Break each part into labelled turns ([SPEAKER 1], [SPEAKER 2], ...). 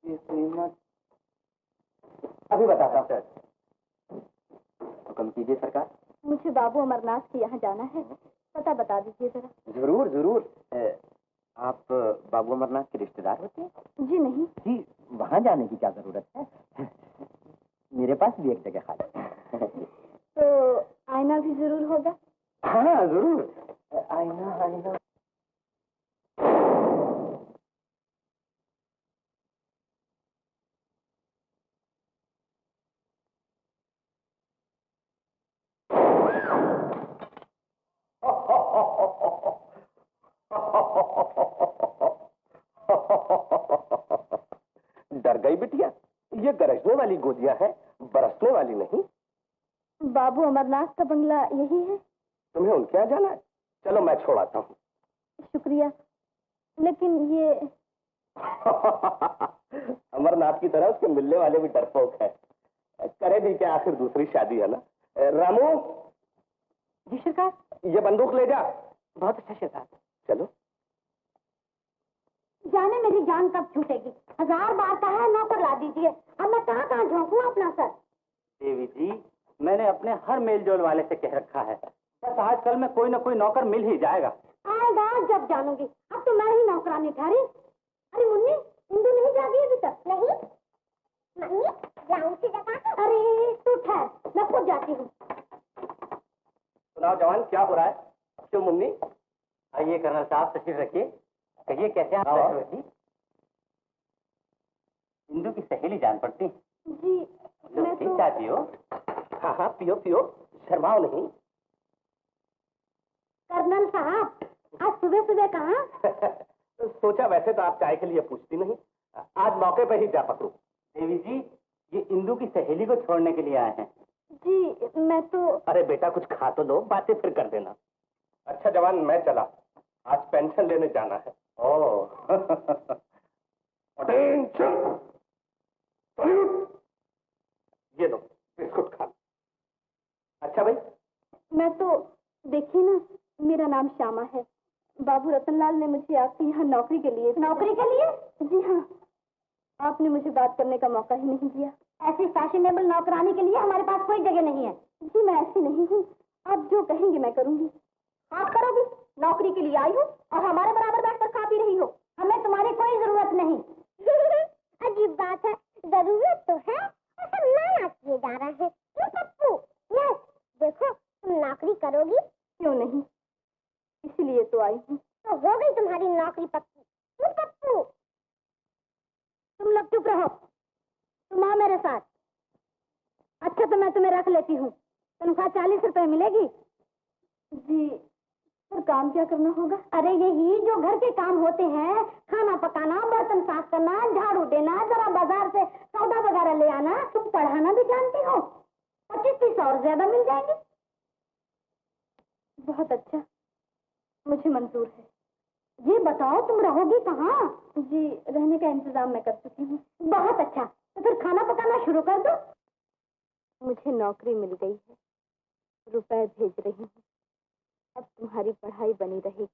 [SPEAKER 1] कीमत अभी बताता हूँ। हुक्म कीजिए सरकार।
[SPEAKER 2] मुझे बाबू अमरनाथ के यहाँ जाना है, पता बता दीजिए जरा।
[SPEAKER 1] जरूर जरूर। आप बाबू अमरनाथ के रिश्तेदार होते हैं?
[SPEAKER 2] जी नहीं।
[SPEAKER 1] जी, वहाँ जाने की क्या जरूरत है, मेरे पास भी एक जगह खाली है।
[SPEAKER 2] तो आईना भी जरूर होगा?
[SPEAKER 1] हाँ जरूर, आईना आईना। डर गई बिटिया? ये गरजने वाली गोदिया है, बरसने वाली नहीं।
[SPEAKER 2] बाबू अमरनाथ का बंगला यही है?
[SPEAKER 1] तुम्हें उनके यहाँ जाना है? चलो मैं छोड़ाता हूँ।
[SPEAKER 2] शुक्रिया, लेकिन ये
[SPEAKER 1] अमरनाथ की तरह उसके मिलने वाले भी डरपोक है। करे भी क्या, आखिर दूसरी शादी है ना। रामू।
[SPEAKER 2] जी सरकार।
[SPEAKER 1] ये बंदूक ले जा। बहुत अच्छा सरकार। चलो।
[SPEAKER 2] जाने मेरी जान कब छूटेगी। 1000 बार कहा है नौकर ला दीजिए, अब मैं कहाँ कहाँ झोंकूं अपना सर।
[SPEAKER 1] देवी जी, मैंने अपने हर मेल जोल वाले से कह रखा है, बस आजकल में कोई ना कोई नौकर मिल ही जाएगा।
[SPEAKER 2] आएगा जब जानूंगी, अब तो मैं ही नौकरानी ठहरी। अरे मुन्नी, इंदु नहीं जागी अभी तक? नहीं मम्मी, जाऊं सी जगह। अरे तू ठहर, मैं खुद जाती हूँ।
[SPEAKER 1] सुनाओ जवान, क्या हो रहा है? क्यों मुन्नी? आइए कर्नल साहब, तशरीफ रखिए। कहिए कैसे आप? इंदु की सहेली जान पड़ती?
[SPEAKER 2] जी मैं तो
[SPEAKER 1] चाहती हो? हाँ हाँ, पियो पियो, शर्माओ नहीं।
[SPEAKER 2] कर्नल साहब, आज सुबह सुबह कहाँ?
[SPEAKER 1] सोचा वैसे तो आप चाय के लिए पूछती नहीं, आज मौके पर ही जा पकड़ू। देवी जी, ये इंदु की सहेली को छोड़ने के लिए आए हैं।
[SPEAKER 2] जी मैं तो।
[SPEAKER 1] अरे बेटा, कुछ खा तो लो, बातें फिर कर देना। अच्छा जवान, मैं चला, आज पेंशन लेने जाना है। ओह। अटेंशन, ये लो बिस्कुट खा। अच्छा भाई।
[SPEAKER 2] मैं तो देखिए ना, मेरा नाम श्यामा है। बाबू रतनलाल ने मुझे आपके यहाँ नौकरी के लिए। नौकरी के लिए? जी हाँ, आपने मुझे बात करने का मौका ही नहीं दिया। ऐसी फैशनेबल नौकरानी के लिए हमारे पास कोई जगह नहीं है। जी मैं ऐसी नहीं हूँ, आप जो कहेंगे मैं करूँगी। आप करोगी? नौकरी के लिए आई हो और हमारे बराबर बैठकर खा पी रही हो। हमें तुम्हारी कोई जरूरत नहीं। अजीब बात है, जरूरत तो है, ऐसा मना किए जा रहा है। क्यों पप्पू? यस, देखो तुम नौकरी करोगी? क्यों नहीं, इसीलिए तो आई हूँ। तो हो गई तुम्हारी नौकरी पक्की। क्यों पप्पू? तुम लोग चुप रहो, तुम आओ मेरे साथ। अच्छा तो मैं तुम्हें रख लेती हूँ, तनख्वाह 40 रुपए मिलेगी। जी, पर काम क्या करना होगा? अरे यही जो घर के काम होते हैं, खाना पकाना, बर्तन साफ करना, झाड़ू देना, जरा बाजार से सौदा वगैरह ले आना। तुम पढ़ाना भी जानती हो, 25-30 और ज्यादा मिल जाएंगे। बहुत अच्छा, मुझे मंजूर है। ये बताओ तुम रहोगी कहाँ? जी रहने का इंतजाम मैं कर चुकी हूँ। बहुत अच्छा, तो फिर खाना पकाना शुरू कर दो। मुझे नौकरी मिल गई है, रुपए भेज रही हूँ, अब तुम्हारी पढ़ाई बनी रहेगी।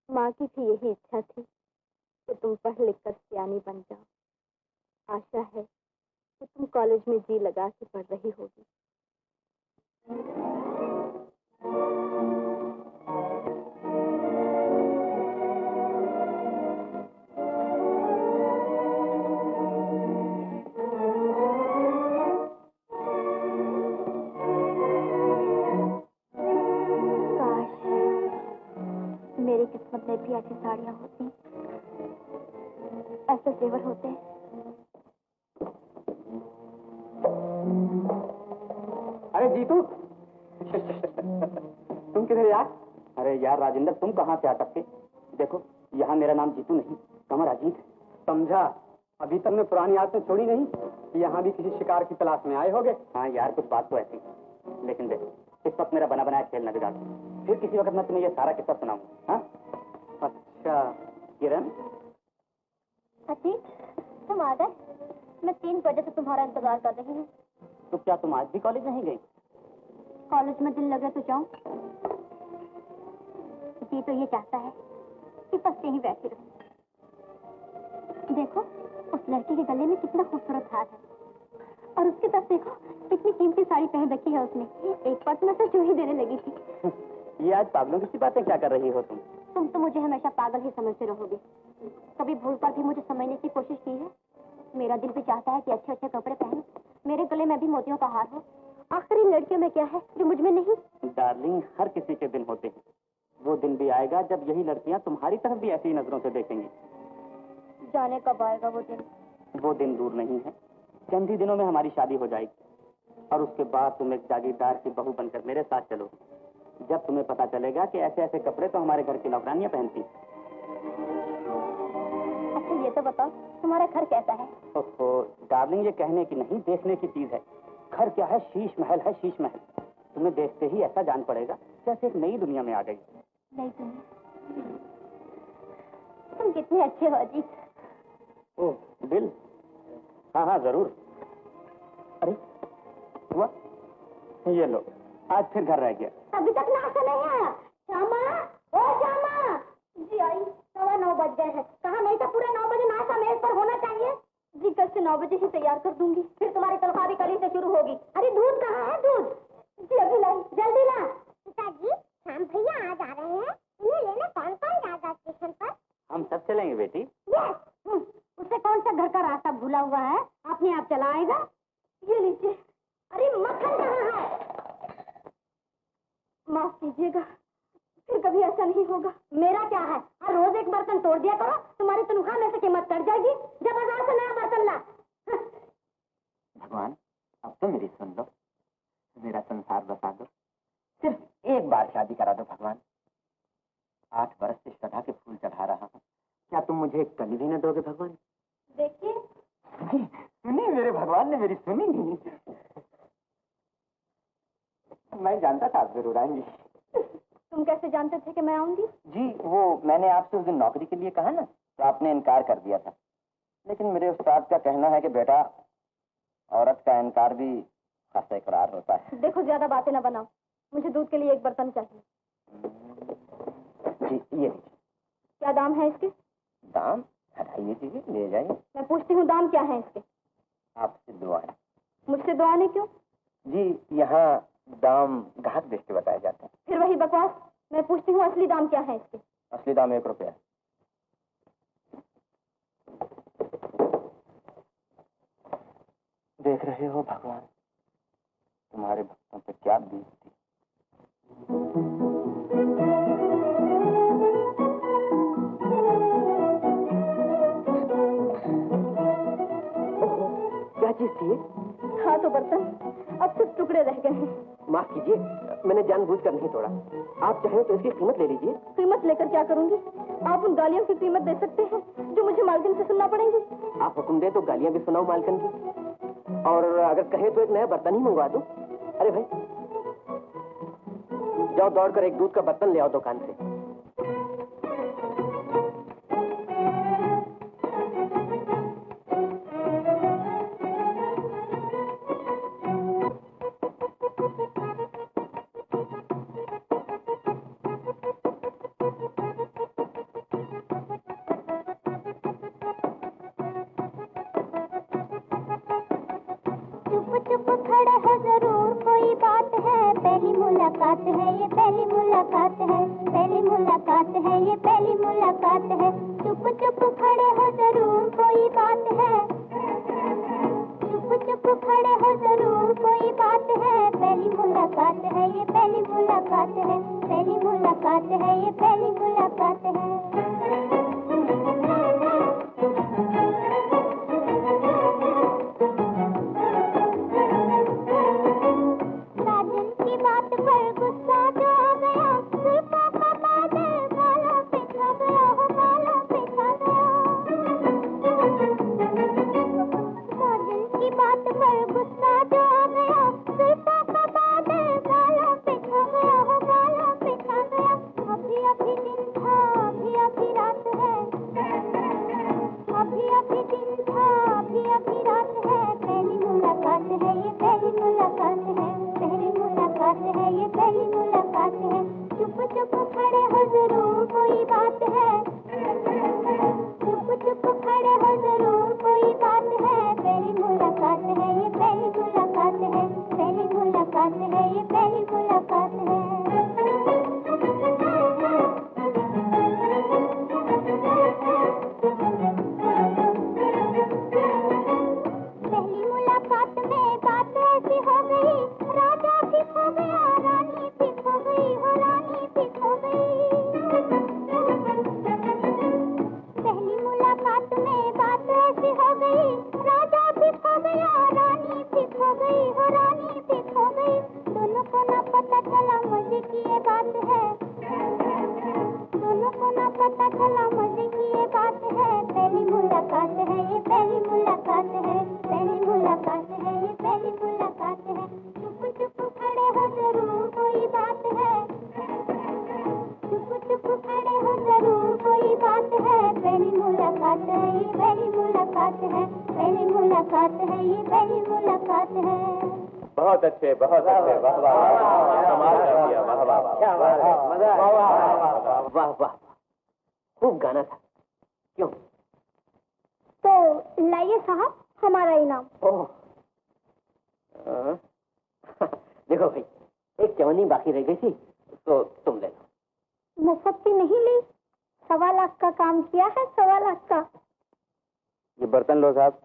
[SPEAKER 2] माँ की भी यही इच्छा थी कि तुम पढ़ लिख कर सियानी बन जाओ। आशा है कि तुम कॉलेज में जी लगा के पढ़ रही होगी। मेरी किस्मत में भी ऐसी साड़ियाँ होती, ऐसे जेवर होते।
[SPEAKER 1] अरे जीतू। तुम किधर यार? अरे यार राजेंद्र, तुम कहाँ से अटक के? देखो, यहाँ मेरा नाम जीतू नहीं, कमर अजीत। समझा? अभी तक मैं पुरानी आदतें छोड़ी नहीं कि यहाँ भी किसी शिकार की तलाश में आए होगे। हाँ यार, कुछ बात तो ऐसी, लेकिन देखो इस वक्त मेरा बना बनाया खेल न बिगाड़, फिर किसी वक्त मैं तुम्हें ये सारा किस्सा सुनाऊंगा। हाँ? अच्छा किरण।
[SPEAKER 2] अजीत, तुम आ गए? मैं 3 बजे से तुम्हारा इंतजार कर रही हूँ।
[SPEAKER 1] तो क्या तुम आज भी कॉलेज नहीं गई?
[SPEAKER 2] कॉलेज में दिल लगे तो जाऊँ। जी तो ये चाहता है कि बस यहीं बैठी रहूं। देखो उस लड़की के गले में कितना खूबसूरत हार है, और उसके पास देखो कितनी कीमती साड़ी पहन रखी है उसने। एक बार तो मैं तो चू ही देने लगी थी।
[SPEAKER 1] ये आज पागलों की सी बातें क्या कर रही हो
[SPEAKER 2] तुम तो मुझे हमेशा पागल ही समझते रहोगे। कभी भूल पर भी मुझे समझने की कोशिश की है? मेरा दिल भी चाहता है कि अच्छे अच्छे कपड़े पहनूं, मेरे गले में भी मोतियों का हार हो। आखिर इन लड़कियों में क्या है जो मुझ में नहीं?
[SPEAKER 1] डार्लिंग, हर किसी के दिन होते हैं। वो दिन भी आएगा जब यही लड़कियां तुम्हारी तरफ भी ऐसी नजरों से देखेंगी।
[SPEAKER 2] जाने कब आएगा वो दिन?
[SPEAKER 1] वो दिन दूर नहीं है, चंद ही दिनों में हमारी शादी हो जाएगी, और उसके बाद तुम एक जागीरदार की बहू बनकर मेरे साथ चलोगी। जब तुम्हें पता चलेगा कि ऐसे ऐसे कपड़े तो हमारे घर की नौकरानियां पहनती।
[SPEAKER 2] अच्छा ये तो बताओ तुम्हारा घर कैसा है?
[SPEAKER 1] ओहो डार्लिंग, ये कहने की नहीं देखने की चीज है। घर क्या है? शीश महल है, शीश महल। तुम्हें देखते ही ऐसा जान पड़ेगा जैसे एक नई दुनिया में आ गई।
[SPEAKER 2] नहीं तुम कितने अच्छे हो अजीत।
[SPEAKER 1] ओह दिल, हाँ हाँ जरूर। अरे हुआ, ये लो, आज फिर घर रह गया।
[SPEAKER 2] अभी तक नाश्ता नहीं आया। श्यामा, ओ श्यामा। जी आई, 9:15 बज गए हैं। कहा नहीं था पूरे 9 बजे नाश्ता मेज पर होना चाहिए। जी कल से 9 बजे ही तैयार कर दूंगी, फिर तुम्हारी तनख्वाह भी कल ही से शुरू होगी। अरे दूध कहाँ है? दूध जी अभी लाई, जल्दी ला। पिताजी, श्याम भैया आज आ रहे हैं, इन्हें लेने कौन कौन जाएगा स्टेशन पर?
[SPEAKER 1] हम सब चलेंगे बेटी।
[SPEAKER 2] यस, उससे कौन सा घर का रास्ता भूला हुआ है, अपने आप चला आएगा। ये लीजिए। अरे मक्खन कहाँ है? माफ कीजिएगा, फिर कभी ऐसा नहीं होगा। मेरा क्या है, हर रोज एक बर्तन तोड़ दिया करो, तुम्हारी तनख्वाह में से कीमत कट जाएगी। जब बाजार से नया बर्तन ला।
[SPEAKER 1] भगवान अब तो मेरी सुन लो, मेरा संसार बसा दो, सिर्फ एक बार शादी करा दो भगवान। 8 बरस से सदा के फूल चढ़ा रहा हूँ, क्या तुम मुझे एक कली भी न दोगे भगवान?
[SPEAKER 2] देखिए
[SPEAKER 1] सुनी मेरे भगवान ने मेरी सुनी। मैं जानता था आप जरूर आएंगी।
[SPEAKER 2] तुम कैसे जानते थे कि मैं आऊंगी?
[SPEAKER 1] जी वो मैंने आपसे उस दिन नौकरी के लिए कहा ना, तो आपने इनकार कर दिया था। लेकिन मेरे उस्ताद का कहना है कि बेटा औरत का इनकार भी खासा इकरार होता है।
[SPEAKER 2] देखो ज्यादा बातें ना बनाओ, मुझे दूध के लिए एक बर्तन चाहिए।
[SPEAKER 1] जी ये
[SPEAKER 2] क्या दाम है इसके?
[SPEAKER 1] दाम हटाइए दीजिए, ले जाइए।
[SPEAKER 2] मैं पूछती हूँ दाम क्या है इसके?
[SPEAKER 1] आपसे दुआएं।
[SPEAKER 2] मुझसे दुआने क्यों?
[SPEAKER 1] जी यहाँ दाम ग्राहक देख के बताए जाते हैं।
[SPEAKER 2] फिर वही बकवास। मैं पूछती हूँ असली दाम क्या है इसके?
[SPEAKER 1] असली दाम 1 रुपया। देख रहे हो भगवान, तुम्हारे भक्तों पे क्या बीतती। क्या चीज थी?
[SPEAKER 2] हाँ तो बर्तन, अब सिर्फ टुकड़े रह गए हैं।
[SPEAKER 1] माफ कीजिए, मैंने जानबूझकर नहीं तोड़ा। आप चाहें तो इसकी कीमत ले लीजिए।
[SPEAKER 2] कीमत लेकर क्या करूंगी? आप उन गालियों की कीमत दे सकते हैं जो मुझे मालकिन से सुनना पड़ेंगी।
[SPEAKER 1] आप हुक्म दे तो गालियां भी सुनाओ मालकिन की, और अगर कहे तो एक नया बर्तन ही मंगवा दूं। अरे भाई जाओ दौड़कर एक दूध का बर्तन ले आओ दुकान से।
[SPEAKER 2] चुप खड़े हो जरूर, कोई बात है, पहली मुलाकात है ये, पहली मुलाकात है, पहली मुलाकात है ये, पहली मुलाकात है। चुप खड़े हो जरूर, कोई बात है, चुप खड़े हो जरूर, कोई बात है, पहली मुलाकात है ये, पहली मुलाकात है, पहली मुलाकात है ये, पहली मुलाकात है। पहली मुलाकात है, पहली मुलाकात है, ये पहली मुलाकात है। चुप चुप खड़े हो जरूर कोई बात है, चुप चुप खड़े हो जरूर कोई बात है। पहली मुलाकात है, ये पहली मुलाकात है, पहली मुलाकात है, ये पहली मुलाकात है।
[SPEAKER 3] बहुत अच्छे, बहुत अच्छे, वाह वाह, कमाल कर दिया, वाह वाह, क्या बात है, मजा आया, वाह वाह, खूब गाना था। क्यों?
[SPEAKER 2] तो लाइए साहब हमारा इनाम।
[SPEAKER 1] ओह, देखो भाई, एक चवन्नी बाकी रह गई थी, तो तुम ले लो।
[SPEAKER 2] मुफ्त की नहीं ली, 1.25 लाख का काम किया है, 1.25 लाख का।
[SPEAKER 3] ये बर्तन लो साहब।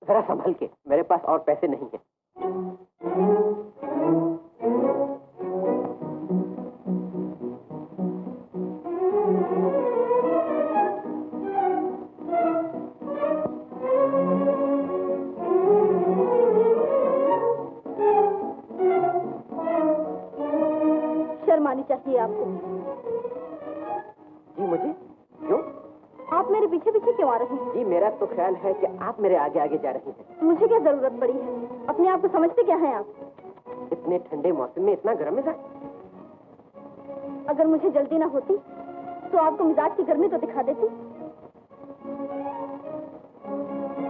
[SPEAKER 1] जरा संभल के, मेरे पास और पैसे नहीं है।
[SPEAKER 2] शर्मानी चाहिए आपको।
[SPEAKER 1] जी मुझे? क्यों?
[SPEAKER 2] आप मेरे पीछे पीछे क्यों आ रहे हैं?
[SPEAKER 1] जी मेरा तो ख्याल है कि आप मेरे आगे आगे जा रही हैं।
[SPEAKER 2] मुझे क्या जरूरत पड़ी है? अपने आप को समझते क्या हैं आप?
[SPEAKER 1] इतने ठंडे मौसम में इतना गर्म मिजाज?
[SPEAKER 2] अगर मुझे जल्दी ना होती तो आपको मिजाज की गर्मी तो दिखा देती।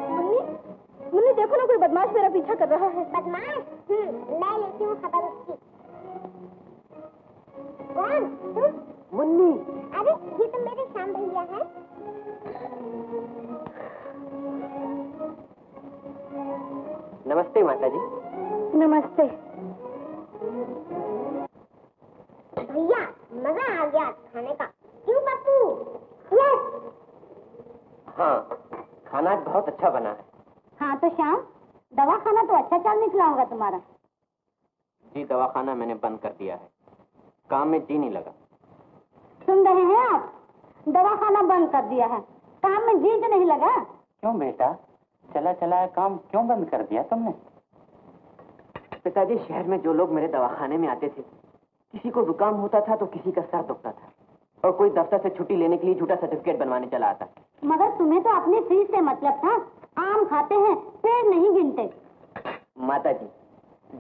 [SPEAKER 2] मुन्नी, मुन्नी देखो ना, कोई बदमाश मेरा पीछा कर रहा है। बदमाश? मैं लेती हूँ खबर उसकी। कौन? तुम?
[SPEAKER 1] मुन्नी।
[SPEAKER 2] अरे ये तो मेरे श्याम भैया हैं।
[SPEAKER 1] नमस्ते माता जी।
[SPEAKER 2] नमस्ते भैया, मजा आ गया खाने का। क्यों पप्पू? यस।
[SPEAKER 1] हाँ, खाना आज बहुत अच्छा बना है।
[SPEAKER 2] हाँ तो श्याम, दवा खाना तो अच्छा चल निकला होगा तुम्हारा।
[SPEAKER 1] जी दवाखाना मैंने बंद कर दिया है, काम में जी नहीं लगा।
[SPEAKER 2] सुन रहे हैं आप? दवा खाना बंद कर दिया है, काम में जी नहीं लगा।
[SPEAKER 3] क्यों बेटा, चला चला काम क्यों बंद कर दिया तुमने?
[SPEAKER 1] पिताजी, शहर में जो लोग मेरे दवाखाने में आते थे, किसी को जुकाम होता था तो किसी का सर दुखता था, और कोई दफ्तर से छुट्टी लेने के लिए झूठा सर्टिफिकेट बनवाने चला आता।
[SPEAKER 2] मगर तुम्हें तो अपनी फीस से मतलब था। आम खाते हैं, पेड़ नहीं गिनते।
[SPEAKER 1] माता जी,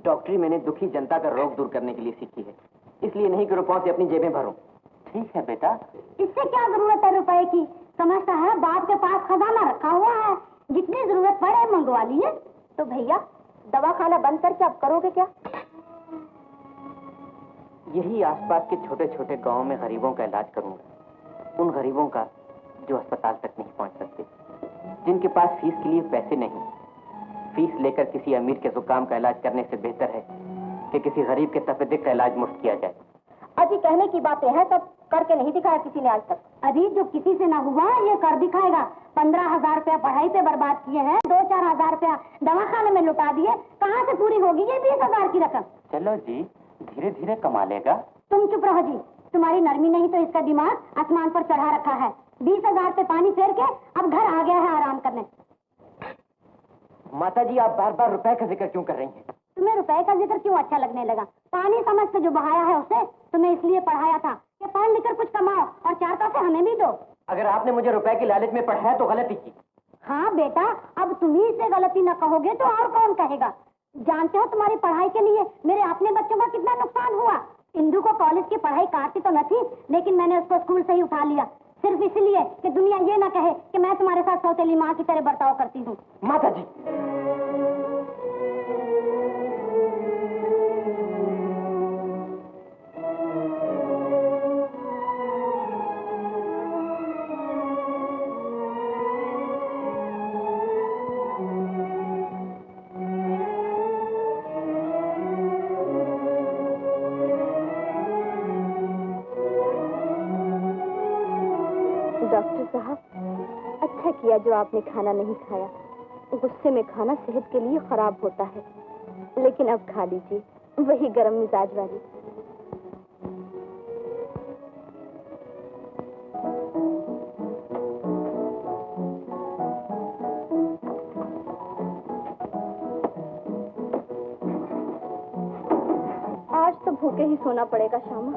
[SPEAKER 1] डॉक्टरी मैंने दुखी जनता का रोग दूर करने के लिए सीखी है, इसलिए नहीं कि रुपयों से अपनी जेबें भरूं।
[SPEAKER 3] ठीक है बेटा।
[SPEAKER 2] इससे क्या जरूरत है रुपए की? समझता है बाप के पास खजाना रखा हुआ है, जितनी जरूरत पड़े मंगवा लिए। तो भैया, दवा खाना बंद करके अब करोगे क्या?
[SPEAKER 1] यही आसपास के छोटे छोटे गांवों में गरीबों का इलाज करूंगा, उन गरीबों का जो अस्पताल तक नहीं पहुंच सकते, जिनके पास फीस के लिए पैसे नहीं। फीस लेकर किसी अमीर के जुकाम का इलाज करने से बेहतर है कि किसी गरीब के तपेदिक का इलाज मुफ्त किया जाए।
[SPEAKER 2] अजी कहने की बातें हैं, तब करके नहीं दिखाया किसी ने आज तक। अजी जो किसी से ना हुआ ये कर दिखाएगा। 15,000 रुपया पढ़ाई पे बर्बाद किए हैं, 2-4 हजार रुपया दवाखाने में लुटा दिए, कहाँ से पूरी होगी ये 20,000 की रकम?
[SPEAKER 3] चलो जी, धीरे धीरे कमा लेगा।
[SPEAKER 2] तुम चुप रहो जी, तुम्हारी नरमी नहीं तो इसका दिमाग आसमान पर चढ़ा रखा है। 20,000 पे पानी फेर के अब घर आ गया है आराम करने।
[SPEAKER 1] माता जी, आप बार बार रुपए का जिक्र क्यों कर रही हैं?
[SPEAKER 2] तुम्हें रुपए का जिक्र क्यों अच्छा लगने लगा? पानी समझ के जो बहाया है उसे तुम्हें इसलिए पढ़ाया था कि पढ़ लिख कर कुछ कमाओ और 4 पैसे हमें भी दो।
[SPEAKER 1] अगर आपने मुझे रुपए की लालच में पढ़ाया तो गलती की।
[SPEAKER 2] हाँ बेटा, अब तुम ही इसे गलती न कहोगे तो और कौन कहेगा? जानते हो तुम्हारी पढ़ाई के लिए मेरे अपने बच्चों का कितना नुकसान हुआ। इंदु को कॉलेज की पढ़ाई काटती तो न थी, लेकिन मैंने उसको स्कूल से ही उठा लिया, सिर्फ इसलिए कि दुनिया ये न कहे कि मैं तुम्हारे साथ सौतेली माँ की तरह बर्ताव करती हूँ।
[SPEAKER 1] माता जी,
[SPEAKER 2] डॉक्टर साहब, अच्छा किया जो आपने खाना नहीं खाया। गुस्से में खाना सेहत के लिए खराब होता है, लेकिन अब खा लीजिए, वही गरम मिजाज वाली। आज तो भूखे ही सोना पड़ेगा श्यामा।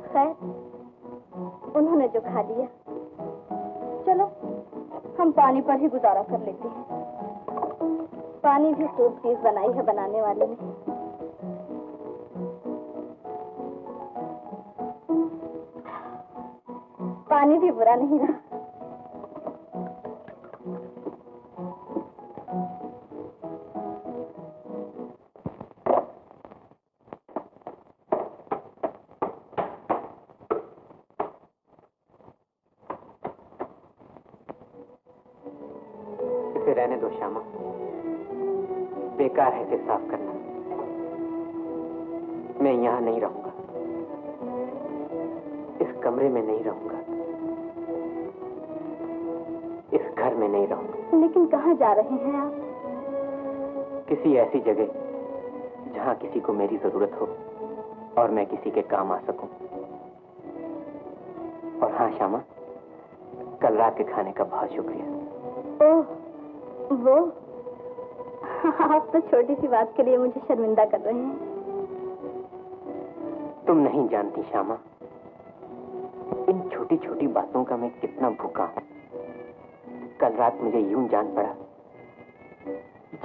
[SPEAKER 2] खैर, उन्होंने जो खा लिया हम पानी पर ही गुजारा कर लेते हैं। पानी भी खूब चीज बनाई है बनाने वाले ने। पानी भी बुरा नहीं रहा।
[SPEAKER 3] इसे रहने दो श्यामा, बेकार है इसे साफ करना। मैं यहाँ नहीं रहूंगा, इस कमरे में नहीं रहूंगा, इस घर में नहीं रहूंगा।
[SPEAKER 2] लेकिन कहाँ जा रहे हैं आप?
[SPEAKER 3] किसी ऐसी जगह जहाँ किसी को मेरी जरूरत हो और मैं किसी के काम आ सकूं। और हाँ श्यामा, कल रात के खाने का बहुत शुक्रिया।
[SPEAKER 2] ओह, वो आप तो छोटी सी बात के लिए मुझे शर्मिंदा कर रहे हैं।
[SPEAKER 3] तुम नहीं जानती श्यामा, इन छोटी छोटी बातों का मैं कितना भूखा हूं। कल रात मुझे यूं जान पड़ा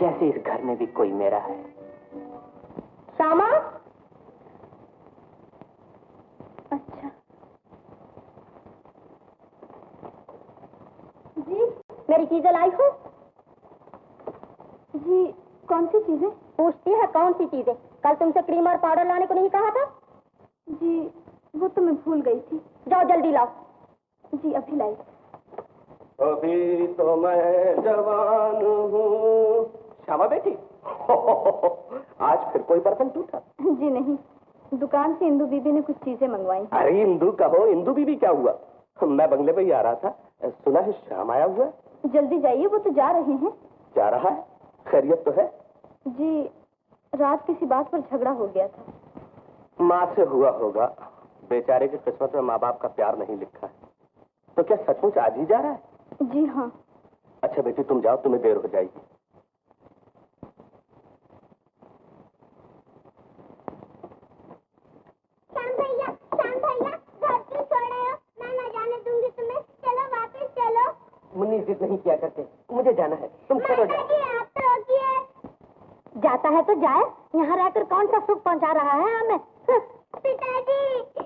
[SPEAKER 3] जैसे इस घर में भी कोई मेरा है।
[SPEAKER 2] श्यामा? अच्छा जी, मेरी चीजें लाई हो? जी, कौन सी चीजें? पूछती है कौन सी चीजें? कल तुमसे क्रीम और पाउडर लाने को नहीं कहा था? जी, वो तो मैं भूल गई थी। जाओ जल्दी लाओ। जी, अभी लाई।
[SPEAKER 4] अभी तो मैं जवान हूँ। श्यामा बेटी, आज फिर कोई बर्तन टूटा?
[SPEAKER 2] जी नहीं, दुकान से इंदु बीबी ने कुछ चीजें मंगवाई।
[SPEAKER 4] अरे इंदु कहो, इंदु बीबी क्या हुआ? मैं बंगले पे ही आ रहा था, सुना है श्याम आया हुआ।
[SPEAKER 2] जल्दी जाइए, वो तो जा रहे हैं।
[SPEAKER 4] जा रहा है? खैरियत तो है?
[SPEAKER 2] जी, रात किसी बात पर झगड़ा हो गया था।
[SPEAKER 4] माँ से हुआ होगा। बेचारे की किस्मत में माँ बाप का प्यार नहीं लिखा है। तो क्या सचमुच आज ही जा रहा है?
[SPEAKER 2] जी हाँ।
[SPEAKER 4] अच्छा बेटी, तुम जाओ, तुम्हें देर हो जाएगी।
[SPEAKER 2] श्याम भैया, घर क्यों छोड़ रहे हो? मैं न जाने दूंगी तुम्हें। चलो वापस चलो।
[SPEAKER 3] मुन्नी जिद नहीं किया करते, मुझे जाना है, तुम चलो जाओ।
[SPEAKER 2] आप तो रोकिए। जाता है तो जाए, यहाँ रहकर कौन सा सुख पहुँचा रहा है हमें? पिताजी।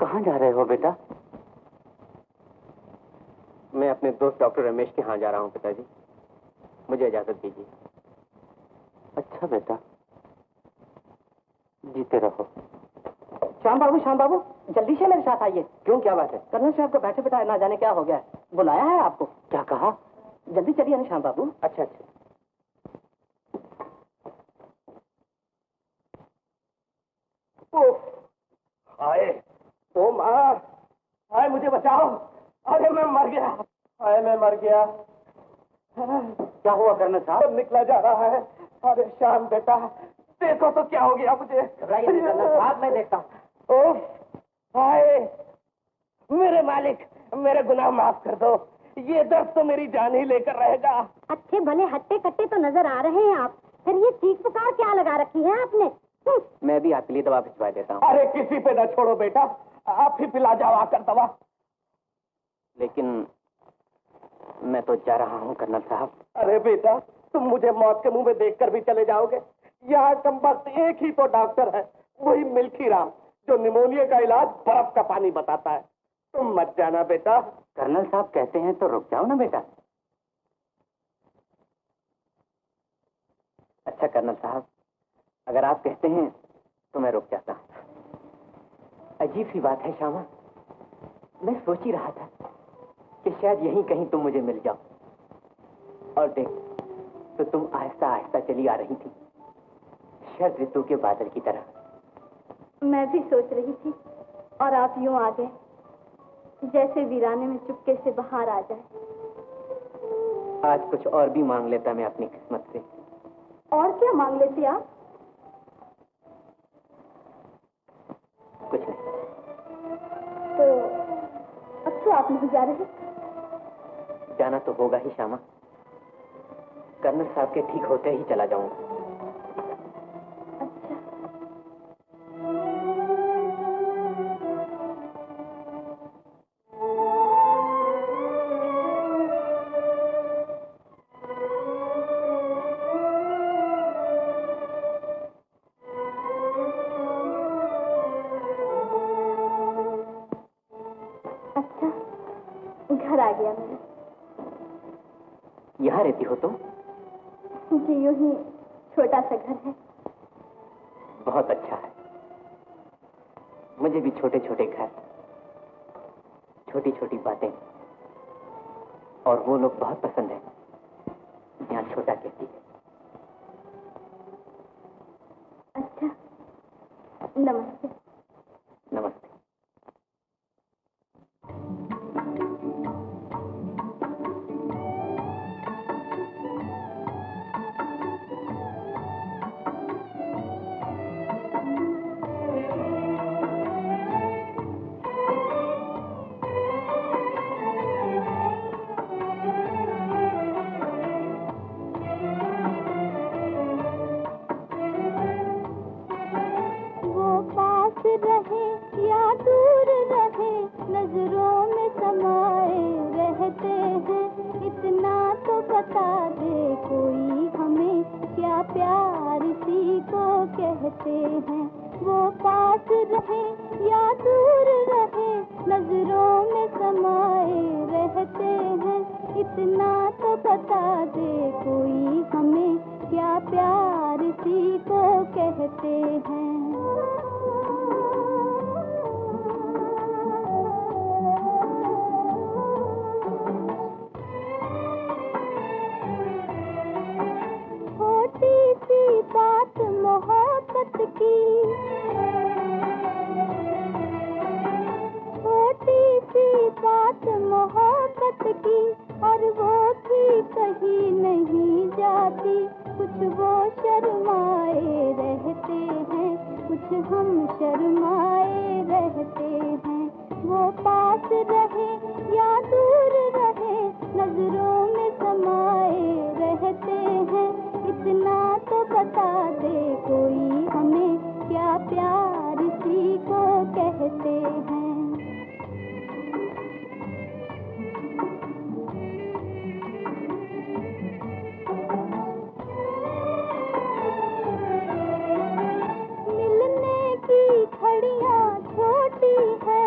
[SPEAKER 3] कहाँ जा रहे हो बेटा? मैं अपने दोस्त डॉक्टर रमेश के यहाँ जा रहा हूँ पिताजी, मुझे इजाजत दीजिए। अच्छा बेटा, जीते रहो।
[SPEAKER 1] श्याम बाबू, जल्दी से मेरे साथ आइए।
[SPEAKER 3] क्यों, क्या बात है?
[SPEAKER 1] कर्नल साहब को बैठे बैठाए ना जाने क्या हो गया है, बुलाया है आपको।
[SPEAKER 3] क्या कहा?
[SPEAKER 1] जल्दी चलिए ना श्याम बाबू।
[SPEAKER 3] अच्छा अच्छा।
[SPEAKER 4] आए, ओ माँ, आए मुझे बचाओ। अरे मैं मर गया, आए मैं मर गया।
[SPEAKER 1] क्या हुआ कर्नल साहब?
[SPEAKER 4] निकला जा रहा है। अरे श्याम बेटा, देखो तो क्या हो गया मुझे।
[SPEAKER 1] घबराइए नहीं कर्नल साहब, मैं देखता हूँ।
[SPEAKER 4] ओह, आए मेरे मालिक, मेरे गुनाह माफ कर दो। ये दर्द तो मेरी जान ही लेकर रहेगा।
[SPEAKER 2] अच्छे भले हट्टे कट्टे तो नजर आ रहे हैं आप, फिर ये चीख पुकार क्या लगा रखी है आपने?
[SPEAKER 3] मैं भी आपके लिए दवा भिजवा देता हूँ।
[SPEAKER 4] अरे किसी पे न छोड़ो बेटा, आप ही पिला जाओ आकर दवा।
[SPEAKER 3] लेकिन मैं तो जा रहा हूँ कर्नल साहब।
[SPEAKER 4] अरे बेटा, तुम मुझे मौत के मुंह में देखकर भी चले जाओगे? यहाँ कमबख्त एक ही तो डॉक्टर है, वही मिल्खी राम, जो निमोनिया का इलाज बर्फ का पानी बताता है। तुम मत जाना बेटा।
[SPEAKER 3] कर्नल साहब कहते हैं तो रुक जाओ ना बेटा। अच्छा कर्नल साहब, अगर आप कहते हैं तो मैं रुक जाता हूँ। अजीब सी बात है श्यामा, मैं सोच ही रहा था कि शायद यहीं कहीं तुम मुझे मिल जाओ, और देख तो तुम आहिस्ता आहिस्ता चली आ रही थी, शरद ऋतु के बादल की तरह।
[SPEAKER 2] मैं भी सोच रही थी, और आप यूं आ गए जैसे वीराने में चुपके से बाहर आ जाए।
[SPEAKER 3] आज कुछ और भी मांग लेता मैं अपनी किस्मत से।
[SPEAKER 2] और क्या मांग लेते आप?
[SPEAKER 3] कुछ नहीं।
[SPEAKER 2] तो अब तो आप नहीं जा रहे?
[SPEAKER 3] जाना तो होगा ही श्यामा, कर्नल साहब के ठीक होते ही चला जाऊंगा।
[SPEAKER 2] अच्छा। गया मेरा।
[SPEAKER 3] यहाँ रहती हो तुम?
[SPEAKER 2] जी, यूं ही छोटा सा घर है।
[SPEAKER 3] बहुत अच्छा है। मुझे भी छोटे छोटे घर, छोटी छोटी बातें और वो लोग बहुत पसंद है यहाँ छोटा कहती है।
[SPEAKER 2] अच्छा, नमस्ते।
[SPEAKER 3] नमस्ते।
[SPEAKER 2] रहे या दूर रहे, नजरों में समाए रहते हैं। इतना तो बता दे कोई हमें, क्या प्यार इसी को कहते हैं। वो पास रहे या दूर रहे, नजरों में समाए रहते हैं। इतना तो बता दे कोई हमें, क्या प्यार इसी को कहते हैं। बात मोहब्बत की, छोटी सी बात मोहब्बत की, और वो भी कहीं नहीं जाती। कुछ वो शर्माए रहते हैं, कुछ हम शर्माए रहते हैं। वो पास रहे या दूर रहे, नजरों में समाए रहते हैं। इतना तो बता दे कोई हमें, क्या प्यार इसी को कहते हैं। मिलने की घड़ियां छोटी है,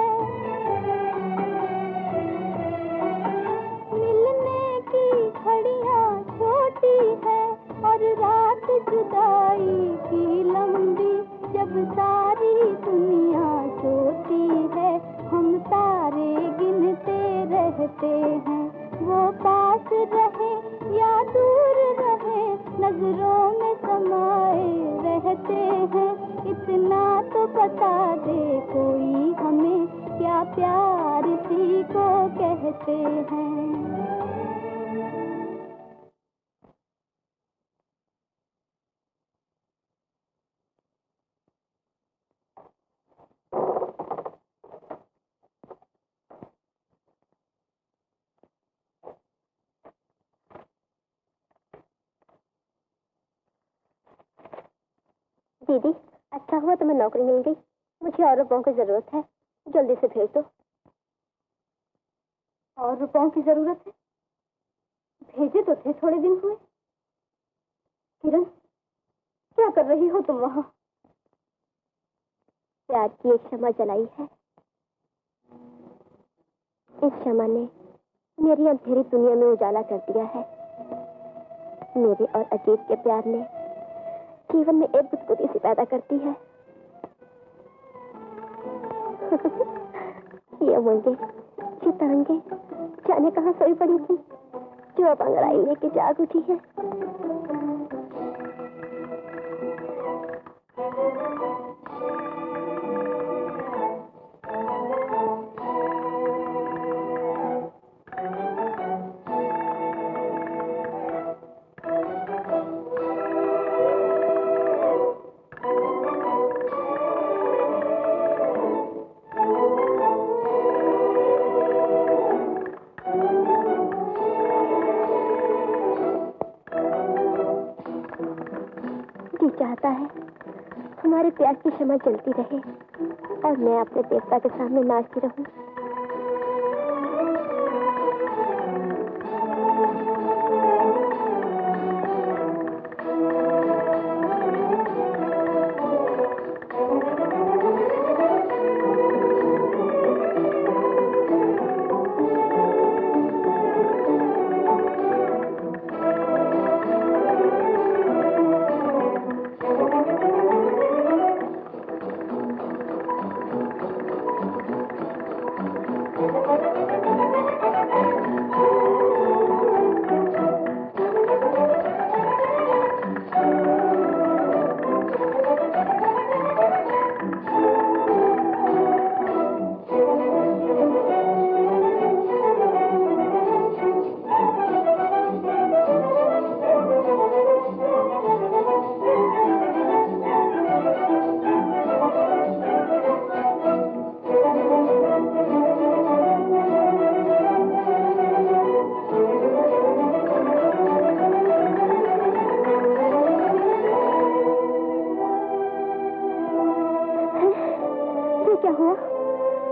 [SPEAKER 2] मिलने की घड़ियां छोटी है, और रात जुदाई की लंबी। जब सारी दुनिया सोती है, हम तारे गिनते रहते हैं। वो पास रहे या दूर रहे, नजरों में समाए रहते हैं। इतना तो बता दे कोई हमें, क्या प्यार इसी को कहते हैं। दीदी, अच्छा हुआ तुम्हें नौकरी मिल गई। मुझे और रुपयों की जरूरत है, जल्दी से भेज दो। और रुपयों की जरूरत है? भेजे तो थे, थोड़े दिन हुए। किरण, क्या कर रही हो तुम वहाँ? प्यार की एक शमा जलाई है। इस शमा ने मेरी अंधेरी दुनिया में उजाला कर दिया है। मेरे और अजीत के प्यार ने जीवन में एक बुदबुदी सी पैदा करती है। ये उमंगे, चितांगे जाने कहाँ सोई पड़ी थी, जो अब अंगड़ाई लेके जाग उठी है। चाहता है हमारे प्यार की शमा जलती रहे और मैं अपने देवता के सामने नाचती रहूं।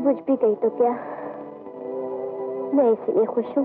[SPEAKER 2] बुझ भी गई तो क्या, मैं इसलिए खुश हूँ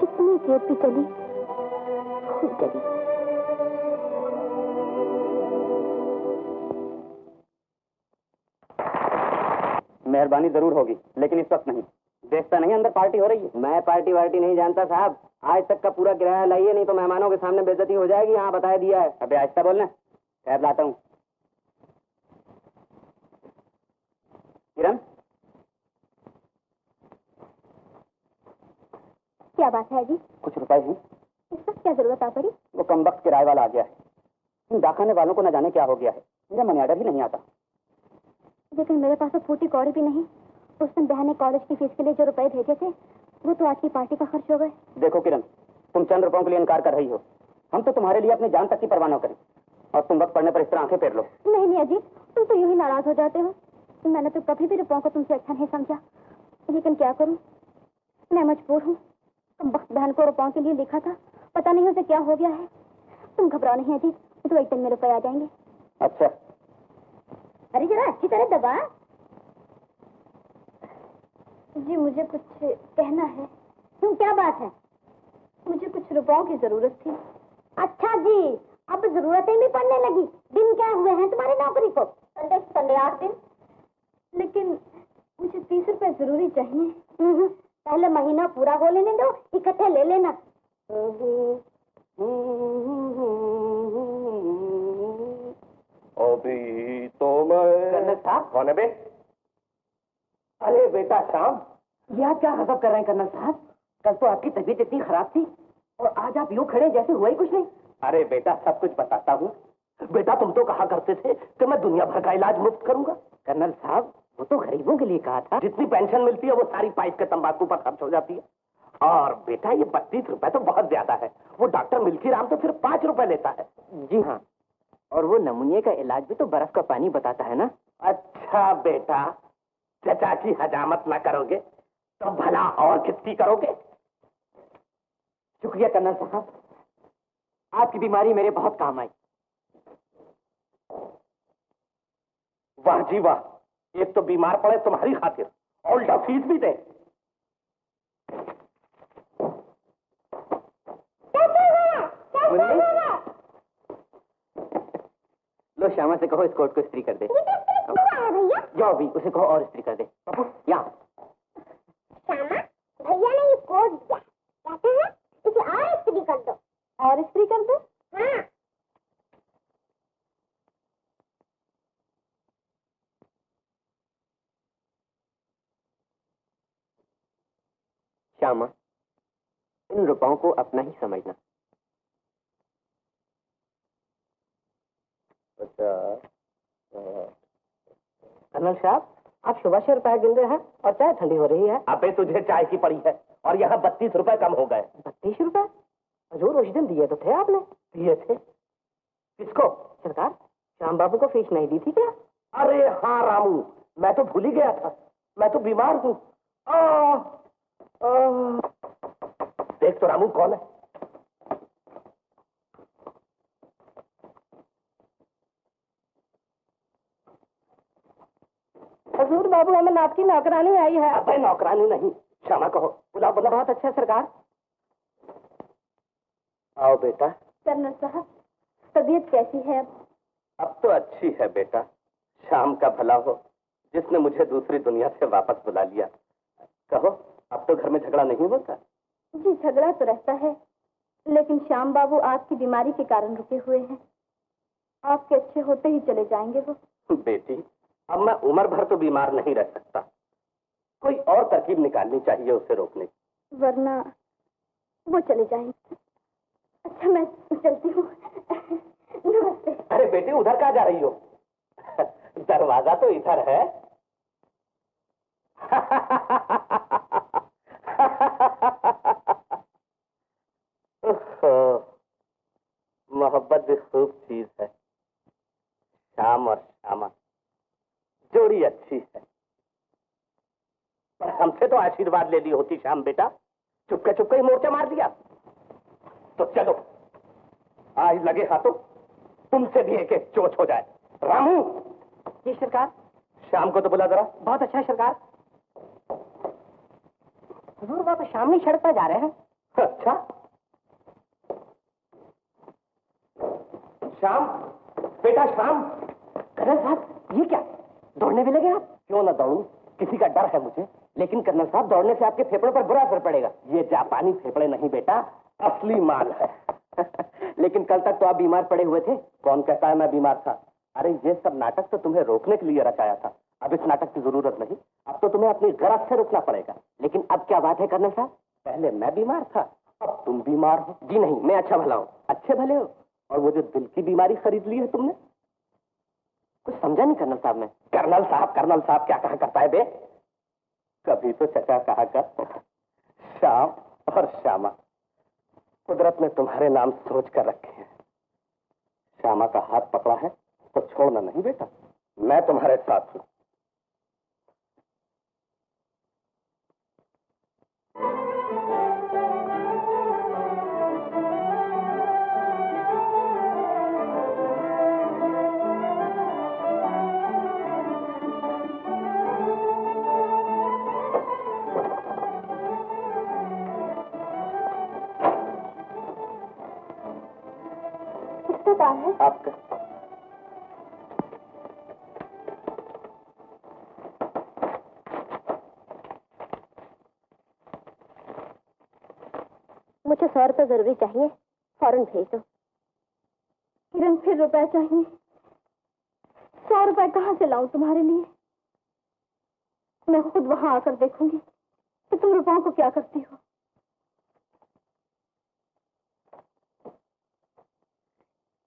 [SPEAKER 2] कितनी देर भी चली, खूब चली।
[SPEAKER 1] मेहरबानी जरूर होगी, लेकिन इस वक्त नहीं। देखता नहीं अंदर पार्टी हो रही है।
[SPEAKER 3] मैं पार्टी वार्टी नहीं जानता साहब, आज तक का पूरा किराया लाइए, नहीं तो मेहमानों के सामने बेइज्जती हो जाएगी, यहाँ बता दिया है।
[SPEAKER 1] अबे आहिस्ता बोलना, खैर लाता हूँ। किरण,
[SPEAKER 2] क्या बात है जी?
[SPEAKER 1] कुछ रुपए हैं?
[SPEAKER 2] इस वक्त क्या जरूरत आ पड़ी?
[SPEAKER 1] वो कमबख्त किराए वाला आ गया है। इन डाकखाने वालों को न जाने क्या हो गया है, मेरा मनी ऑर्डर ही नहीं आता।
[SPEAKER 2] लेकिन मेरे पास तो फूटी कौड़ी भी नहीं। उस दिन बहन ने कॉलेज की फीस के लिए जो रुपए भेजे थे, वो तो आज की पार्टी का खर्च हो गए।
[SPEAKER 1] देखो किरण, तुम चंद रुपयों के लिए इनकार कर रही हो। हम तो तुम्हारे लिए अपनी जान तक की परवाह न करें, और तुम वक्त पड़ने पर इस तरह आंखें फेर लो।
[SPEAKER 2] नहीं नहीं अजीत, तुम तो यूं ही नाराज हो जाते हो। मैंने तो कभी भी रुपयों को तुमसे अच्छा नहीं समझा, लेकिन क्या करूं, मैं मजबूर हूँ। कमबख्त बहन को रुपयों के लिए लिखा था, पता नहीं उसे क्या हो गया है। तुम घबराओ नहीं अजीत, तो एक दिन में रुपए आ जाएंगे।
[SPEAKER 1] अच्छा,
[SPEAKER 2] अरे जरा अच्छी तरह दबा। जी मुझे कुछ कहना है। क्यों, क्या बात है? मुझे कुछ रुपयों की जरूरत थी। अच्छा जी, अब जरूरतें भी पड़ने लगी। दिन क्या हुए हैं तुम्हारी नौकरी को? संडे 8 दिन। लेकिन मुझे 30 रुपए जरूरी चाहिए। पहले महीना पूरा हो लेने दो, इकट्ठे ले लेना।
[SPEAKER 4] अभी तो मैं।
[SPEAKER 3] कर्नल साहब।
[SPEAKER 4] कौन है बे? अरे बेटा श्याम,
[SPEAKER 3] ये आप क्या हसब कर रहे हैं कर्नल साहब? कल तो आपकी तबीयत इतनी खराब थी और आज आप यूं खड़े जैसे हुआ ही कुछ नहीं।
[SPEAKER 4] अरे बेटा सब कुछ बताता हूँ। बेटा तुम तो कहा करते थे कि मैं दुनिया भर का इलाज मुफ्त करूंगा।
[SPEAKER 3] कर्नल साहब, वो तो गरीबों के लिए कहा था।
[SPEAKER 4] जितनी पेंशन मिलती है वो सारी पाइप के तंबाकू पर खर्च हो जाती है। और बेटा ये 32 रुपए तो बहुत ज्यादा है। वो डॉक्टर मिल्की राम तो सिर्फ 5 रुपए लेता है।
[SPEAKER 3] जी हाँ, और वो नमूने का इलाज भी तो बर्फ का पानी बताता है ना।
[SPEAKER 4] अच्छा बेटा, चचा की हजामत ना करोगे तो भला और किसकी करोगे?
[SPEAKER 3] शुक्रिया कर्नल साहब, आपकी बीमारी मेरे बहुत काम आई।
[SPEAKER 4] वाह जी वाह, एक तो बीमार पड़े तुम्हारी खातिर और उल्टा फीस भी दे।
[SPEAKER 3] लो श्यामा से कहो इस कोट को इस्त्री कर दे। जाओ भी, उसे कहो और इस्त्री कर दे। पप्पू यहाँ।
[SPEAKER 2] श्यामा, भैया ने ये कोट दिया, कहते हैं इसे और इस्त्री कर दो। और इस्त्री कर दो? हाँ।
[SPEAKER 3] श्यामा, इन रुपयों को अपना ही समझना। कर्नल साहब, आप सुबह से रुपया गिन रहे हैं और चाय ठंडी हो रही है।
[SPEAKER 4] अबे तुझे चाय की पड़ी है और यहाँ 32 रुपए कम हो गए।
[SPEAKER 3] 32 रुपए? हजूर उस दिन दिए तो थे आपने।
[SPEAKER 4] दिए थे? किसको?
[SPEAKER 3] सरकार, श्याम बाबू को फीस नहीं दी थी क्या?
[SPEAKER 4] अरे हाँ रामू, मैं तो भूल ही गया था, मैं तो बीमार हूँ। देख तो रामू कौन है।
[SPEAKER 3] हजूर बाबू, हमें आपकी नौकरानी आई है।
[SPEAKER 4] अबे नौकरानी नहीं, क्षमा कहो। बुला बुला।
[SPEAKER 3] बहुत अच्छा सरकार।
[SPEAKER 4] आओ बेटा।
[SPEAKER 2] कर्नल साहब, तबीयत कैसी है अब?
[SPEAKER 4] अब तो अच्छी है बेटा, शाम का भला हो जिसने मुझे दूसरी दुनिया से वापस बुला लिया। कहो, अब तो घर में झगड़ा नहीं होता?
[SPEAKER 2] जी झगड़ा तो रहता है, लेकिन श्याम बाबू आपकी बीमारी के कारण रुके हुए हैं। आपके अच्छे होते ही चले जाएंगे वो।
[SPEAKER 4] बेटी, अब मैं उम्र भर तो बीमार नहीं रह सकता। कोई और तरकीब निकालनी चाहिए उसे रोकने की।
[SPEAKER 2] वरना वो चले जाएंगे। अच्छा मैं चलती हूँ। नमस्ते।
[SPEAKER 4] अरे बेटी, उधर कहाँ जा रही हो? दरवाजा तो इधर है। मोहब्बत भी खूब चीज है। शाम और श्यामा जोड़ी अच्छी है, पर हमसे तो आशीर्वाद ले ली होती श्याम बेटा। चुपके ही मोर्चा मार दिया। तो चलो, आज लगे हाथों तुमसे भी एक एक चोट हो जाए। रामू।
[SPEAKER 3] जी सरकार।
[SPEAKER 4] शाम को तो बुला जरा।
[SPEAKER 3] बहुत अच्छा है सरकार। हुजूर वो तो शाम में सड़क पर जा रहे हैं।
[SPEAKER 4] अच्छा श्याम, बेटा श्याम।
[SPEAKER 3] कर्नल साहब ये क्या, दौड़ने भी लगे आप?
[SPEAKER 4] क्यों ना दौड़ूं, किसी का डर है मुझे।
[SPEAKER 3] लेकिन कर्नल साहब दौड़ने से आपके फेफड़ों पर बुरा असर पड़ेगा।
[SPEAKER 4] ये जापानी फेफड़े नहीं बेटा, असली माल है।
[SPEAKER 3] लेकिन कल तक तो आप बीमार पड़े हुए थे।
[SPEAKER 4] कौन कहता है मैं बीमार था? अरे ये सब नाटक तो तुम्हें रोकने के लिए रचाया था, अब इस नाटक की जरूरत नहीं। अब तो तुम्हें अपनी गरज से रुकना पड़ेगा।
[SPEAKER 3] लेकिन अब क्या बात है कर्नल साहब?
[SPEAKER 4] पहले मैं बीमार था, अब तुम बीमार हो।
[SPEAKER 3] जी नहीं, मैं अच्छा भला हूँ।
[SPEAKER 4] अच्छे भले हो। और वो जो दिल की बीमारी खरीद ली है तुमने,
[SPEAKER 3] कुछ समझा नहीं कर्नल साहब। मैं
[SPEAKER 4] कर्नल साहब क्या कहा करता है बे? कभी तो चचा कहा कर। श्याम और श्यामा, कुदरत ने तुम्हारे नाम सोच कर रखे हैं। श्यामा का हाथ पकड़ा है तो छोड़ना नहीं बेटा, मैं तुम्हारे साथ हूं।
[SPEAKER 2] किसका काम है?
[SPEAKER 4] आपका।
[SPEAKER 2] मुझे 100 रुपए जरूरी चाहिए, फौरन भेज दो। किरण फिर रुपए चाहिए? 100 रुपए कहाँ से लाऊं तुम्हारे लिए? मैं खुद वहां आकर देखूंगी कि तुम रुपयों को क्या करती हो।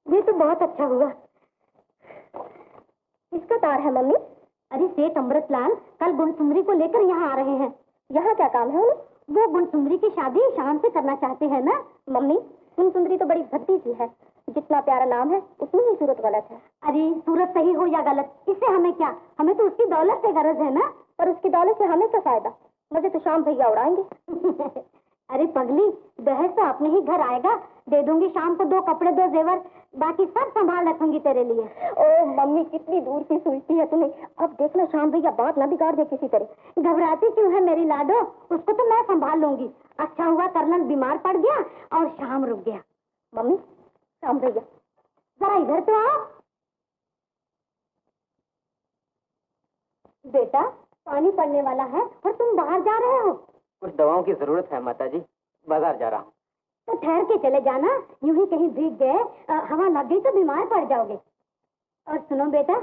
[SPEAKER 2] ये तो बहुत अच्छा हुआ। किसका तार है मम्मी? अरे सेठ अमृतलाल कल गुणसुंदरी को लेकर यहाँ आ रहे हैं। यहाँ क्या काम है उन्हें? वो गुणसुंदरी की शादी शाम से करना चाहते हैं ना। मम्मी गुणसुंदरी तो बड़ी भद्दी सी है, जितना प्यारा नाम है उतनी ही सूरत गलत है। अरे सूरत सही हो या गलत, इससे हमें क्या? हमें तो उसकी दौलत से गरज है ना। पर उसकी दौलत से हमें क्या फायदा? मुझे तो शाम भैया उड़ाएंगे। अरे पगली, दहेज तो अपने ही घर आएगा। दे दूंगी शाम को 2 कपड़े 2 जेवर, बाकी सब संभाल रखूंगी तेरे लिए। ओ मम्मी कितनी दूर की सोचती है तुम्हें। अब देखना शाम भैया बात ना बिगाड़ दे किसी तरह। घबराती क्यों है मेरी लाडो? उसको तो मैं संभाल लूंगी। अच्छा हुआ कर्नल बीमार पड़ गया और शाम रुक गया। मम्मी शाम भैया जरा इधर तो आओ। बेटा पानी पड़ने वाला है और तुम बाहर जा रहे हो।
[SPEAKER 3] कुछ दवाओं की जरूरत है माताजी, बाजार जा रहा हूँ।
[SPEAKER 2] तो ठहर के चले जाना, यूं ही कहीं भीग गए हवा लग गई तो बीमार पड़ जाओगे। और सुनो बेटा,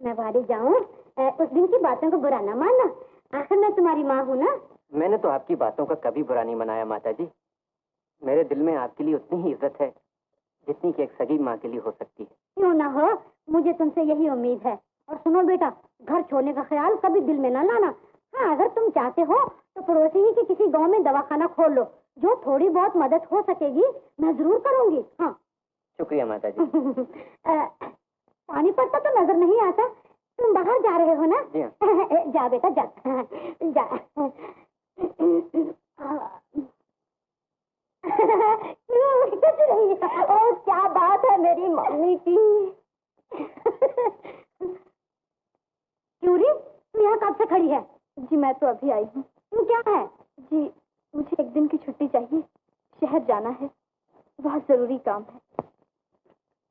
[SPEAKER 2] मैं बाहर जाऊं, उस दिन की बातों को बुरा ना मानना, आखिर मैं तुम्हारी माँ हूँ ना।
[SPEAKER 3] मैंने तो आपकी बातों का कभी बुरा नहीं मनाया माताजी। मेरे दिल में आपके लिए उतनी ही इज्जत है जितनी कि एक सगी माँ के लिए हो सकती है।
[SPEAKER 2] क्यों ना हो, मुझे तुमसे यही उम्मीद है। और सुनो बेटा, घर छोड़ने का ख्याल कभी दिल में ना लाना। हाँ अगर तुम चाहते हो तो पड़ोसी ही के किसी गांव में दवाखाना खोल लो, जो थोड़ी बहुत मदद हो सकेगी मैं जरूर करूंगी। हाँ
[SPEAKER 3] शुक्रिया माताजी।
[SPEAKER 2] पानी पड़ता तो नजर नहीं आता। तुम बाहर जा रहे हो ना?
[SPEAKER 3] जी हाँ।
[SPEAKER 2] जा बेटा जा जा। क्यों कुछ नहीं। ओ क्या बात है मेरी मम्मी की। क्यों री, तू यहाँ कब से खड़ी है? जी मैं तो अभी आई हूँ। तू क्या है? जी मुझे 1 दिन की छुट्टी चाहिए, शहर जाना है, बहुत जरूरी काम है।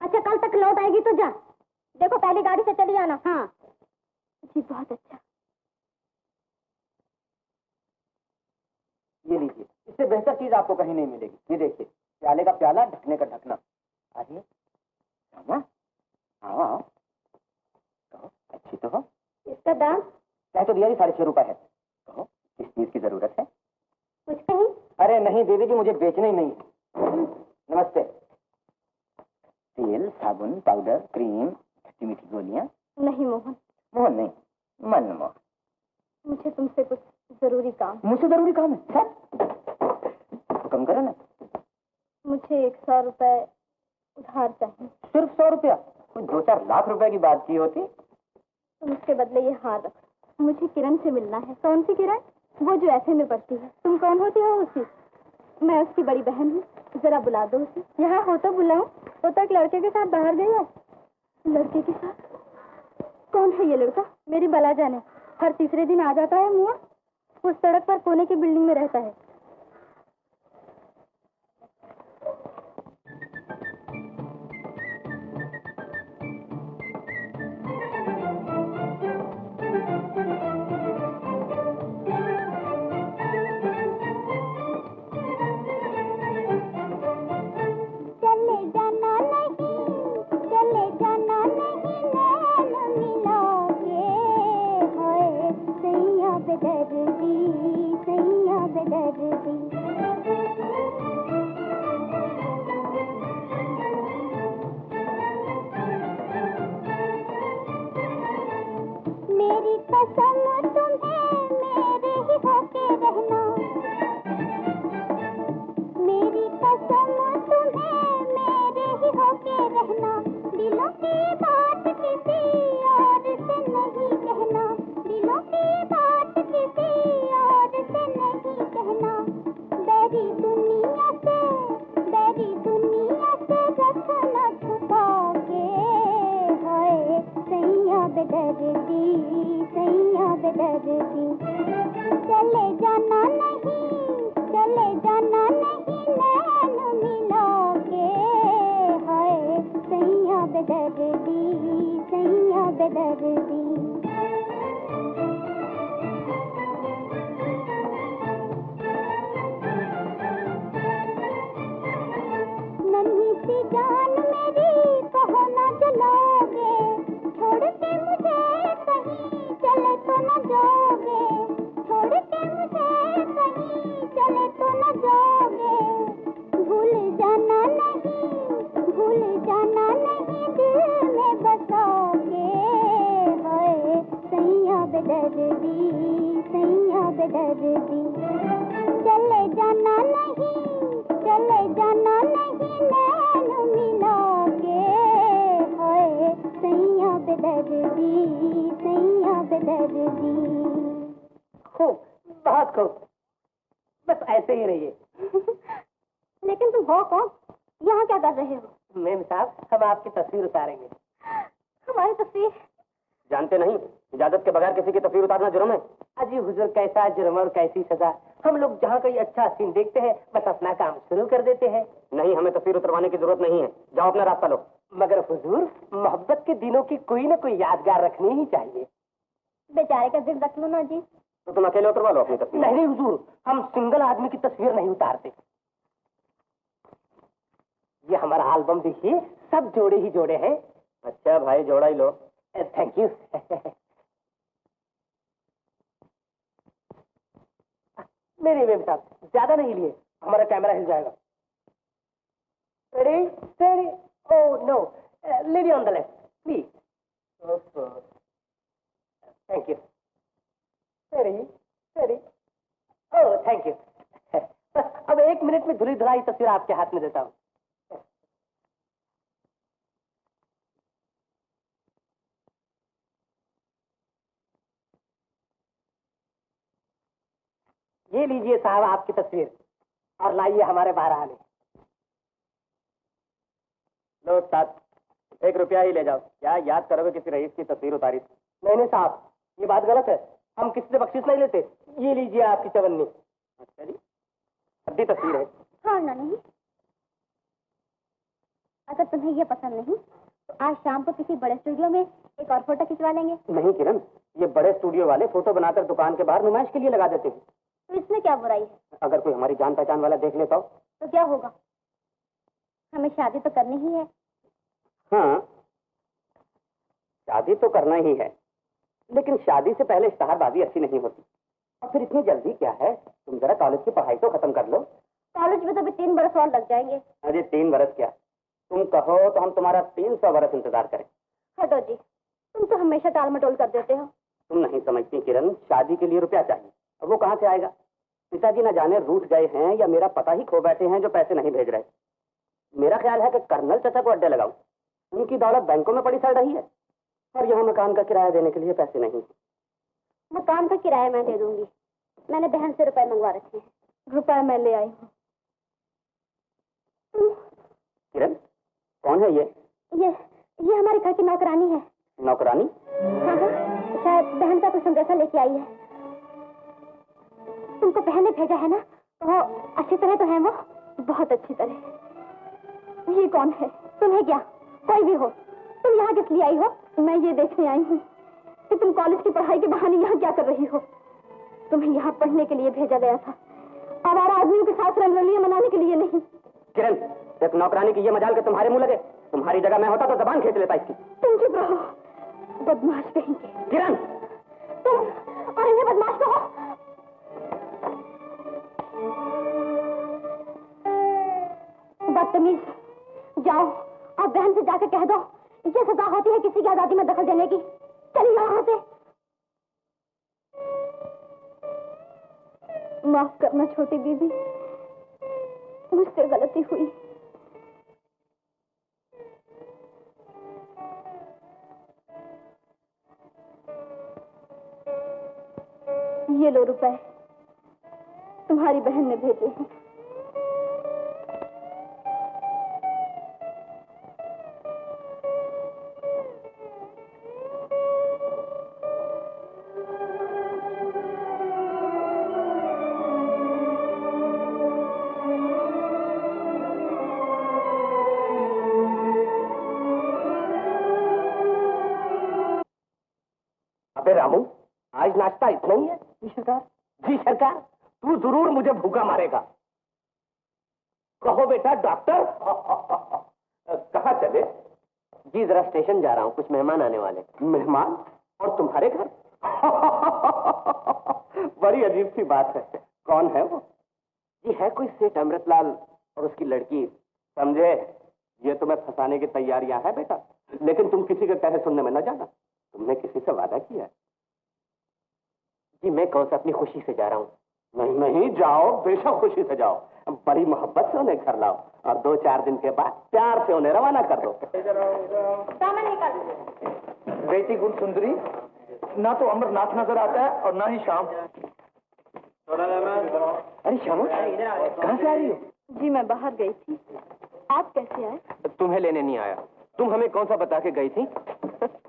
[SPEAKER 2] अच्छा कल तक लौट आएगी तो जा, देखो पहली गाड़ी से चली आना। हाँ जी बहुत अच्छा।
[SPEAKER 3] ये लीजिए, इससे बेहतर चीज आपको कहीं नहीं मिलेगी। ये देखिए, प्याले का प्याला, ढकने का ढकना। आइए हाँ अच्छी तो हो।
[SPEAKER 2] इसका दाम?
[SPEAKER 3] कह तो दिया जी 6.5 रुपए है। कहो किस चीज की जरूरत है?
[SPEAKER 2] कुछ कहीं?
[SPEAKER 3] अरे नहीं देवी जी, मुझे बेचना ही नहीं है। नमस्ते। तेल, साबुन, पाउडर, क्रीम, खट्टी मीठी गोलियां?
[SPEAKER 2] नहीं मोहन।
[SPEAKER 3] मोहन नहीं, मनमोहन।
[SPEAKER 2] मुझे तुमसे कुछ जरूरी काम।
[SPEAKER 3] मुझसे जरूरी काम है? हुक्म करो ना।
[SPEAKER 2] मुझे 100 रुपए उधार चाहिए।
[SPEAKER 3] सिर्फ 100 रुपया? कोई 2-4 लाख रुपए की बात की होती।
[SPEAKER 2] तुम उसके बदले ये हार रखो। मुझे किरण से मिलना है। कौन सी किरण? वो जो ऐसे में पढ़ती है। तुम कौन होती हो उसकी? मैं उसकी बड़ी बहन हूँ। जरा बुला दो उसे। यहाँ हो तो बुलाओ। वो तो एक लड़के के साथ बाहर गई है। लड़के के साथ? कौन है ये लड़का? मेरी बला जाने। हर तीसरे दिन आ जाता है मुआ। उस सड़क पर कोने की बिल्डिंग में रहता है। मेरी कसम तुम्हें मेरे ही होके रहना, मेरी कसम तुम्हें मेरे ही होके रहना, दिलों की बात किसी और से नहीं कहना, दिलों की बात किसी और से नहीं कहना, बैरी दुनिया से रखना छुपा के, हाय सैया बेदर्दी, सैया बेदर्दी, चले जाना नहीं नैन मिला के, हाय सैया बेदर्दी, सैया बेदर्दी। नन्ही सी जान मेरी कहो ना जलाओगे, छोड़ के मुझे कहीं चले तो न जाओगे, छोड़ के मुझे कहीं चले तो न जाओगे, भूल जाना नहीं दिल में बसोगे, हाय सैया बेदर्दी, सैया बेदर्दी, चले जाना नहीं नैन मिला के, हाय सैया बेदर्दी, सैया बेदर्दी।
[SPEAKER 3] खूब, बहुत खूब, बस ऐसे ही रहिए।
[SPEAKER 2] लेकिन तुम हो कौन? यहाँ क्या कर रहे हो?
[SPEAKER 3] मेम साहब, हम आपकी तस्वीर उतारेंगे।
[SPEAKER 2] हमारी तस्वीर?
[SPEAKER 1] जानते नहीं, इजाजत के बगैर किसी की तस्वीर उतारना जुर्म है।
[SPEAKER 3] अजी हुजूर, कैसा जुर्म और कैसी सजा। हम लोग जहाँ कोई अच्छा सीन देखते हैं बस अपना काम शुरू कर देते हैं।
[SPEAKER 1] नहीं, हमें तस्वीर उतरवाने की जरूरत नहीं है। जाओ अपना रास्ता लो।
[SPEAKER 3] मगर हुजूर, मोहब्बत के दिनों की कोई न कोई यादगार रखनी ही चाहिए।
[SPEAKER 2] बेचारे का दिल रख लो ना जी।
[SPEAKER 1] तो तुम अकेले उतरवा लो अपनी तस्वीर।
[SPEAKER 3] नहीं हुजूर, हम सिंगल आदमी की तस्वीर नहीं उतारते। ये हमारा एल्बम देखिए, सब जोड़े ही जोड़े हैं।
[SPEAKER 1] अच्छा भाई, जोड़ा ही लो।
[SPEAKER 3] Thank you. मेरे मेम साहब, ज्यादा नहीं लिए, हमारा कैमरा हिल जाएगा। Ready steady, oh no, lady on the left please. Thank you. Steady steady, oh thank you. बस अब 1 मिनट में धुली धुलाई तस्वीर आपके हाथ में देता हूँ। ये लीजिए साहब आपकी तस्वीर, और लाइए हमारे बाहर आने।
[SPEAKER 1] लो साथ, 1 रुपया ही ले जाओ। क्या याद करोगे किसी रईस की तस्वीर उतारी?
[SPEAKER 3] नहीं साहब, ये बात गलत है। हम किसी से बख्शिश नहीं लेते। ये लीजिए आपकी चवन्नी।
[SPEAKER 1] अच्छा जी, अद्दी तस्वीर है।
[SPEAKER 2] हाँ ना नहीं, अगर तुम्हें ये पसंद नहीं तो आज शाम को किसी बड़े स्टूडियो में एक और फोटो खिंचवा लेंगे।
[SPEAKER 1] नहीं किरण, ये बड़े स्टूडियो वाले फोटो बनाकर दुकान के बाहर नुमाइश के लिए लगा देते हैं।
[SPEAKER 2] तो इसमें क्या बुराई है?
[SPEAKER 1] अगर कोई हमारी जान पहचान वाला देख लेता हो
[SPEAKER 2] तो क्या होगा? हमें शादी तो करनी ही है।
[SPEAKER 1] हाँ, शादी तो करना ही है, लेकिन शादी से पहले इश्तहारबाजी अच्छी नहीं होती। और फिर इतनी जल्दी क्या है? तुम जरा कॉलेज की पढ़ाई तो खत्म कर लो।
[SPEAKER 2] कॉलेज में तो अभी 3 बरस और लग जाएंगे।
[SPEAKER 1] अरे 3 बरस क्या, तुम कहो तो हम तुम्हारा 300 बरस इंतजार करें।
[SPEAKER 2] हटो जी, तुम तो हमेशा टाल मटोल कर देते हो।
[SPEAKER 1] तुम नहीं समझती किरण, शादी के लिए रुपया चाहिए, अब वो कहाँ से आएगा? पिताजी न जाने रूठ गए हैं या मेरा पता ही खो बैठे हैं जो पैसे नहीं भेज रहे। मेरा ख्याल है कि कर्नल चाचा को अड्डे लगाऊं। उनकी दौलत बैंकों में पड़ी सड़ रही है, और यहाँ मकान का किराया देने के लिए पैसे नहीं।
[SPEAKER 2] मकान का किराया मैं दे दूंगी। मैंने बहन से रुपए मंगवा रखे हैं। रुपए मैं ले आई हूँ।
[SPEAKER 1] किरण, कौन है ये
[SPEAKER 2] हमारे घर की नौकरानी है।
[SPEAKER 1] नौकरानी?
[SPEAKER 2] हाँ हाँ, शायद बहन का कुछ संदेशा लेके आई है। तुमको बहन ने भेजा है ना? वो अच्छी तरह तो है वो? बहुत अच्छी तरह। ये कौन है? तुम्हें क्या, कोई भी हो, तुम यहाँ किस लिए आई हो? मैं ये देखने आई हूँ कि तुम कॉलेज की पढ़ाई के बहाने यहाँ क्या कर रही हो। तुम्हें यहाँ पढ़ने के लिए भेजा गया था, आवारा आदमियों के साथ रंगरलियां मनाने के लिए नहीं।
[SPEAKER 1] किरण, एक नौकरानी की ये मजाल के तुम्हारे मुंह लगे। तुम्हारी जगह मैं होता तो जबान खींच लेता इसकी।
[SPEAKER 2] तुम चुप रहो, बदमाश कहेंगे।
[SPEAKER 1] किरण,
[SPEAKER 2] तुम और इन्हें बदमाश कहो। बदतमीज, जाओ और बहन से जाकर कह दो ये सजा होती है किसी की आजादी में दखल देने की। चलिए यहाँ से। माफ करना छोटी दीदी, मुझसे गलती हुई। ये लो रुपए, तुम्हारी बहन ने भेजे हैं।
[SPEAKER 4] अबे रामू, आज नाश्ता इतना ही है? जी सरकार। जी सरकार, तू जरूर मुझे भूखा मारेगा। कहो बेटा डॉक्टर। कहाँ चले?
[SPEAKER 3] जी जरा स्टेशन जा रहा हूँ, कुछ मेहमान आने वाले।
[SPEAKER 4] मेहमान? और तुम्हारे घर? बड़ी अजीब सी बात है। कौन है वो?
[SPEAKER 3] जी है कोई सेठ अमृतलाल और उसकी लड़की।
[SPEAKER 4] समझे, ये तुम्हें फंसाने की तैयारियां है बेटा, लेकिन तुम किसी के कहे सुनने में न जाना। तुमने किसी से वादा किया है?
[SPEAKER 3] जी मैं कौन सा अपनी खुशी से जा रहा हूँ।
[SPEAKER 4] नहीं नहीं, जाओ, बेशक खुशी से जाओ। बड़ी मोहब्बत से उन्हें घर लाओ और 2-4 दिन के बाद प्यार से उन्हें रवाना कर दो।
[SPEAKER 5] बेटी गुण सुंदरी, ना तो अमरनाथ नजर आता है और ना ही शाम।
[SPEAKER 3] अरे श्यामा, कहाँ से आ रही हो?
[SPEAKER 2] जी मैं बाहर गई थी। आप कैसे आए?
[SPEAKER 3] तुम्हें लेने नहीं आया। तुम हमें कौन सा बता के गई थी?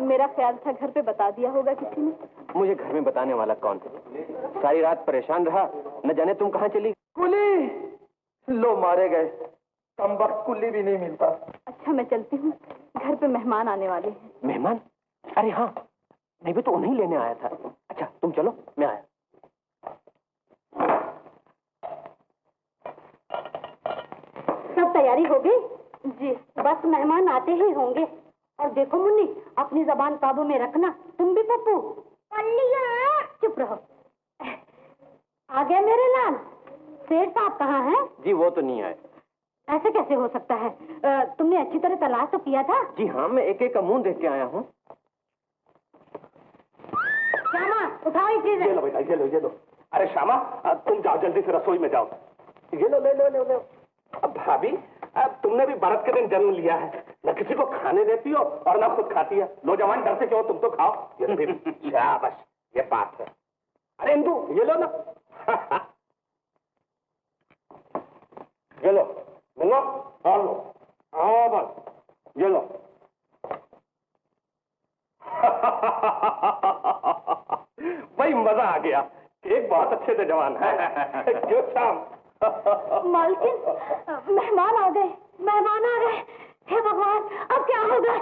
[SPEAKER 2] मेरा ख्याल था घर पे बता दिया होगा किसी ने।
[SPEAKER 3] मुझे घर में बताने वाला कौन? सारी रात परेशान रहा, न जाने तुम कहाँ चली।
[SPEAKER 5] कुली, लो मारे गए। कमबख्त कुली भी नहीं मिलता।
[SPEAKER 2] अच्छा मैं चलती हूँ, घर पे मेहमान आने वाले हैं।
[SPEAKER 3] मेहमान? अरे हाँ, मैं भी तो उन्हें लेने आया था। अच्छा तुम चलो, मैं आया।
[SPEAKER 2] सब तैयारी हो गई? जी बस मेहमान आते ही होंगे। और देखो मुन्नी, अपनी जबान काबू में रखना। तुम भी पप्पू। चुप रहो। आ गए मेरे लाल। शेर साहब कहाँ हैं?
[SPEAKER 3] जी वो तो नहीं आए।
[SPEAKER 2] ऐसे कैसे हो सकता है? तुमने अच्छी तरह तलाश तो किया था?
[SPEAKER 3] जी हाँ, मैं एक एक का मुंह देख के आया हूँ।
[SPEAKER 2] श्यामा उठाओ ये चीजें।
[SPEAKER 4] ये लो बेटा, ये लो। अरे श्यामा, तुम जाओ जल्दी से रसोई में जाओ। ये लो, ले। अब भाभी, अब तुमने भी बरत के दिन जन्म लिया है, न किसी को खाने देती हो और न खुद खाती है। लो जवान, डरते क्यों? तुम तो खाओ। ये शाबाश, ये बात है। अरे इंदु, ये लो ना। ये लो, मिलो और लो। हाँ बस, ये लो। भाई मजा आ गया। केक बहुत अच्छे थे जवान है। क्यों शाम?
[SPEAKER 2] मालकिन, मेहमान आ गए। हे भगवान, अब क्या होगा?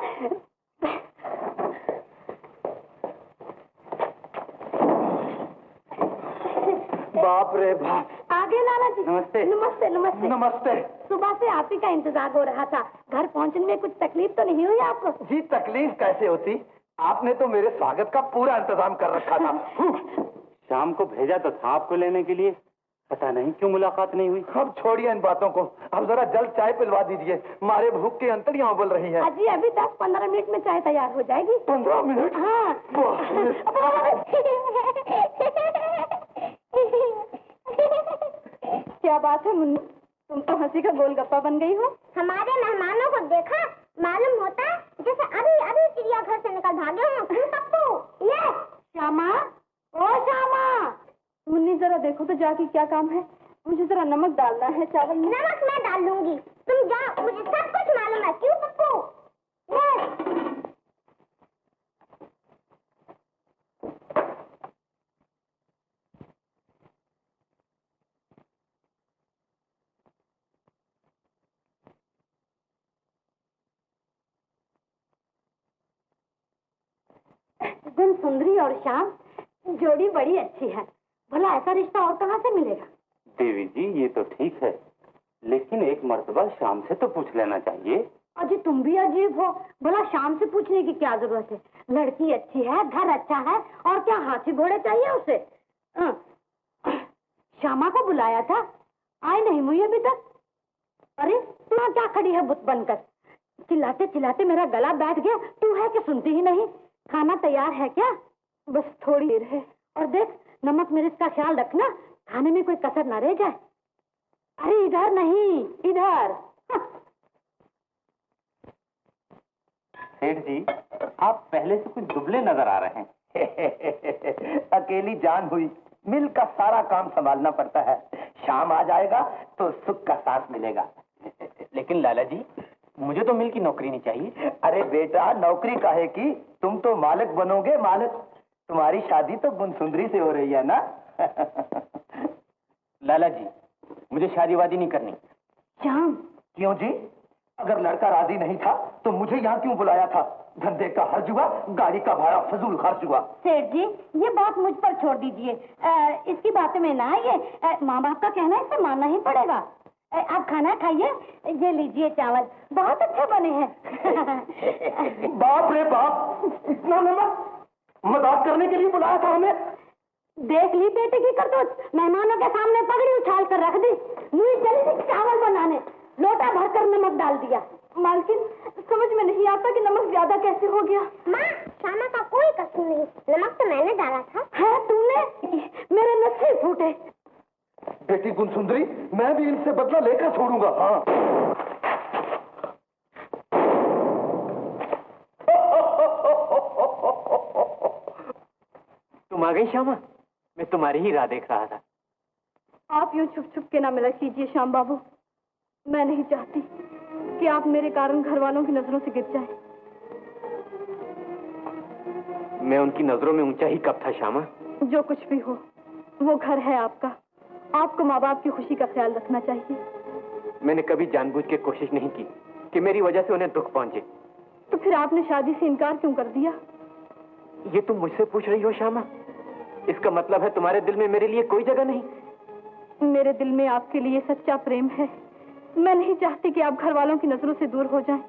[SPEAKER 5] बाप रे बाप।
[SPEAKER 2] आगे लाला जी।
[SPEAKER 5] नमस्ते।
[SPEAKER 2] नमस्ते।
[SPEAKER 5] नमस्ते।
[SPEAKER 2] सुबह से आप ही का इंतजार हो रहा था। घर पहुंचने में कुछ तकलीफ तो नहीं हुई आपको?
[SPEAKER 5] जी तकलीफ कैसे होती, आपने तो मेरे स्वागत का पूरा इंतजाम कर रखा था।
[SPEAKER 1] शाम को भेजा तो था आपको लेने के लिए, पता नहीं क्यों मुलाकात नहीं हुई।
[SPEAKER 5] अब छोड़िए इन बातों को, अब जरा जल्द चाय पिलवा दीजिए, मारे भूख की अंतड़ियां उबल रही हैं।
[SPEAKER 2] अजी अभी 10-15 मिनट में चाय तैयार हो जाएगी।
[SPEAKER 5] 15 मिनट?
[SPEAKER 2] हाँ। क्या बात है मुन्नी, तुम तो हंसी का गोलगप्पा बन गई हो।
[SPEAKER 6] हमारे मेहमानों को देखा, मालूम होता है जैसे अभी चिड़ियाघर से निकल भागे हो। पप्पू, ये
[SPEAKER 2] श्यामा, ओ श्यामा। मुन्नी जरा देखो तो जाके क्या काम है, मुझे जरा नमक डालना है चावल में।
[SPEAKER 6] नमक मैं डाल लूंगी, तुम जाओ, मुझे सब कुछ मालूम है। क्यों पप्पू?
[SPEAKER 2] गुण सुंदरी और श्याम जोड़ी बड़ी अच्छी है। भला ऐसा रिश्ता और कहाँ से मिलेगा?
[SPEAKER 7] देवी जी ये तो ठीक है, लेकिन एक मर्तबा शाम से तो पूछ लेना चाहिए।
[SPEAKER 2] अजी तुम भी अजीब हो। भला शाम से पूछने की क्या जरूरत है? लड़की अच्छी है, घर अच्छा है, और क्या हाथी घोड़े चाहिए उसे? श्यामा को बुलाया था, आई नहीं हुई अभी तक। अरे तू क्या खड़ी है बुत बनकर? चिल्लाते चिल्लाते मेरा गला बैठ गया। तू है कि सुनती ही नहीं? खाना तैयार है क्या? बस थोड़ी देर है। और देख नमक मिर्च का ख्याल रखना, खाने में कोई कसर ना रह जाए। अरे इधर नहीं, इधर।
[SPEAKER 7] सेठ जी आप पहले से कुछ दुबले नजर आ रहे हैं।
[SPEAKER 5] अकेली जान हुई, मिल का सारा काम संभालना पड़ता है। शाम आ जाएगा तो सुख का सांस मिलेगा।
[SPEAKER 3] लेकिन लाला जी मुझे तो मिल की नौकरी नहीं चाहिए।
[SPEAKER 5] अरे बेटा नौकरी काहे की, तुम तो मालिक बनोगे मालिक। तुम्हारी शादी तो गुणसुंदरी से हो रही है ना।
[SPEAKER 3] लाला जी मुझे शादी वादी नहीं करनी।
[SPEAKER 2] श्याम
[SPEAKER 5] क्यों जी? अगर लड़का राजी नहीं था तो मुझे यहाँ क्यों बुलाया था? धंधे का हर्ज हुआ, गाड़ी का भाड़ा फजूल खर्च हुआ।
[SPEAKER 2] सेठ जी ये बात मुझ पर छोड़ दीजिए। इसकी बातें में ना आइए। माँ बाप का कहना इसे मानना ही पड़ेगा। आप खाना खाइए, ये लीजिए चावल बहुत अच्छे बने हैं।
[SPEAKER 5] बाप रे बाप, इतना नमक! मजाक करने के लिए बुलाया था हमें?
[SPEAKER 2] देख ली बेटे की करतूत, मेहमानों के सामने पगड़ी उछाल कर रख दी। मुझे चली थी चावल बनाने, लोटा भरकर नमक डाल दिया। मालकिन समझ में नहीं आता कि नमक ज्यादा कैसे हो गया।
[SPEAKER 6] माँ श्यामा का कोई कसूर नहीं, नमक तो मैंने डाला था।
[SPEAKER 2] है तूने? मेरे नस्से फूटे।
[SPEAKER 5] बेटी गुणसुंदरी मैं भी इनसे बदला लेकर छोड़ूंगा। हाँ
[SPEAKER 3] तुम आ गई श्यामा, मैं तुम्हारी ही राह देख रहा था।
[SPEAKER 2] आप यूं छुप छुप के ना मिला कीजिए श्याम बाबू। मैं नहीं चाहती कि आप मेरे कारण घर वालों की नजरों से गिर जाएं।
[SPEAKER 3] मैं उनकी नजरों में ऊंचा ही कब था श्यामा?
[SPEAKER 2] जो कुछ भी हो वो घर है आपका। आपको माँ बाप की खुशी का ख्याल रखना चाहिए।
[SPEAKER 3] मैंने कभी जानबूझ के कोशिश नहीं की कि मेरी वजह से उन्हें दुख पहुंचे।
[SPEAKER 2] तो फिर आपने शादी से इनकार क्यों कर दिया?
[SPEAKER 3] ये तुम मुझसे पूछ रही हो श्यामा? इसका मतलब है तुम्हारे दिल में मेरे लिए कोई जगह नहीं?
[SPEAKER 2] मेरे दिल में आपके लिए सच्चा प्रेम है। मैं नहीं चाहती कि आप घर वालों की नजरों से दूर हो जाएं,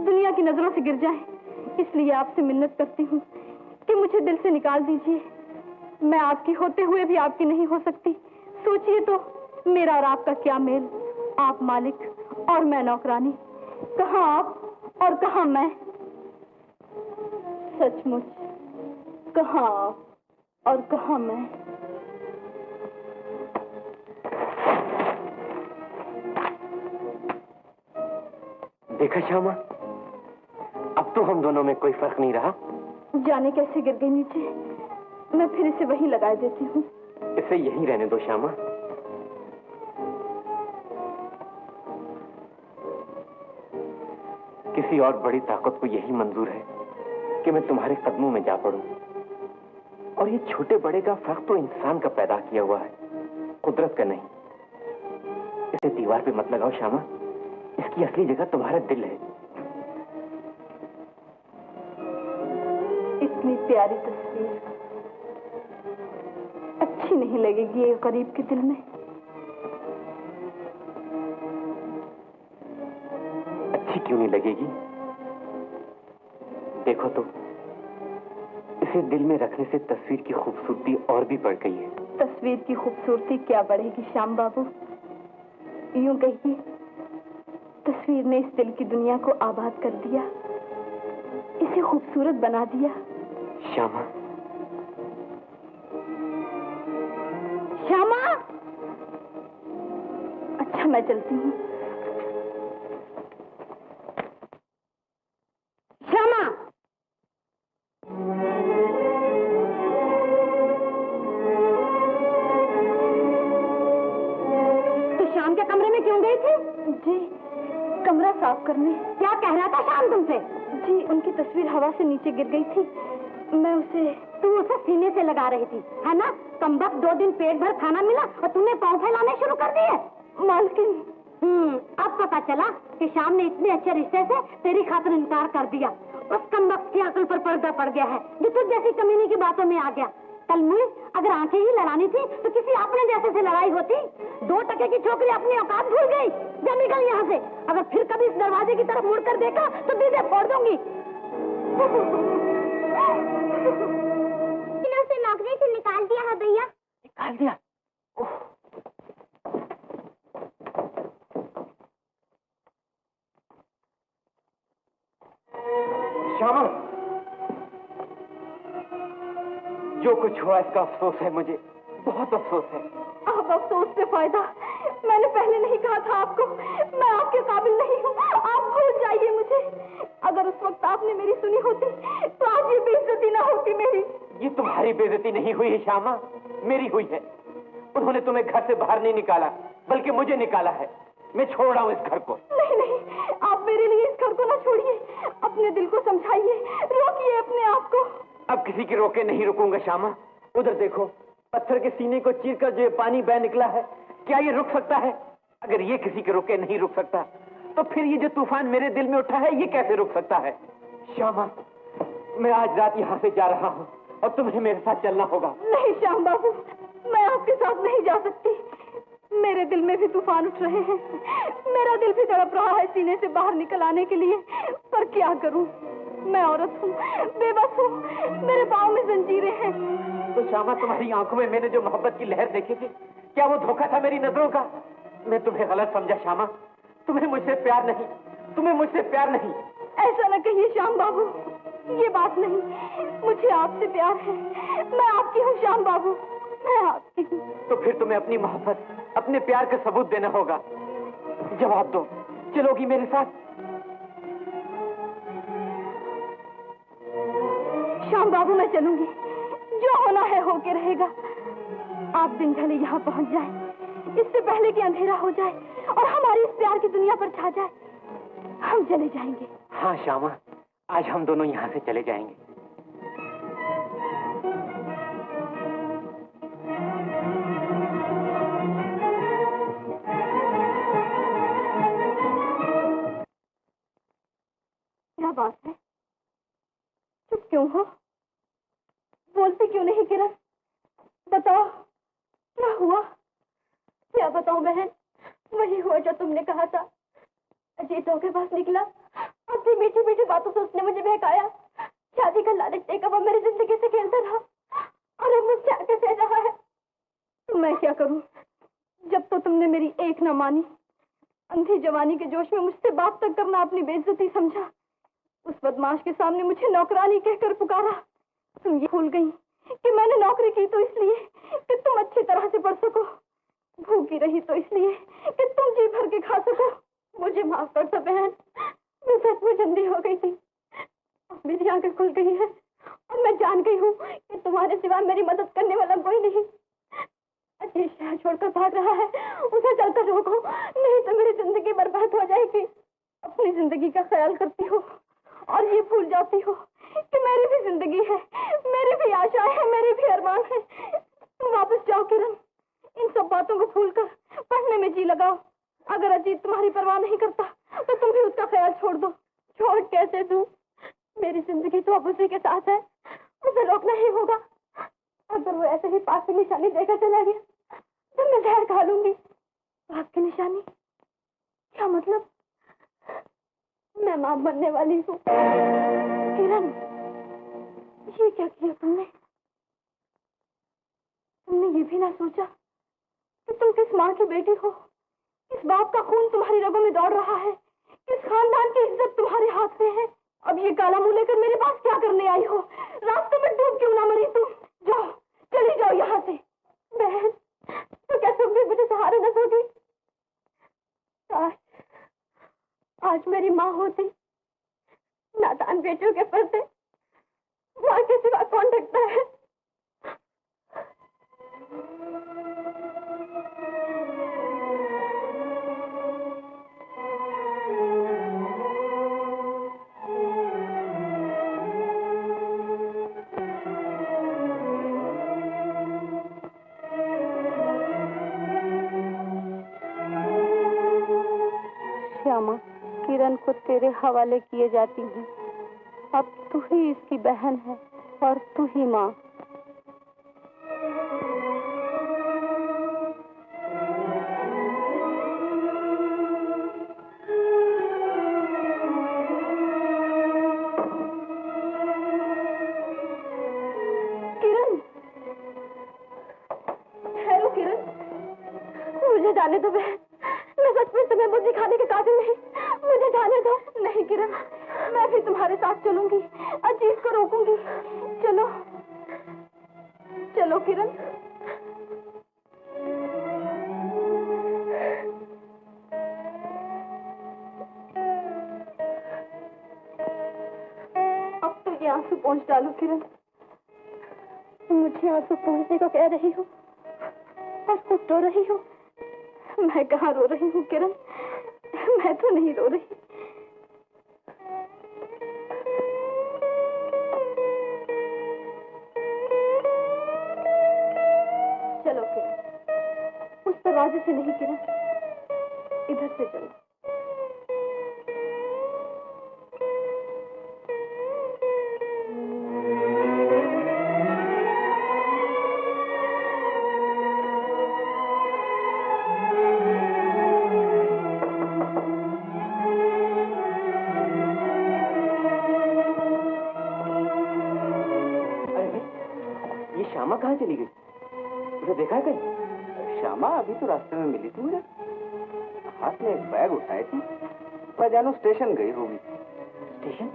[SPEAKER 2] दुनिया की नजरों से गिर जाएं। इसलिए आपसे मिन्नत करती हूँ कि मुझे दिल से निकाल दीजिए। मैं आपकी होते हुए भी आपकी नहीं हो सकती। सोचिए तो मेरा और आपका क्या मेल। आप मालिक और मैं नौकरानी। कहाँ आप और कहाँ मैं। सचमुच कहाँ आप और कहाँ मैं।
[SPEAKER 3] देखा श्यामा, अब तो हम दोनों में कोई फर्क नहीं रहा।
[SPEAKER 2] जाने कैसे गिर गई नीचे। मैं फिर इसे वहीं लगा देती हूँ।
[SPEAKER 3] इसे यहीं रहने दो श्यामा। किसी और बड़ी ताकत को यही मंजूर है कि मैं तुम्हारे कदमों में जा पड़ूं। और ये छोटे बड़े का फर्क तो इंसान का पैदा किया हुआ है, कुदरत का नहीं। इसे दीवार पे मत लगाओ श्यामा, इसकी असली जगह तुम्हारा दिल है।
[SPEAKER 2] इतनी प्यारी तस्वीर अच्छी नहीं लगेगी एक गरीब के दिल में।
[SPEAKER 3] अच्छी क्यों नहीं लगेगी? देखो तो, इसे दिल में रखने से तस्वीर की खूबसूरती और भी बढ़ गई है।
[SPEAKER 2] तस्वीर की खूबसूरती क्या बढ़ेगी श्याम बाबू? यूं कहिए तस्वीर ने इस दिल की दुनिया को आबाद कर दिया, इसे खूबसूरत बना दिया।
[SPEAKER 3] श्यामा,
[SPEAKER 2] श्यामा! अच्छा मैं चलती हूँ। श्यामा! तो शाम के कमरे में क्यों गई थी? जी कमरा साफ करने। क्या कह रहा था शाम तुमसे? जी उनकी तस्वीर हवा से नीचे गिर गई थी, मैं उसे। तू उसे सीने से लगा रही थी है ना? कमबख्त 2 दिन पेट भर खाना मिला और तूने पाँव फैलाने शुरू कर दिए। मालकिन अब पता चला कि शाम ने इतने अच्छे रिश्ते से तेरी खातिर इनकार कर दिया
[SPEAKER 6] बस कम वक्त की अकल पर पर्दा पड़ गया है जो तुझ जैसी कमीनी की बातों में आ गया। कल मुझे अगर आंखें ही लड़ानी थी तो किसी अपने जैसे से लड़ाई होती। 2 टके की छोकरी अपनी औकात भूल गई। जा निकल यहाँ से। अगर फिर कभी इस दरवाजे की तरफ मुड़कर देखा तो दीदे फोड़ दूंगी। उसे नौकरी से निकाल दिया है भैया।
[SPEAKER 3] निकाल दिया? श्यामा, जो कुछ हुआ इसका अफसोस है मुझे, बहुत अफसोस है।
[SPEAKER 2] अब अफसोस से फायदा, मैंने पहले नहीं कहा था आपको मैं आपके काबिल नहीं हूँ। आप भूल जाइए मुझे। अगर उस वक्त आपने मेरी सुनी होती तो आज ये बेइज्जती ना होती मेरी।
[SPEAKER 3] ये तुम्हारी बेइज्जती नहीं हुई है श्यामा, मेरी हुई है। उन्होंने तुम्हें घर से बाहर नहीं निकाला, बल्कि मुझे निकाला है। मैं छोड़ रहा हूँ इस घर को।
[SPEAKER 2] नहीं नहीं, आप मेरे लिए इस घर को ना छोड़िए। अपने दिल को समझाइए, रोकिए अपने आप को।
[SPEAKER 3] अब किसी के रोके नहीं रुकूंगा श्यामा। उधर देखो, पत्थर के सीने को चीरकर जो पानी बह निकला है, क्या ये रुक सकता है? अगर ये किसी के रोके नहीं रुक सकता तो फिर ये जो तूफान मेरे दिल में उठा है, ये कैसे रुक सकता है? श्यामा, मैं आज रात यहाँ से जा रहा हूँ और तुम्हें मेरे साथ चलना होगा।
[SPEAKER 2] नहीं श्याम बाबू, मैं आपके साथ नहीं जा सकती। मेरे दिल में भी तूफान उठ रहे हैं। मेरा दिल भी तड़प रहा है सीने से बाहर निकल आने के लिए, पर क्या करूं? मैं औरत हूँ, बेबस हूँ, मेरे पाँव में जंजीरें हैं।
[SPEAKER 3] तो श्यामा, तुम्हारी आंखों में मैंने जो मोहब्बत की लहर देखी थी, क्या वो धोखा था मेरी नजरों का? मैं तुम्हें गलत समझा श्यामा। तुम्हें मुझसे प्यार नहीं, तुम्हें मुझसे प्यार नहीं।
[SPEAKER 2] ऐसा न कहिए श्याम बाबू, ये बात नहीं। मुझे आपसे प्यार है। मैं आपकी हूँ श्याम बाबू, मैं आपकी हूँ।
[SPEAKER 3] तो फिर तुम्हें अपनी मोहब्बत, अपने प्यार का सबूत देना होगा। जवाब दो, चलोगी मेरे साथ?
[SPEAKER 2] श्याम बाबू, मैं चलूंगी। जो होना है होके रहेगा। आप दिन ढले यहाँ पहुँच जाए, इससे पहले कि अंधेरा हो जाए और हमारी इस प्यार की दुनिया पर छा जाए, हम चले जाएंगे।
[SPEAKER 3] हाँ श्यामा, आज हम दोनों यहाँ से चले जाएंगे।
[SPEAKER 2] क्या बात है, चुप क्यों हो? बोलते क्यों नहीं किरण? बताओ क्या हुआ? क्या बताऊं बहन? वही हुआ जो तुमने कहा था। अजीत के पास निकला, अपनी मीठी मीठी बातों से उसने मुझे बहकाया। शादी का लालच देकर वो मेरी जिंदगी से खेलता रहा और अब मुझसे आके सह रहा है। तो मैं क्या करूं? जब तो तुमने मेरी एक न मानी, अंधी जवानी के जोश में मुझसे बात तक करना अपनी बेइज्जती समझा। उस बदमाश के सामने मुझे नौकरानी कहकर पुकारा। तुम ये भूल गई कि मैंने नौकरी की तो इसलिए कि तुम अच्छी तरह से पढ़ सको, भूखी रही तो इसलिए कि तुम जी भर के खा सको। मुझे माफ कर दो बहन, मैं सचमुच अंधी हो गई थी। अब मेरी आंखें खुल गई है और मैं जान गई हूँ कि तुम्हारे सिवा मेरी मदद करने वाला कोई नहीं। अजीत शहर छोड़कर भाग रहा है, उसे चलकर रोको, नहीं तो मेरी जिंदगी बर्बाद हो जाएगी। अपनी जिंदगी का ख्याल करती हो और ये भूल जाती हो कि मेरी भी जिंदगी है, मेरी भी आशाएं हैं, मेरे भी अरमान है। तुम वापस जाओ किरण, इन सब बातों को भूलकर पढ़ने में जी लगाओ। अगर अजीत तुम्हारी परवाह नहीं करता तो तुम भी उसका ख्याल छोड़ दो। छोड़ कैसे दूं? मेरी जिंदगी तो अब उसी के साथ है, उसे रोकना ही होगा। अगर वो ऐसे ही पास की निशानी देकर चला गया तो मैं जहर खा लूंगी। पास की निशानी? क्या मतलब? मैं मां बनने वाली हूँ। किरण, ये क्या किया तुमने? तुमने ये भी ना सोचा कि तुम किस माँ की बेटी हो, किस बाप का खून तुम्हारी रगों में दौड़ रहा है, किस खानदान की इज्जत तुम्हारे हाथ में है। अब ये काला मुंह लेकर मेरे पास क्या करने आई हो? रास्ते में डूब क्यों ना मरी तुम? जाओ, चली जाओ यहाँ से। बहन, तो क्या तुम भी मुझे सहारे न दोगी? आज मेरी माँ होती, नादान बेटियों के पर्दे माँ के सिवा कौन ढकता है? श्यामा, किरण को तेरे हवाले किए जाती हूँ। अब तू ही इसकी बहन है और तू ही माँ। किरण, ठहरो किरण, मुझे जाने दो बहन। मैं सच में तुम्हें बुद्धि दिखाने के काबिल नहीं, मुझे जाने दो। नहीं किरण, मैं भी तुम्हारे साथ चलूंगी, अजीत को रोकूंगी। चलो चलो किरण। अब तो ये आंसू पोंछ डालो किरण। मुझे आंसू पोंछने को कह रही हो और खुद रो रही हो। मैं कहाँ रो रही हूँ किरण, मैं तो नहीं रो रही। चलो किरण, उस दरवाजे से नहीं किरण, इधर से चलो।
[SPEAKER 3] श्यामा कहाँ चली गई? उसे देखा है कहीं?
[SPEAKER 1] श्यामा अभी तो रास्ते में मिली थी मुझे, हाथ में एक बैग उठाई थी। मैं जानू स्टेशन गई होगी।
[SPEAKER 3] स्टेशन?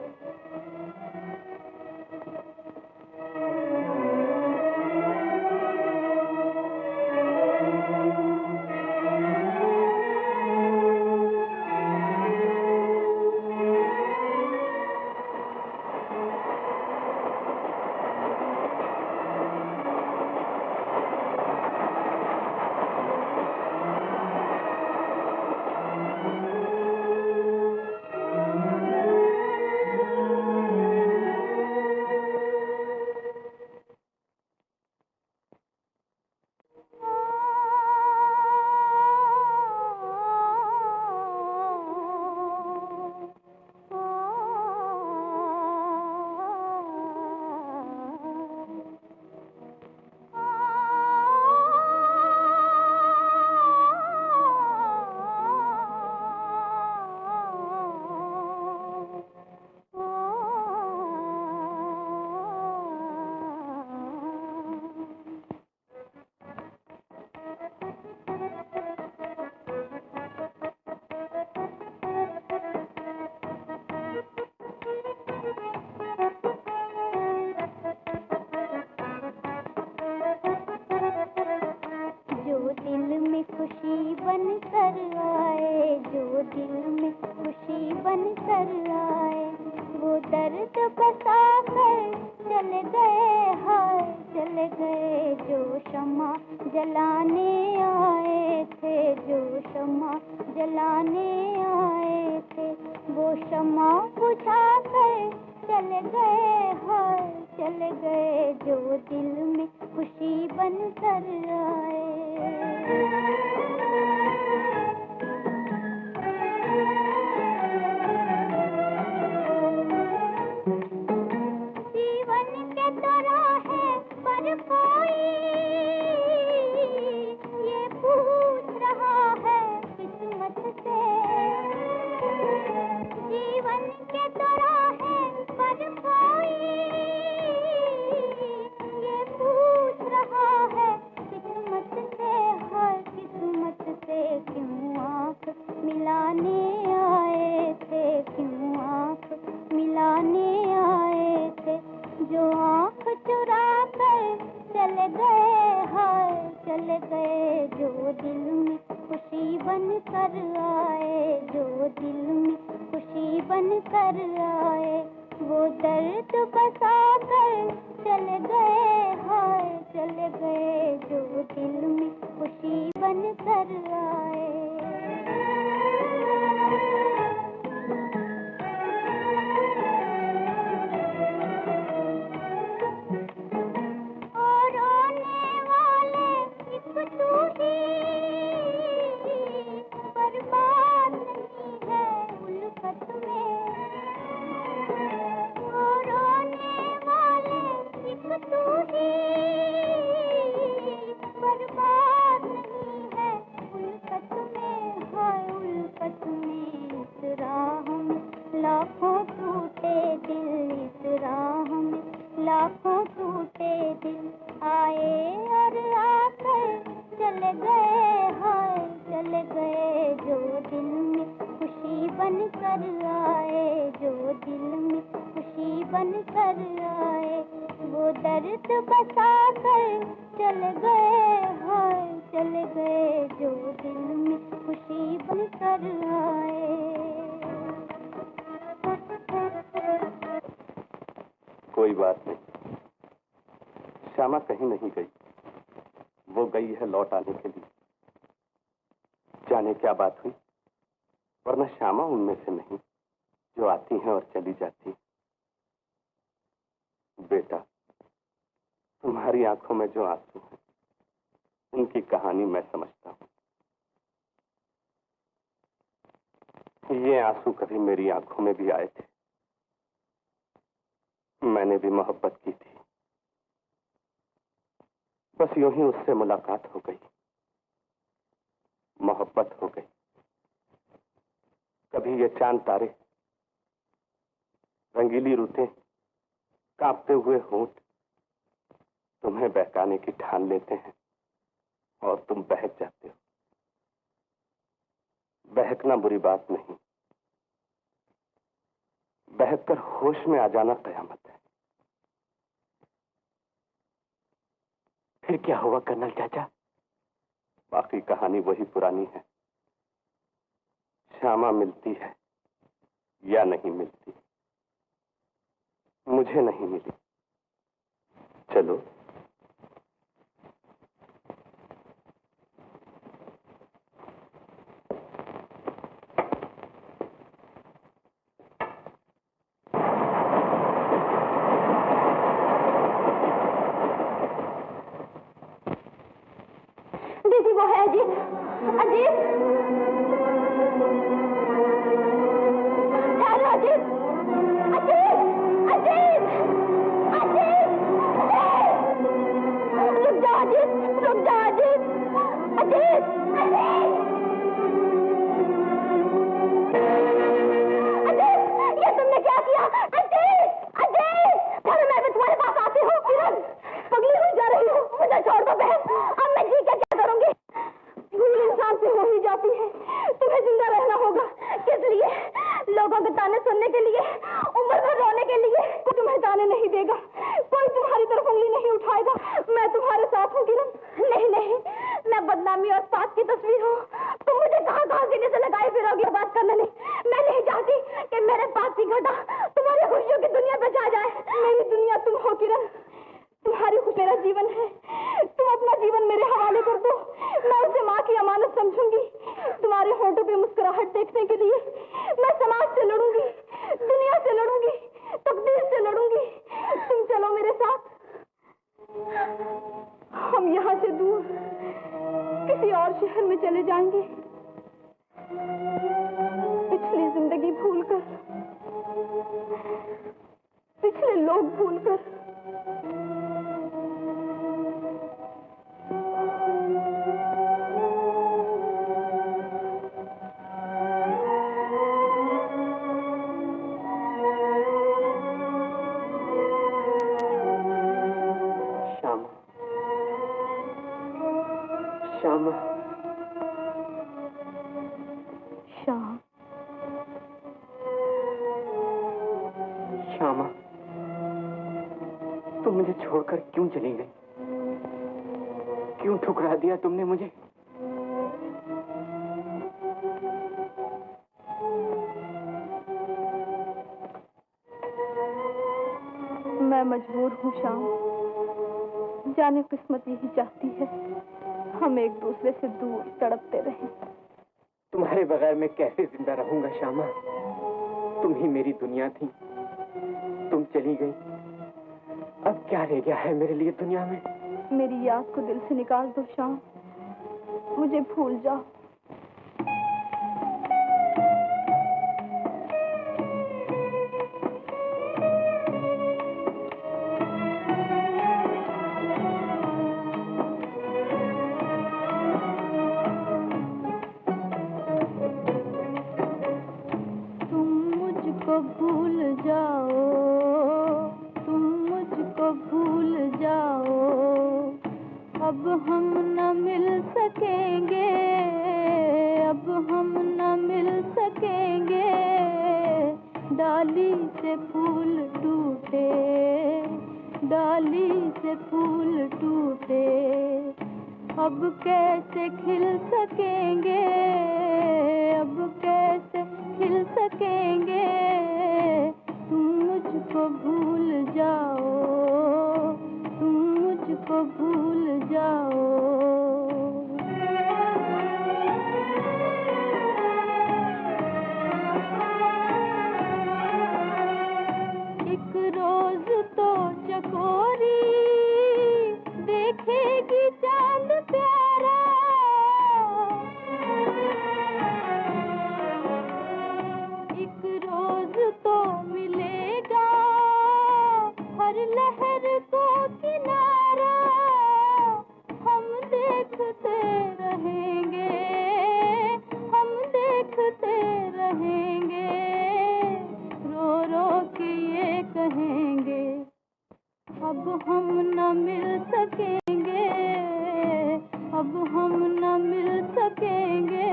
[SPEAKER 2] बन कर आए, वो दर्द बसा कर चले गए, हाय चले गए, जो दिल में खुशी बन कर आए।
[SPEAKER 4] कोई बात नहीं, श्यामा कहीं नहीं गई, वो गई है लौट आने के लिए। जाने क्या बात हुई, वरना श्यामा उनमें से नहीं जो आती हैं और चली जाती हैं। बेटा, तुम्हारी आंखों में जो आंसू हैं, उनकी कहानी मैं समझता हूं। ये आंसू कभी मेरी आंखों में भी आए थे, मैंने भी मोहब्बत की थी, बस यूं ही उससे मुलाकात हो गई, मोहब्बत हो गई। कभी ये चांद तारे, रंगीली रुतें, कांपते हुए होंठ तुम्हें बहकाने की ठान लेते हैं और तुम बहक जाते हो। बहकना बुरी बात नहीं, बहककर होश में आ जाना कयामत है।
[SPEAKER 3] फिर क्या हुआ कर्नल चाचा?
[SPEAKER 4] बाकी कहानी वही पुरानी है। श्यामा मिलती है या नहीं मिलती, मुझे नहीं मिली। चलो।
[SPEAKER 2] दीदी वो है अजीत, अजीत, चलो अजीत, अजीत, अजीत, अजीत, रुक जाओ अजीत, रुक जाओ अजीत, अजीत, अजीत, ये तुमने क्या किया? अजीत, अजीत, चलो मैं भी तुम्हारे पास आती हूँ। किरण, पगली हुई जा रही हूँ, मुझे छोड़ दो बहन, अब मैं जी के क्या करूंगी? भूल इंसान से हो ही जाती है, तुम्हें जिंदा रहना होगा। किस लिए? लोगों के ताने सुनने के लिए, उम्र भर रोने के लिए? कोई तुम्हें ताने नहीं देगा, कोई तुम्हारी तरफ उंगली नहीं उठाएगा। मैं तुम्हारे साथ हूँ किरण। नहीं नहीं, मैं बदनामी और पाप की तस्वीर हूँ। तुम मुझे कहाँ कहाँ सीने से लगाए फिरोगे? बात करना नहीं, मैं नहीं चाहती कि मेरे पास की घटा तुम्हारी खुशियों की दुनिया पे छा जाए। मेरी दुनिया तुम हो किरण, तुम्हारी खुश मेरा जीवन है। तुम अपना जीवन मेरे हवाले कर दो, मैं उसे माँ की अमानत समझूंगी। तुम्हारे होठों पे मुस्कुराहट देखने के लिए मैं समाज से लड़ूंगी, दुनिया से लड़ूंगी, तकदीर से लड़ूंगी। तुम चलो मेरे साथ, हम यहाँ से दूर किसी और शहर में चले जाएंगे, पिछली जिंदगी भूलकर, पिछले लोग भूलकर।
[SPEAKER 3] श्यामा,
[SPEAKER 2] श्याम,
[SPEAKER 3] श्यामा, तुम मुझे छोड़कर क्यों चली गई? क्यों ठुकरा दिया तुमने मुझे?
[SPEAKER 2] मैं मजबूर हूँ श्याम, जाने किस्मत यही चाहती है हम एक दूसरे से दूर तड़पते रहें।
[SPEAKER 3] तुम्हारे बगैर मैं कैसे जिंदा रहूंगा श्यामा? तुम ही मेरी दुनिया थी, तुम चली गई, अब क्या रह गया है मेरे लिए दुनिया में?
[SPEAKER 2] मेरी याद को दिल से निकाल दो श्याम, मुझे भूल जाओ। अब हम न मिल सकेंगे, टूटे, डाली से फूल टूटे, अब कैसे खिल सकेंगे, अब कैसे खिल सकेंगे। तुम मुझको भूल जाओ, तुम मुझको भूल जाओ। एक रोज तो चकोरी देखेगी चांद प्यारा, एक रोज तो मिलेगा हर लहर को किनारा। हम देखते रहेंगे, हम देखते रहेंगे, रो रो के ये कहेंगे अब हम न मिल सकेंगे, अब हम न मिल सकेंगे।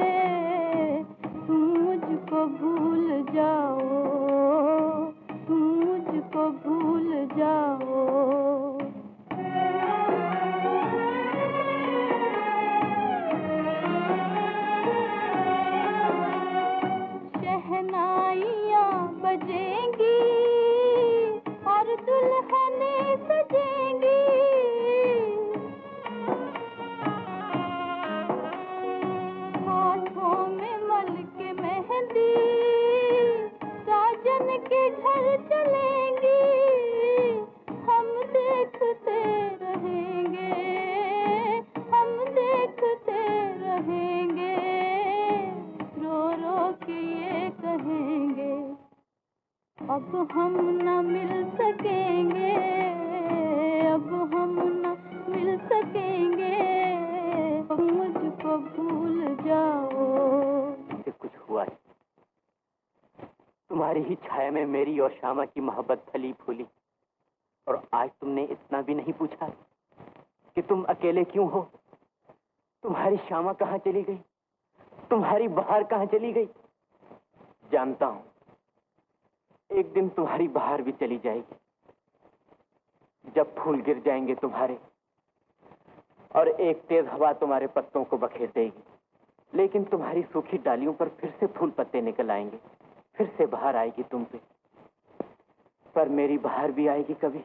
[SPEAKER 2] तुम मुझको भूल जाओ, तुम मुझको भूल जाओ। शहनाइयाँ बजेंगी और दुल्हनें सजेंगी, हाथों में मल के मेहंदी साजन के घर चलेंगी। हम देखते रहेंगे, हम देखते रहेंगे, रो रो के ये कहेंगे अब हम न मिल सकेंगे, अब हम न मिल सकेंगे। तुम मुझको भूल जाओ।
[SPEAKER 3] से कुछ हुआ नहीं। तुम्हारी ही छाया में मेरी और श्यामा की मोहब्बत फली फूली, और आज तुमने इतना भी नहीं पूछा कि तुम अकेले क्यों हो। तुम्हारी श्यामा कहाँ चली गई, तुम्हारी बहार कहाँ चली गई। जानता हूं एक दिन तुम्हारी बहार भी चली जाएगी, जब फूल गिर जाएंगे तुम्हारे और एक तेज हवा तुम्हारे पत्तों को बखेर देगी, लेकिन तुम्हारी सूखी डालियों पर फिर से फूल पत्ते निकल आएंगे, फिर से बहार आएगी तुम पे। पर मेरी बहार भी आएगी कभी।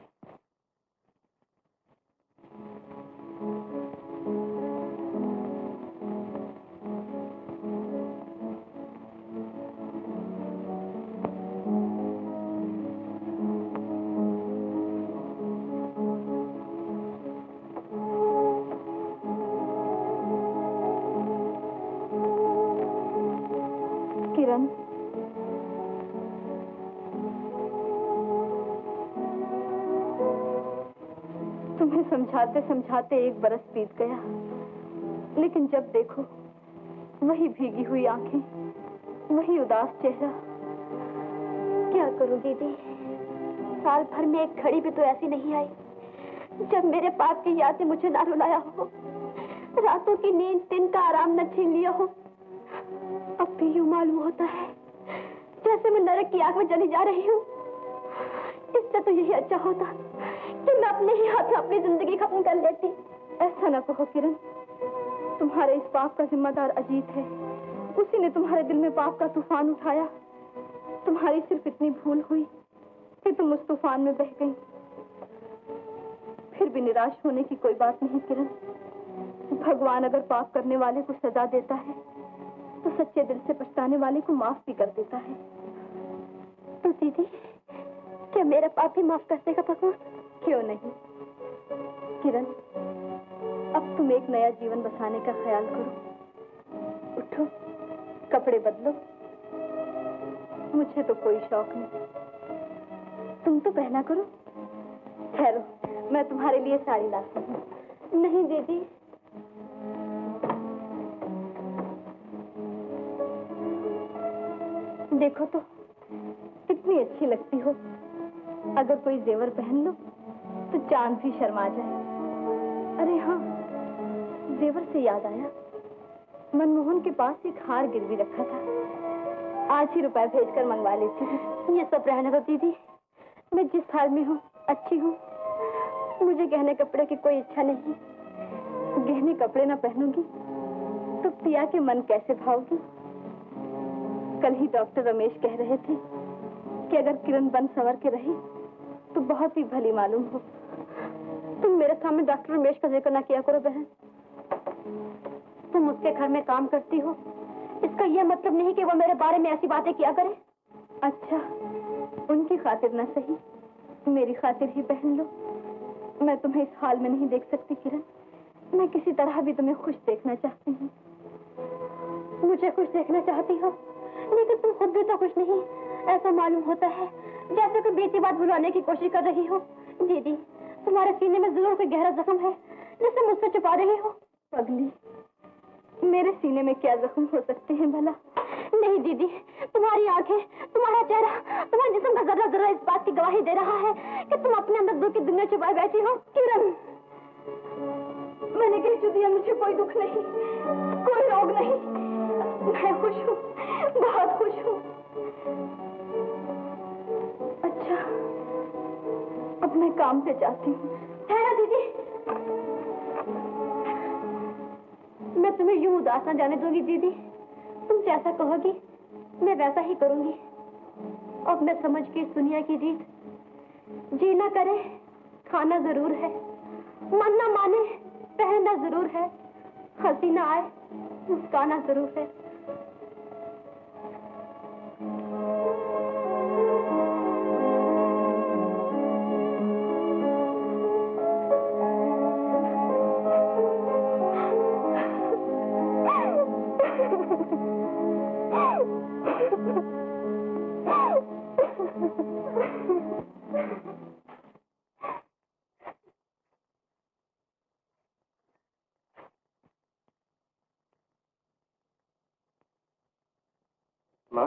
[SPEAKER 2] किरण, तुम्हें समझाते समझाते एक बरस बीत गया, लेकिन जब देखो वही भीगी हुई आंखें, वही उदास चेहरा। क्या करूं दीदी, साल भर में एक घड़ी भी तो ऐसी नहीं आई जब मेरे पाप की याद ने मुझे ना रुलाया हो, रातों की नींद दिन का आराम न छीन लिया हो। अब भी यूं मालूम होता है जैसे मैं नरक की आग में जली जा रही हूँ। इससे तो यही अच्छा होता कि मैं अपने ही हाथ में अपनी जिंदगी खत्म कर लेती। ऐसा न कहो किरण, तुम्हारे इस पाप का जिम्मेदार अजीत है। उसी ने तुम्हारे दिल में पाप का तूफान उठाया। तुम्हारी सिर्फ इतनी भूल हुई कि तुम उस तूफान में बह गई। फिर भी निराश होने की कोई बात नहीं किरण। भगवान अगर पाप करने वाले को सजा देता है तो सच्चे दिल से पछताने वाले को माफ भी कर देता है। तो दीदी, क्या मेरा पाप भी माफ कर देगा भगवान? क्यों नहीं किरण, अब तुम एक नया जीवन बसाने का ख्याल करो। उठो, कपड़े बदलो। मुझे तो कोई शौक नहीं, तुम तो पहना करो। ठहरो, मैं तुम्हारे लिए साड़ी लाती हूँ। नहीं दीदी, देखो तो कितनी अच्छी लगती हो। अगर कोई जेवर पहन लो तो चांद भी शर्मा जाए। अरे हाँ, जेवर से याद आया, मनमोहन के पास एक हार गिरवी रखा था। आज ही रुपए भेजकर मंगवा लेती हूँ। ये सब रहने दो दीदी, मैं जिस हाल में हूँ अच्छी हूँ। मुझे गहने कपड़े की कोई इच्छा नहीं। गहने कपड़े ना पहनूंगी तो पिया के मन कैसे भाओगी। कल ही डॉक्टर रमेश कह रहे थे कि अगर किरण बन संवर के रही तो बहुत ही भली मालूम हो। तुम मेरे सामने डॉक्टर रमेश का जिक्र ना किया करो बहन। तुम उसके घर में काम करती हो, इसका यह मतलब नहीं कि वो मेरे बारे में ऐसी बातें किया करे। अच्छा, उनकी खातिर ना सही, मेरी खातिर ही पहन लो। मैं तुम्हें इस हाल में नहीं देख सकती किरण। मैं किसी तरह भी तुम्हें खुश देखना चाहती हूँ। मुझे खुश देखना चाहती हो, लेकिन तुम खुद भी तो खुश नहीं। ऐसा मालूम होता है जैसे कोई बीती बात भुलाने की कोशिश कर रही हो। दीदी, तुम्हारे सीने में जरूर कोई गहरा जख्म है जिसे मुझसे छुपा रही हो। पगली, मेरे सीने में क्या जख्म हो सकते हैं भला? नहीं दीदी, तुम्हारी आंखें, तुम्हारा चेहरा, तुम्हारे जिस्म का जरा जरा इस बात की गवाही दे रहा है कि तुम अपने अंदर दुख की दुनिया छुपाए बैठी हो। किरण, मैंने कह चुकी है, मुझे कोई दुख नहीं, कोई रोग नहीं। मैं खुश हूँ, बहुत खुश हूँ। अच्छा, अब मैं काम पे जाती हूँ। है ना दीदी? मैं तुम्हें यूं उदास ना जाने दूंगी दीदी। तुम जैसा कहोगी मैं वैसा ही करूंगी। अब मैं समझ के इस दुनिया की रीत, जीना करे खाना जरूर है, मन ना माने पहनना जरूर है, हंसी ना आए मुस्काना जरूर है।
[SPEAKER 3] माँ,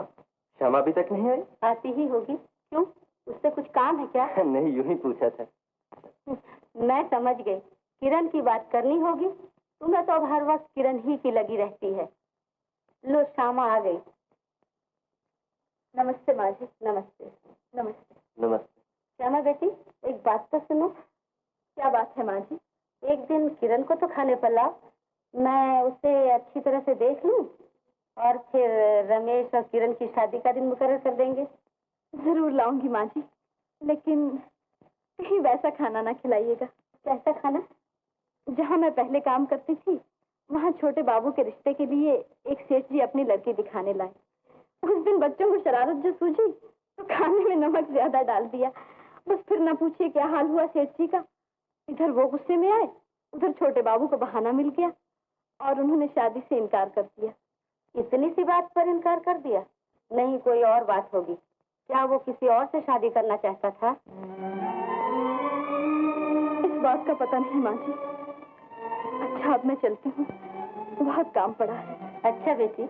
[SPEAKER 3] श्यामा अभी तक नहीं आई?
[SPEAKER 6] आती ही होगी। क्यों, उससे कुछ काम है क्या?
[SPEAKER 3] नहीं, यूं ही पूछा था।
[SPEAKER 6] मैं समझ गई, किरण की बात करनी होगी। तुम्हें तो अब हर वक्त किरण ही की लगी रहती है। लो, श्यामा आ गई। नमस्ते माँ जी। नमस्ते। नमस्ते।
[SPEAKER 3] नमस्ते।
[SPEAKER 6] श्यामा बेटी, एक बात तो सुनो। क्या बात है माँ जी? एक दिन किरण को तो खाने पर लाओ, मैं उसे अच्छी तरह से देख लूं और फिर रमेश और किरण की शादी का दिन मुकर्रर कर देंगे।
[SPEAKER 2] जरूर लाऊंगी माँ जी, लेकिन कहीं वैसा खाना ना खिलाइएगा।
[SPEAKER 6] कैसा खाना?
[SPEAKER 2] जहाँ मैं पहले काम करती थी वहाँ छोटे बाबू के रिश्ते के लिए एक सेठ जी अपनी लड़की दिखाने लाए। उस दिन बच्चों को शरारत जो सूझी तो खाने में नमक ज्यादा डाल दिया। बस फिर ना पूछिए क्या हाल हुआ सेठ जी का। इधर वो गुस्से में आए, उधर छोटे बाबू को बहाना मिल गया और उन्होंने शादी से इनकार कर दिया।
[SPEAKER 6] इतनी सी बात पर इनकार कर दिया? नहीं, कोई और बात होगी। क्या वो किसी और से शादी करना चाहता था?
[SPEAKER 2] इस बात का पता नहीं माँ जी। अच्छा, अब मैं चलती हूँ, बहुत काम पड़ा है।
[SPEAKER 6] अच्छा बेटी।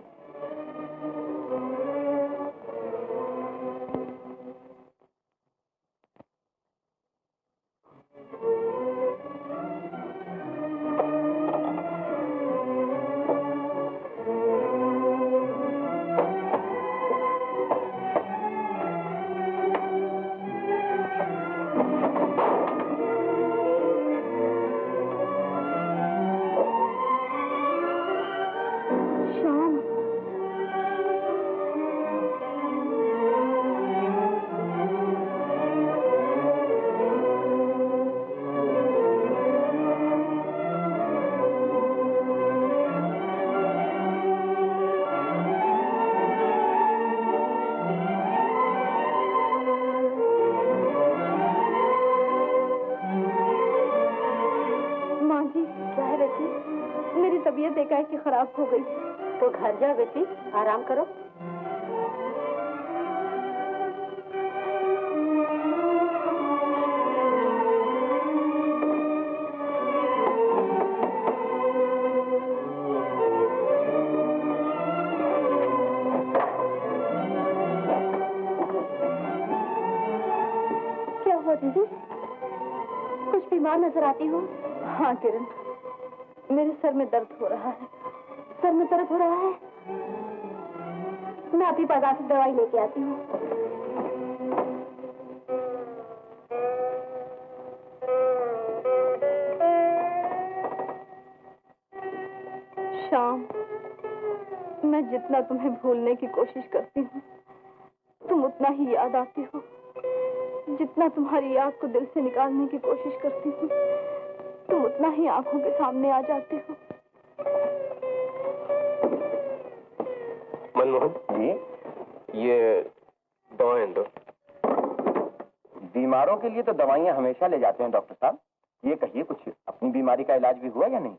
[SPEAKER 2] तबीयत एकाएक खराब हो गई।
[SPEAKER 6] तो घर जा बेटी, आराम करो।
[SPEAKER 2] क्या हुआ दीदी? कुछ बीमार नजर आती हो? हाँ किरण, मेरे सर में दर्द हो रहा है। सर में दर्द हो रहा है? मैं अभी बाजार से दवाई लेके आती हूँ। मैं जितना तुम्हें भूलने की कोशिश करती हूँ, तुम उतना ही याद आती हो। जितना तुम्हारी याद को दिल से निकालने की कोशिश करती हूँ, तुम उतना ही आंखों के सामने आ जाते हो।
[SPEAKER 4] मनमोहन जी, ये दवाएं दो।
[SPEAKER 5] बीमारों के लिए तो दवाइयाँ हमेशा ले जाते हैं डॉक्टर साहब। ये कहिए, कुछ अपनी बीमारी का इलाज भी हुआ या नहीं?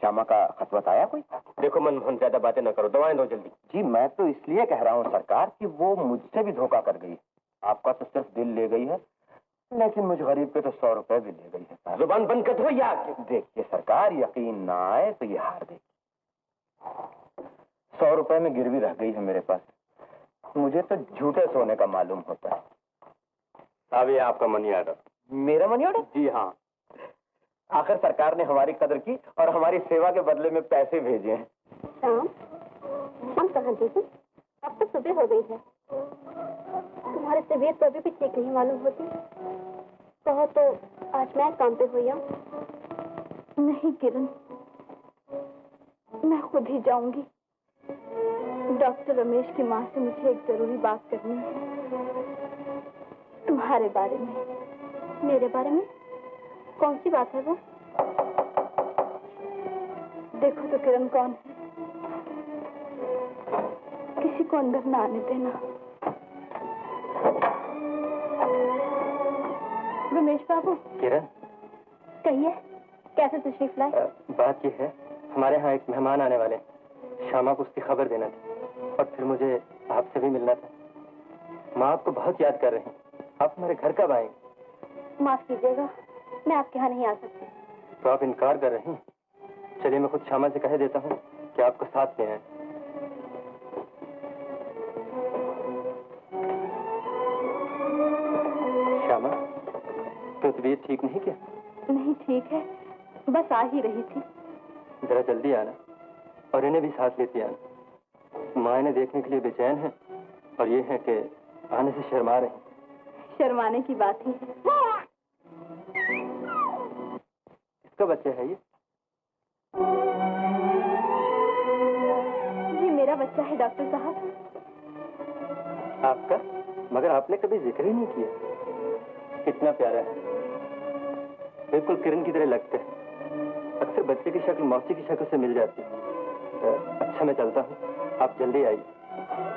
[SPEAKER 5] श्यामा का खत वत आया कोई?
[SPEAKER 4] देखो मनमोहन, ज्यादा बातें न करो, दवाएं दो जल्दी।
[SPEAKER 5] जी मैं तो इसलिए कह रहा हूँ सरकार कि वो मुझसे भी धोखा कर गई। आपका तो सिर्फ दिल ले गई है, लेकिन मुझ गरीब के तो 100 रुपए भी ले गई है।
[SPEAKER 4] जुबान बंद कर दो या
[SPEAKER 5] देखिए सरकार, यकीन ना आए तो ये हार देगी। 100 रुपए में गिरवी रह गई है मेरे पास। मुझे तो झूठे सोने का मालूम होता है।
[SPEAKER 4] अब ये आपका मनी ऑर्डर।
[SPEAKER 5] मेरा मनी ऑर्डर?
[SPEAKER 4] जी हाँ।
[SPEAKER 5] आखिर सरकार ने हमारी कदर की और हमारी सेवा के बदले में पैसे भेजे हैं।
[SPEAKER 2] शाम, शाम कहाँ थी? अब तो सुबह हो गई है। तुम्हारी तबीयत तो अभी भी ठीक नहीं मालूम होती। कहो तो आज मैं काम पे हुई हूँ। नहीं किरण, मैं खुद ही जाऊंगी। डॉक्टर रमेश की माँ से मुझे एक जरूरी बात करनी है। तुम्हारे बारे में। मेरे बारे में? कौन सी बात है वो? देखो तो किरण कौन है। किसी को अंदर ना आने देना। रमेश बाबू।
[SPEAKER 3] किरण,
[SPEAKER 2] कहिए, कैसे तशरीफ लाए?
[SPEAKER 3] बात ये है, हमारे यहाँ एक मेहमान आने वाले हैं। श्यामा को उसकी खबर देना थी और फिर मुझे आपसे भी मिलना था। माँ आपको बहुत याद कर रही हैं। आप हमारे घर कब आएंगे?
[SPEAKER 2] माफ कीजिएगा, मैं आपके यहाँ नहीं आ सकती।
[SPEAKER 3] तो आप इनकार कर रही हैं? चलिए मैं खुद श्यामा से कह देता हूँ कि आपको साथ में आए। श्यामा, तो तबीयत ठीक नहीं क्या?
[SPEAKER 2] नहीं ठीक है, बस आ ही रही थी।
[SPEAKER 3] जरा जल्दी आना और इन्हें भी साथ लेती आना। माँ इन्हें देखने के लिए बेचैन है और ये है कि आने से शर्मा रही।
[SPEAKER 2] शर्माने की बात ही है।
[SPEAKER 3] किसका बच्चा है ये?
[SPEAKER 2] मेरा बच्चा है डॉक्टर साहब।
[SPEAKER 3] आपका? मगर आपने कभी जिक्र ही नहीं किया। कितना प्यारा है, बिल्कुल किरण की तरह लगता है। अक्सर बच्चे की शक्ल मौसी की शक्ल से मिल जाती है। अच्छा मैं चलता हूँ, आप जल्दी आइए।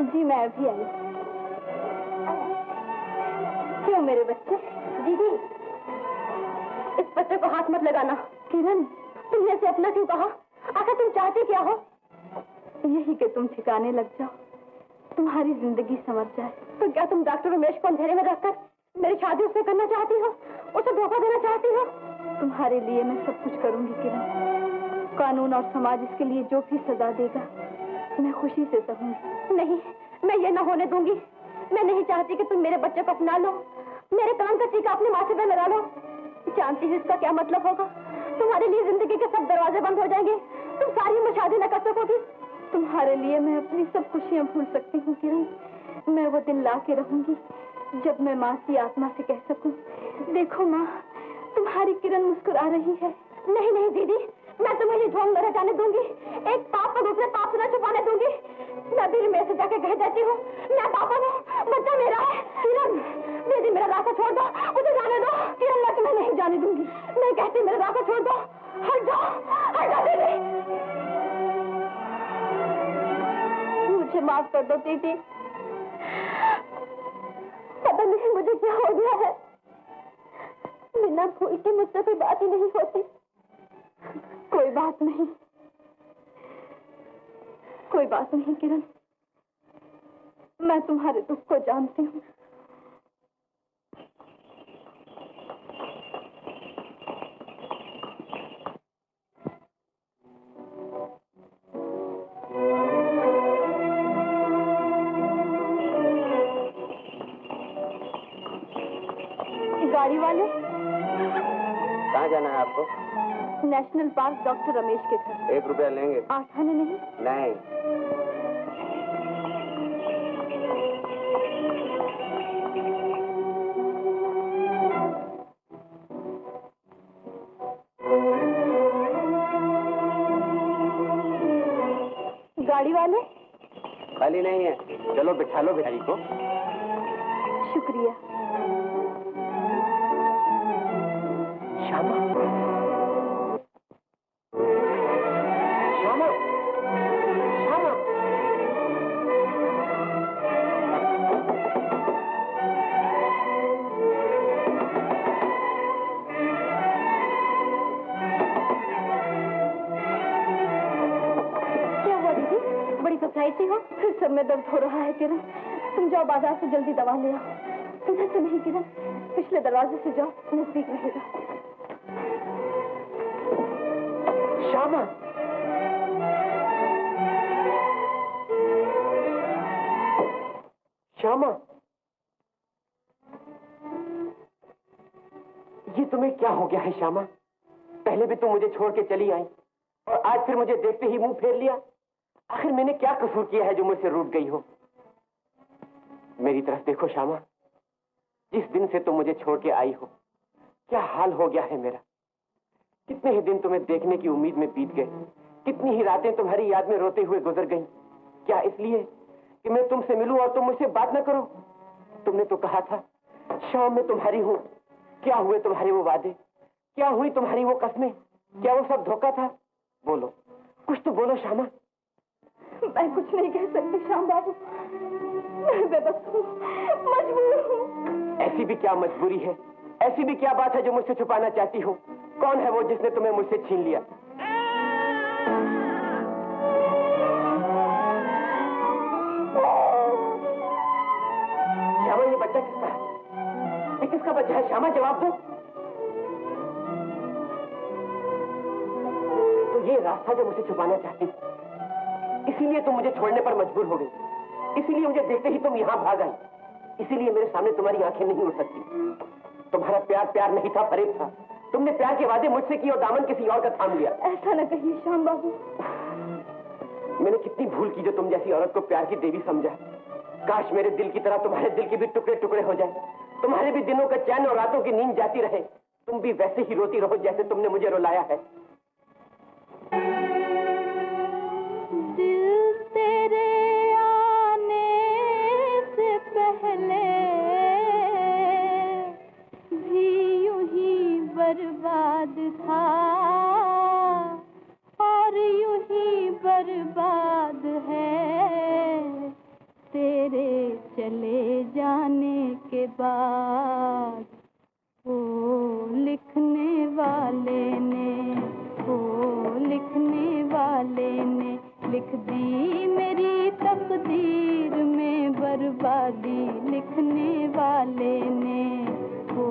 [SPEAKER 2] जी मैं अभी आई। क्यों मेरे बच्चे? दीदी, इस बच्चे को हाथ मत लगाना। किरण, तुमने इसे अपना क्यों कहा? आखिर तुम चाहते क्या हो? यही कि तुम ठिकाने लग जाओ, तुम्हारी जिंदगी संवर जाए। तो क्या तुम डॉक्टर रमेश को अंधेरे में रखकर मेरी शादी उससे करना चाहती हो? उसे धोखा देना चाहती हो? तुम्हारे लिए मैं सब कुछ करूंगी किरण। कानून और समाज इसके लिए जो भी सजा देगा मैं खुशी से सहूंगी। नहीं, मैं ये न होने दूंगी। मैं नहीं चाहती कि तुम मेरे बच्चे को अपना लो, मेरे कान का टीका अपने माथे पर लगा लो। जानती हो इसका क्या मतलब होगा? तुम्हारे लिए जिंदगी के सब दरवाजे बंद हो जाएंगे। तुम सारी उम्र शादी न कर सकोगी। तुम्हारे लिए मैं अपनी सब खुशियां भूल सकती हूँ किरण। मैं वो दिन ला के रहूंगी जब मैं माँ की आत्मा से कह सकूं, देखो माँ, तुम्हारी किरण मुस्कुरा रही है। नहीं नहीं दीदी, मैं तुम्हें ये ढोंग न जाने दूंगी। एक पाप को दूसरे पाप से न छुपाने दूंगी। मैं भी रमेश से जाके कह देती हूँ, मैं पापा हूँ, बच्चा मेरा है। किरण, दीदी मेरा रास्ता छोड़ दो, मुझे जाने दो। किरण, मैं तुम्हें नहीं जाने दूंगी। मैं कहती मेरा रास्ता छोड़ दो। हट जाओ, हट जाओ दीदी। मुझे माफ कर दो दीदी। पता नहीं मुझे क्या हो गया है। बिना भूल के मुझसे कोई बात ही नहीं होती। कोई बात नहीं, कोई बात नहीं किरण, मैं तुम्हारे दुख को जानती हूँ। गाड़ी वाले,
[SPEAKER 4] कहाँ जाना है आपको?
[SPEAKER 2] नेशनल पार्क डॉक्टर रमेश के घर।
[SPEAKER 4] 1 रुपया लेंगे?
[SPEAKER 2] 8 आने नहीं?
[SPEAKER 4] नहीं।
[SPEAKER 2] गाड़ी वाले,
[SPEAKER 4] खाली नहीं है, चलो बिठा लो बिहारी को।
[SPEAKER 2] शुक्रिया।
[SPEAKER 3] श्यामा, श्यामा, श्यामा।
[SPEAKER 2] क्या हुआ दीदी, बड़ी सच्चाई सी हो? फिर सर में दर्द हो रहा है किरण, तुम जाओ बाजार से जल्दी दवा ले आओ। इधर से नहीं किरण, पिछले दरवाजे से जाओ, नजदीक रहेगा।
[SPEAKER 3] श्यामा, श्यामा, ये तुम्हें क्या हो गया है श्यामा? पहले भी तुम मुझे छोड़ के चली आई और आज फिर मुझे देखते ही मुंह फेर लिया। आखिर मैंने क्या कसूर किया है जो मुझसे रूठ गई हो? मेरी तरफ देखो श्यामा, जिस दिन से तुम मुझे छोड़ के आई हो, क्या हाल हो गया है मेरा। कितने ही दिन तुम्हें देखने की उम्मीद में बीत गए, कितनी ही रातें तुम्हारी याद में रोते हुए गुजर गईं। क्या इसलिए कि मैं तुमसे मिलूं और तुम मुझसे बात न करो? तुमने तो कहा था शाम में तुम्हारी हूं। क्या हुए तुम्हारे वो वादे? क्या हुई तुम्हारी वो कसमें? क्या वो सब धोखा था? बोलो, कुछ तो बोलो श्यामा।
[SPEAKER 2] मैं कुछ नहीं कह सकती श्याम बाबू, मैं बेबस हूँ, मजबूर हूँ।
[SPEAKER 3] ऐसी भी क्या मजबूरी है? ऐसी भी क्या बात है जो मुझसे छुपाना चाहती हो? कौन है वो जिसने तुम्हें मुझसे छीन लिया? श्यामा, ये बच्चा किसका है? ये किसका बच्चा है? श्यामा, जवाब दो। तो ये रास्ता जो मुझे छुपाना चाहती, इसीलिए तुम मुझे छोड़ने पर मजबूर हो गई। इसीलिए मुझे देखते ही तुम यहाँ भाग आई। इसीलिए मेरे सामने तुम्हारी आंखें नहीं उड़ सकती। तुम्हारा प्यार प्यार नहीं था, फरेब था। तुमने प्यार के वादे मुझसे किए और दामन किसी और का थाम लिया।
[SPEAKER 2] ऐसा न कहिए श्याम बाबू।
[SPEAKER 3] मैंने कितनी भूल की जो तुम जैसी औरत को प्यार की देवी समझा। काश मेरे दिल की तरह तुम्हारे दिल के भी टुकड़े टुकड़े हो जाए, तुम्हारे भी दिनों का चैन और रातों की नींद जाती रहे, तुम भी वैसे ही रोती रहो जैसे तुमने मुझे रुलाया है।
[SPEAKER 2] दिल तेरे आने से पहले भी यूं ही बर्बाद था और यूं ही बर्बाद है। तेरे चले जाने के बाद ओ लिखने वाले ने लिख दी मेरी तकदीर में बर्बादी। लिखने वाले ने ओ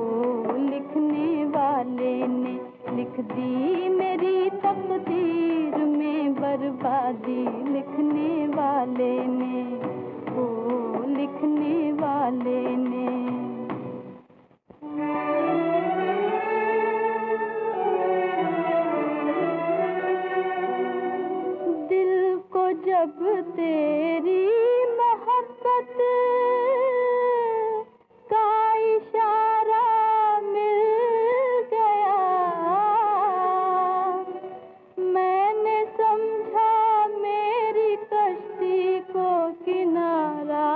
[SPEAKER 2] लिखने वाले ने लिख दी मेरी तकदीर में बर्बादी। लिखने वाले ने ओ लिखने वाले ने। दिल को जब तेरी मोहब्बत का इशारा मिल गया, मैंने समझा मेरी कश्ती को किनारा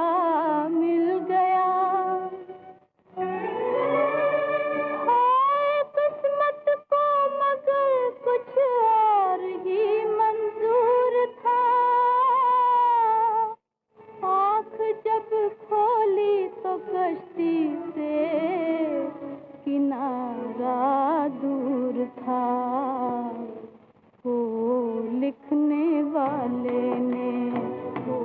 [SPEAKER 2] मिल गया। हाय किस्मत को मगर कुछ और ही मंजूर था। आँख जब खोली तो कश्ती से किनारा दूर था। ओ लिखने वाले ने ओ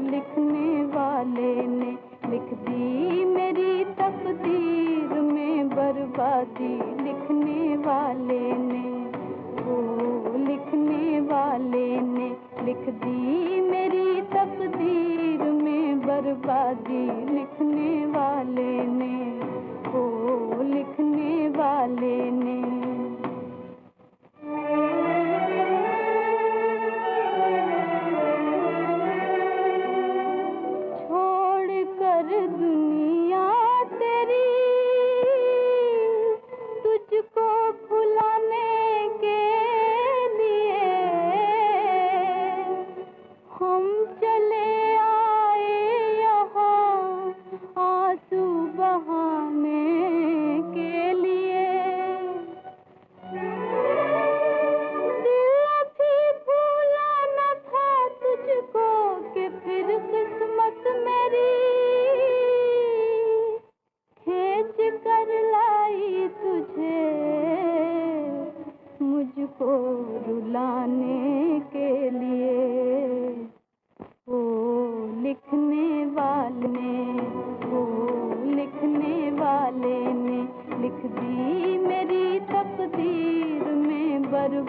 [SPEAKER 2] लिखने वाले ने लिख दी मेरी तकदीर में बर्बादी। लिखने वाले ने ओ लिखने वाले ने लिख दी मेरी तकदीर में बर्बादी। लिखने वाले ने ओ लिखने वाले ने। छोड़ कर दुनिया तेरी तुझको भुलाने के लिए हम चले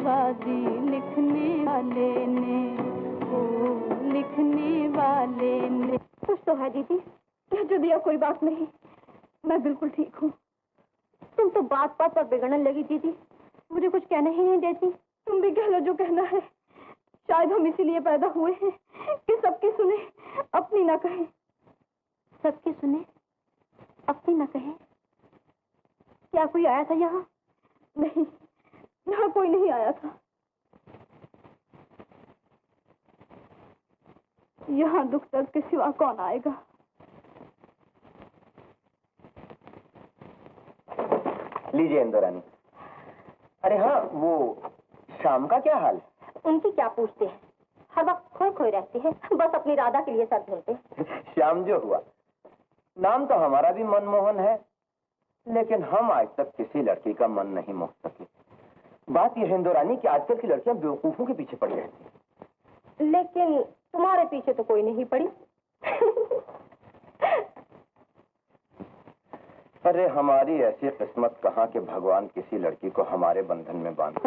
[SPEAKER 2] बाजी लिखने वाले ने, ओ लिखने वाले ने। कुछ तो है दीदी, जो दिया कोई बात नहीं, मैं बिल्कुल ठीक हूँ। तुम तो बात बात पर बिगड़ने लगी दीदी, मुझे कुछ कहने ही नहीं देती। तुम भी कह लो जो कहना है। शायद हम इसीलिए पैदा हुए हैं कि सबकी सुने अपनी ना कहे। सबकी सुने अपनी ना कहे? क्या कोई आया था यहाँ? नहीं, यहाँ कोई नहीं आया था। यहाँ दुख दर्द के सिवा कौन आएगा?
[SPEAKER 5] लीजिए इंदुरानी। अरे हाँ, वो शाम का क्या हाल है?
[SPEAKER 2] उनकी क्या पूछते हैं, हर वक्त खोए खोए रहती है, बस अपनी राधा के लिए सर धुलते।
[SPEAKER 5] श्याम जो हुआ, नाम तो हमारा भी मनमोहन है, लेकिन हम आज तक किसी लड़की का मन नहीं मोह सके। बात यह है इंदुरानी कि आजकल की लड़कियां बेवकूफों के पीछे पड़ी रहती हैं।
[SPEAKER 2] लेकिन तुम्हारे पीछे तो कोई नहीं पड़ी।
[SPEAKER 5] अरे हमारी ऐसी किस्मत कहाँ कि भगवान किसी लड़की को हमारे बंधन में बांध।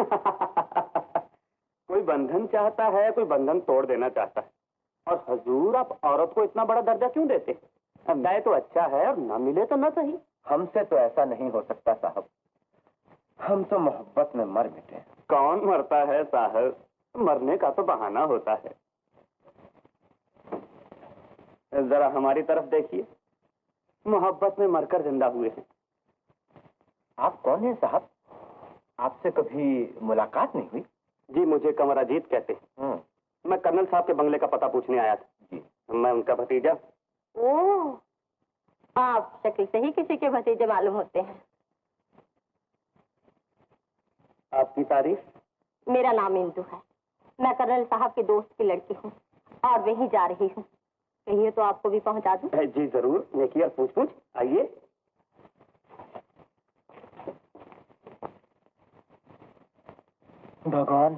[SPEAKER 1] कोई बंधन चाहता है, कोई बंधन तोड़ देना चाहता है। और हुजूर, आप औरत को इतना बड़ा दर्जा क्यों देते? मैं तो अच्छा है और न मिले तो न सही।
[SPEAKER 5] हमसे तो ऐसा नहीं हो सकता साहब, हम तो मोहब्बत में मर मिटे।
[SPEAKER 1] कौन मरता है साहब? मरने का तो बहाना होता है। जरा हमारी तरफ देखिए, मोहब्बत में मरकर जिंदा हुए हैं।
[SPEAKER 5] आप कौन हैं साहब? आपसे कभी मुलाकात नहीं हुई?
[SPEAKER 1] जी, मुझे कमर अजीत कहते हैं। मैं कर्नल साहब के बंगले का पता पूछने आया था।
[SPEAKER 5] जी,
[SPEAKER 1] मैं उनका भतीजा।
[SPEAKER 2] ओह, आप शक्ल से ही किसी के भतीजे मालूम होते हैं।
[SPEAKER 1] आपकी तारीफ?
[SPEAKER 2] मेरा नाम इंदु है, मैं कर्नल साहब के दोस्त की लड़की हूँ और वहीं जा रही हूँ। कहिए तो आपको भी पहुँचा दूँ?
[SPEAKER 1] जी जरूर, नेकी और पूछ आइए।
[SPEAKER 5] भगवान,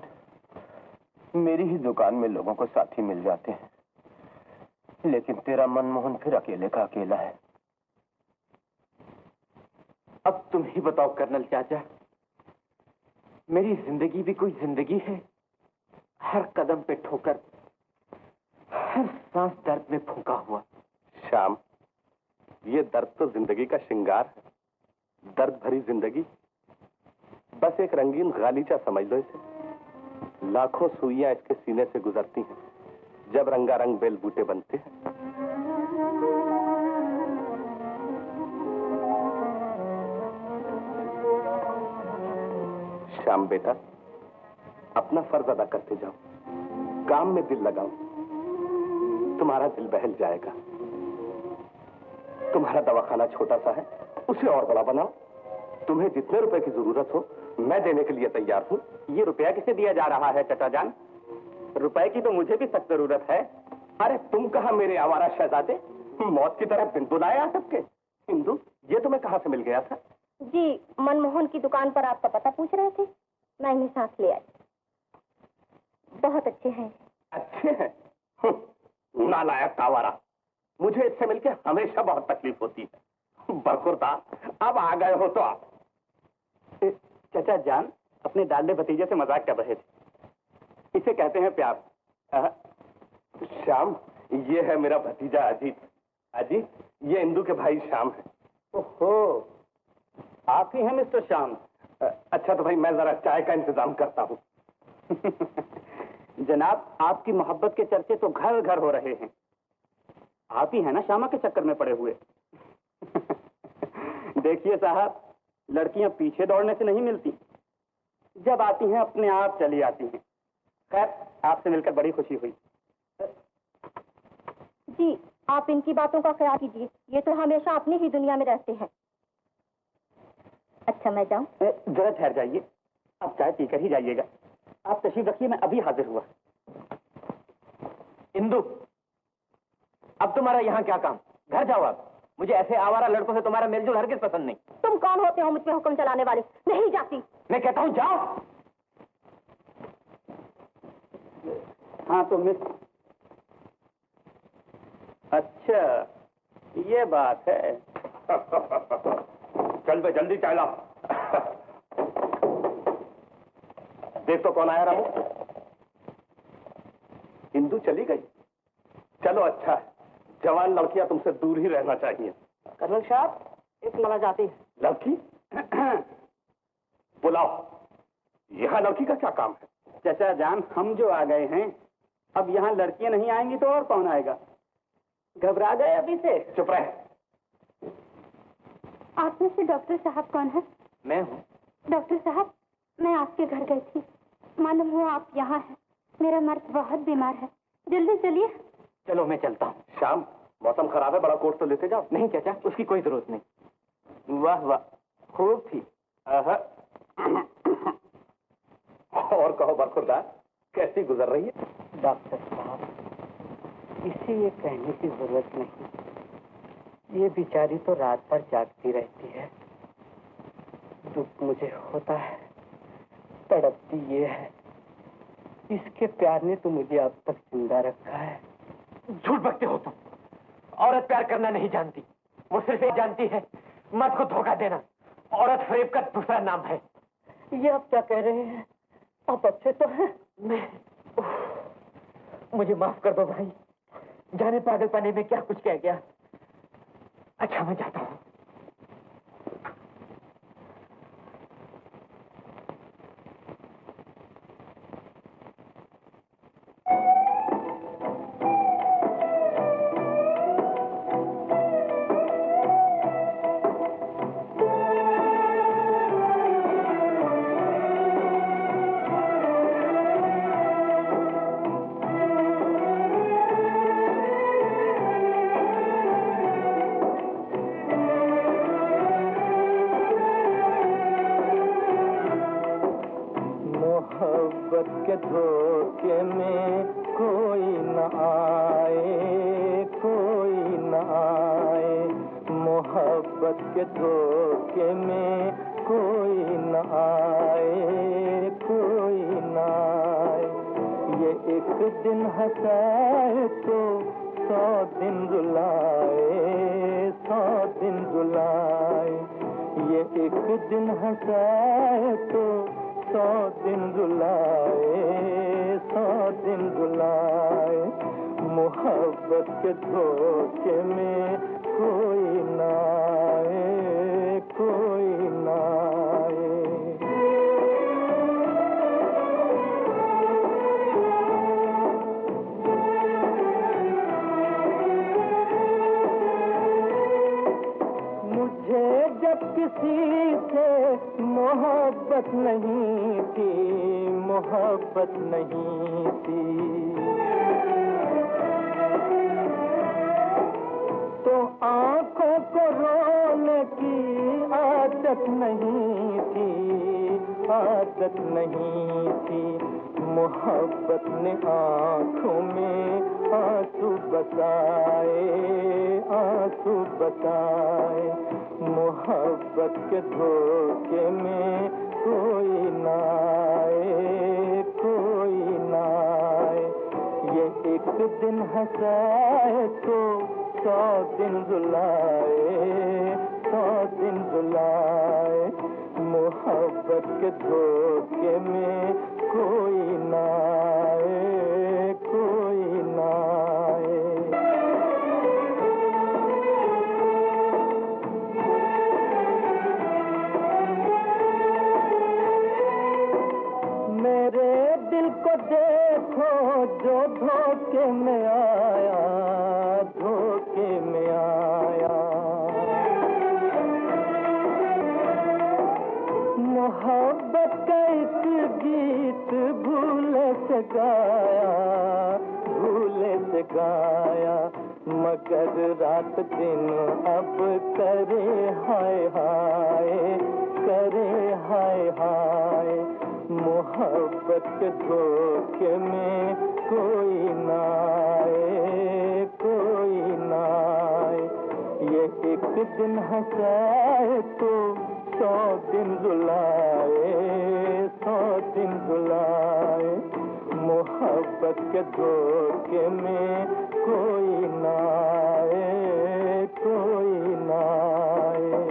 [SPEAKER 5] मेरी ही दुकान में लोगों को साथी मिल जाते हैं, लेकिन तेरा मनमोहन फिर अकेले का अकेला है।
[SPEAKER 3] अब तुम ही बताओ कर्नल चाचा, मेरी जिंदगी भी कोई जिंदगी है? हर कदम पे ठोकर, हर सांस दर्द में फूंका हुआ।
[SPEAKER 4] श्याम, ये दर्द तो जिंदगी का श्रृंगार है। दर्द भरी जिंदगी बस एक रंगीन गालीचा समझ लो इसे। लाखों सुइयां इसके सीने से गुजरती हैं जब रंगारंग बेल बूटे बनते हैं। श्याम बेटा, अपना फर्ज अदा करते जाओ, काम में दिल लगाओ, तुम्हारा दिल बहल जाएगा। तुम्हारा दवाखाना छोटा सा है, उसे और बड़ा बनाओ। तुम्हें जितने रुपए की जरूरत हो मैं देने के लिए तैयार हूँ।
[SPEAKER 1] ये रुपया किसे दिया जा रहा है चचा जान? रुपए की तो मुझे भी सख्त जरूरत है।
[SPEAKER 4] अरे तुम कहा मेरे आवारा शहजादे, मौत की तरह बिन बुलाए आ सबके। इंदु, ये तुम्हें कहाँ से मिल गया था?
[SPEAKER 2] जी, मनमोहन की दुकान पर आपका पता पूछ रहे थे, मैं इन्हें साथ ले आई। बहुत अच्छे हैं। अच्छे हैं?
[SPEAKER 4] नालायक कावारा, मुझे इससे मिलकर हमेशा बहुत तकलीफ होती है। बरखुरदार, अब आ गए हो तो आप।
[SPEAKER 1] चचा जान अपने डाले भतीजे से मजाक कर रहे थे। इसे कहते हैं प्यार।
[SPEAKER 4] श्याम, ये है मेरा भतीजा अजीत। अजीत, ये इंदु के भाई श्याम है।
[SPEAKER 1] ओहो, आप ही हैं मिस्टर श्याम?
[SPEAKER 4] अच्छा तो भाई मैं जरा चाय का इंतजाम करता हूँ।
[SPEAKER 1] जनाब, आपकी मोहब्बत के चर्चे तो घर घर हो रहे हैं। आप ही हैं ना श्यामा के चक्कर में पड़े हुए? देखिए साहब, लड़कियां पीछे दौड़ने से नहीं मिलती, जब आती हैं अपने आप चली आती हैं। खैर, आपसे मिलकर बड़ी खुशी हुई।
[SPEAKER 2] जी, आप इनकी बातों का ख्याल कीजिए, ये तो हमेशा अपनी ही दुनिया में रहते हैं। अच्छा मैं जाऊं?
[SPEAKER 1] जरा ठहर जाइए, आप चाय पीकर ही जाइएगा। आप तशरीफ रखिए, मैं अभी हाजिर हुआ।
[SPEAKER 3] इंदु, अब तुम्हारा यहाँ क्या काम? घर जाओ आप। मुझे ऐसे आवारा लड़कों से तुम्हारा मेलजोल हरगिज पसंद नहीं।
[SPEAKER 2] तुम कौन होते हो मुझ पे हुक्म चलाने वाले? नहीं जाती।
[SPEAKER 3] मैं कहता हूँ जाओ।
[SPEAKER 1] हाँ तो मिस, अच्छा ये बात है।
[SPEAKER 4] चल बे, जल्दी चाय ला। देख तो कौन आया रामू। इंदु चली गई। चलो अच्छा है, जवान लड़कियां तुमसे दूर ही रहना चाहिए।
[SPEAKER 3] कर्नल साहब, एक लड़ा जाती है।
[SPEAKER 4] लड़की? बुलाओ। यहाँ लड़की का क्या काम है?
[SPEAKER 1] चाचा जान, हम जो आ गए हैं, अब यहाँ लड़कियां नहीं आएंगी तो और कौन आएगा? घबरा गए अभी से?
[SPEAKER 4] चुप रहे।
[SPEAKER 2] आप में से डॉक्टर साहब कौन है?
[SPEAKER 3] मैं हूँ।
[SPEAKER 2] डॉक्टर साहब, मैं आपके घर गई थी, मालूम हुआ आप यहाँ हैं। मेरा मर्द बहुत बीमार है, जल्दी चलिए।
[SPEAKER 3] चलो मैं चलता हूँ।
[SPEAKER 4] श्याम, मौसम खराब है, बड़ा कोट तो लेते जाओ।
[SPEAKER 3] नहीं चाचा, उसकी कोई जरूरत नहीं।
[SPEAKER 4] वाह वाह, खूब थी। और कहो बरखुरदार, कैसी गुजर रही है?
[SPEAKER 1] डॉक्टर साहब, इसे ये कहने की जरूरत नहीं, ये बेचारी तो रात भर जागती रहती है। दुख मुझे होता है, तड़पती ये है। इसके प्यार ने तो मुझे अब तक जिंदा रखा है।
[SPEAKER 3] झूठ बकते हो तुम। औरत प्यार करना नहीं जानती, वो सिर्फ ये जानती है मर्द को धोखा देना। औरत फरेब का दूसरा नाम है।
[SPEAKER 1] ये आप क्या कह रहे हैं? आप अच्छे तो हैं?
[SPEAKER 3] मुझे माफ कर दो भाई, जाने पागलपने में क्या कुछ कह गया। अच्छा मैं जाता हूँ।
[SPEAKER 1] के धोखे में कोई न आए, कोई न आए। मोहब्बत के धोखे में कोई न आए, कोई न आए। ये एक दिन हंसाए तो 100 दिन रुलाए, 100 दिन रुलाए। ये एक दिन हंसाए तो 100 दिन रुलाए, 100 दिन रुलाए। मोहब्बत के धोखे में कोई न आए, कोई न आए। मुझे जब किसी से मोहब्बत नहीं थी, मोहब्बत नहीं थी, तो आंखों को रोने की आदत नहीं थी, आदत नहीं थी। मोहब्बत ने आंखों में आंसू बसाए, आंसू बसाए। मोहब्बत के धोखे में कोई न आए, कोई न आए। ये एक दिन हंसाए तो 100 दिन रुलाए, 100 दिन रुलाए। मोहब्बत के धोखे में कोई न आए, कोई न आए। मेरे दिल को देखो जो धोखे में आया, धोखे में आया। मोहब्बत का एक गीत भूले से गाया, भूले से गाया। मगर रात दिन अब करे हाय हाय, करे हाय हाय। मोहब्बत के धोखे में कोई न आए, कोई न आए। ये एक दिन हंसाए तो 100 दिन रुलाए, 100 दिन रुलाए। मोहब्बत के धोखे में कोई न आए, कोई न आए।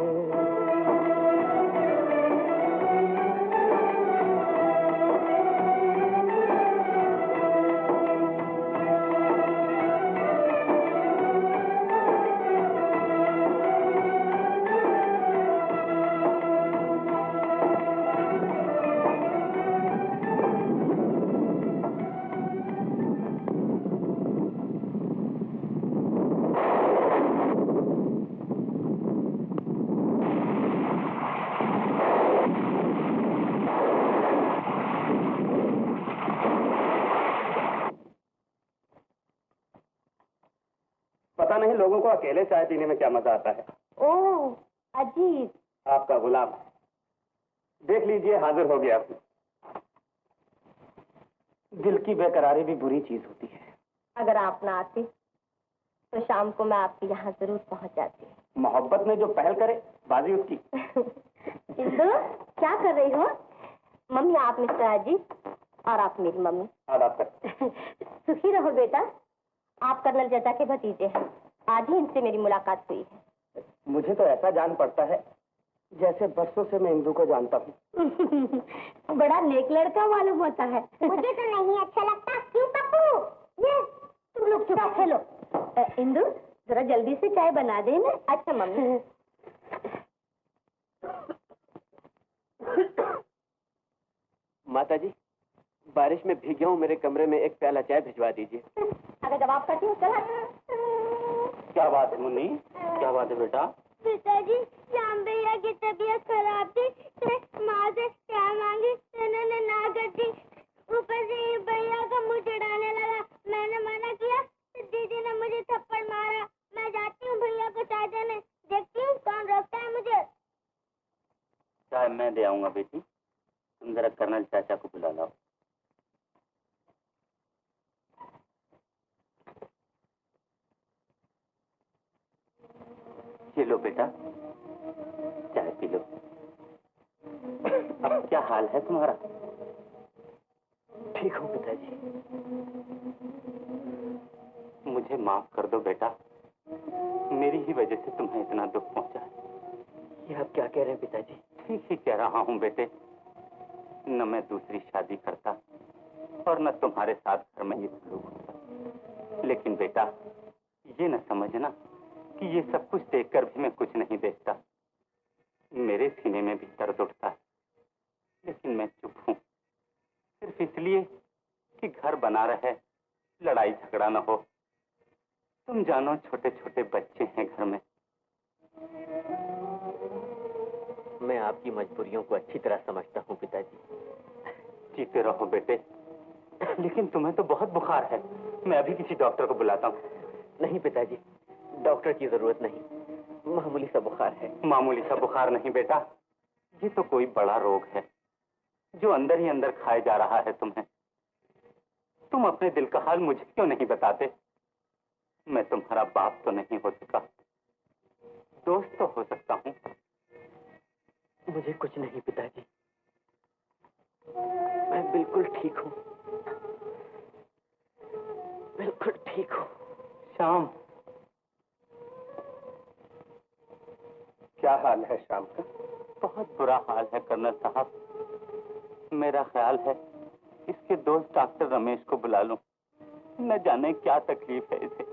[SPEAKER 7] लोगों को अकेले चाय पीने में क्या मजा आता है।
[SPEAKER 6] ओह अजीत,
[SPEAKER 7] आपका गुलाम। देख लीजिए, हाजिर हो गया।
[SPEAKER 3] दिल की बेकरारी भी बुरी चीज होती है।
[SPEAKER 2] अगर आप ना आते तो शाम को मैं आपके यहाँ जरूर पहुँच जाती।
[SPEAKER 7] मोहब्बत में जो पहल करे बाजी उसकी।
[SPEAKER 2] इंदु, क्या कर रही हो? मम्मी, आप मिस्टर अजीत और आप मेरी मम्मी।
[SPEAKER 7] आदाब कर।
[SPEAKER 2] सुखी रहो बेटा, आप कर्नल जटा के भतीजे हैं। आज ही इनसे मेरी मुलाकात हुई है।
[SPEAKER 3] मुझे तो ऐसा जान पड़ता है जैसे बरसों से मैं इंदु को जानता हूँ।
[SPEAKER 6] बड़ा नेक लड़का मालूम होता है।
[SPEAKER 2] मुझे तो नहीं अच्छा लगता। क्यों पप्पू? ये
[SPEAKER 6] तुम लोग चुप खेलो। इंदु, जरा जल्दी से चाय बना दे ना।
[SPEAKER 2] अच्छा मम्मी।
[SPEAKER 3] माता जी, बारिश में भीग गया हूँ, मेरे कमरे में एक प्याला चाय भिजवा दीजिए।
[SPEAKER 2] अगर जवाब करती हूँ चला।
[SPEAKER 7] क्या बात है मुन्नी, क्या बात है बेटा?
[SPEAKER 2] पिताजी, श्याम भैया की तबीयत खराब थी तो माँ से क्या मांगी, उन्होंने ना कर दी। ऊपर से ये भैया का मुँह चिढ़ाने लगा। मैंने मना किया तो दीदी ने मुझे थप्पड़ मारा। मैं जाती हूँ भैया को चाय देने, देखती हूँ कौन रोकता है मुझे।
[SPEAKER 7] चाय मैं दे आऊंगा बेटी, तुम जरा कर्नल चाचा को बुला लाओ। ये लो बेटा, चाय पी लो। अब क्या हाल है तुम्हारा?
[SPEAKER 3] ठीक हूँ पिताजी।
[SPEAKER 7] मुझे माफ कर दो बेटा, मेरी ही वजह से तुम्हें इतना दुख पहुंचा है।
[SPEAKER 3] ये आप क्या कह रहे हैं पिताजी?
[SPEAKER 7] ठीक ही कह रहा हूँ बेटे। न मैं दूसरी शादी करता और न तुम्हारे साथ घर में ये सलूक होता। लेकिन बेटा, ये न समझना कि ये सब कुछ देखकर भी मैं कुछ नहीं देखता। मेरे सीने में भी दर्द उठता है, लेकिन मैं चुप हूँ, सिर्फ इसलिए कि घर बना रहे, लड़ाई झगड़ा न हो। तुम जानो, छोटे छोटे बच्चे हैं घर में।
[SPEAKER 3] मैं आपकी मजबूरियों को अच्छी तरह समझता हूँ पिताजी।
[SPEAKER 7] जीते रहो बेटे, लेकिन तुम्हें तो बहुत बुखार है। मैं अभी किसी डॉक्टर को बुलाता हूँ।
[SPEAKER 3] नहीं पिताजी, डॉक्टर की जरूरत नहीं, मामूली सा बुखार है।
[SPEAKER 7] मामूली सा बुखार नहीं बेटा, ये तो कोई बड़ा रोग है जो अंदर ही अंदर खाए जा रहा है तुम्हें। तुम अपने दिल का हाल मुझे क्यों नहीं बताते? मैं तुम्हारा बाप तो नहीं हो सका, दोस्त तो हो सकता हूँ।
[SPEAKER 3] मुझे कुछ नहीं पिताजी, मैं बिल्कुल ठीक हूँ, बिल्कुल ठीक हूँ।
[SPEAKER 7] श्याम,
[SPEAKER 4] क्या हाल है शाम का?
[SPEAKER 7] बहुत बुरा हाल है कर्नल साहब। मेरा ख्याल है इसके दोस्त डॉक्टर रमेश को बुला लूं। न जाने क्या तकलीफ है इसे।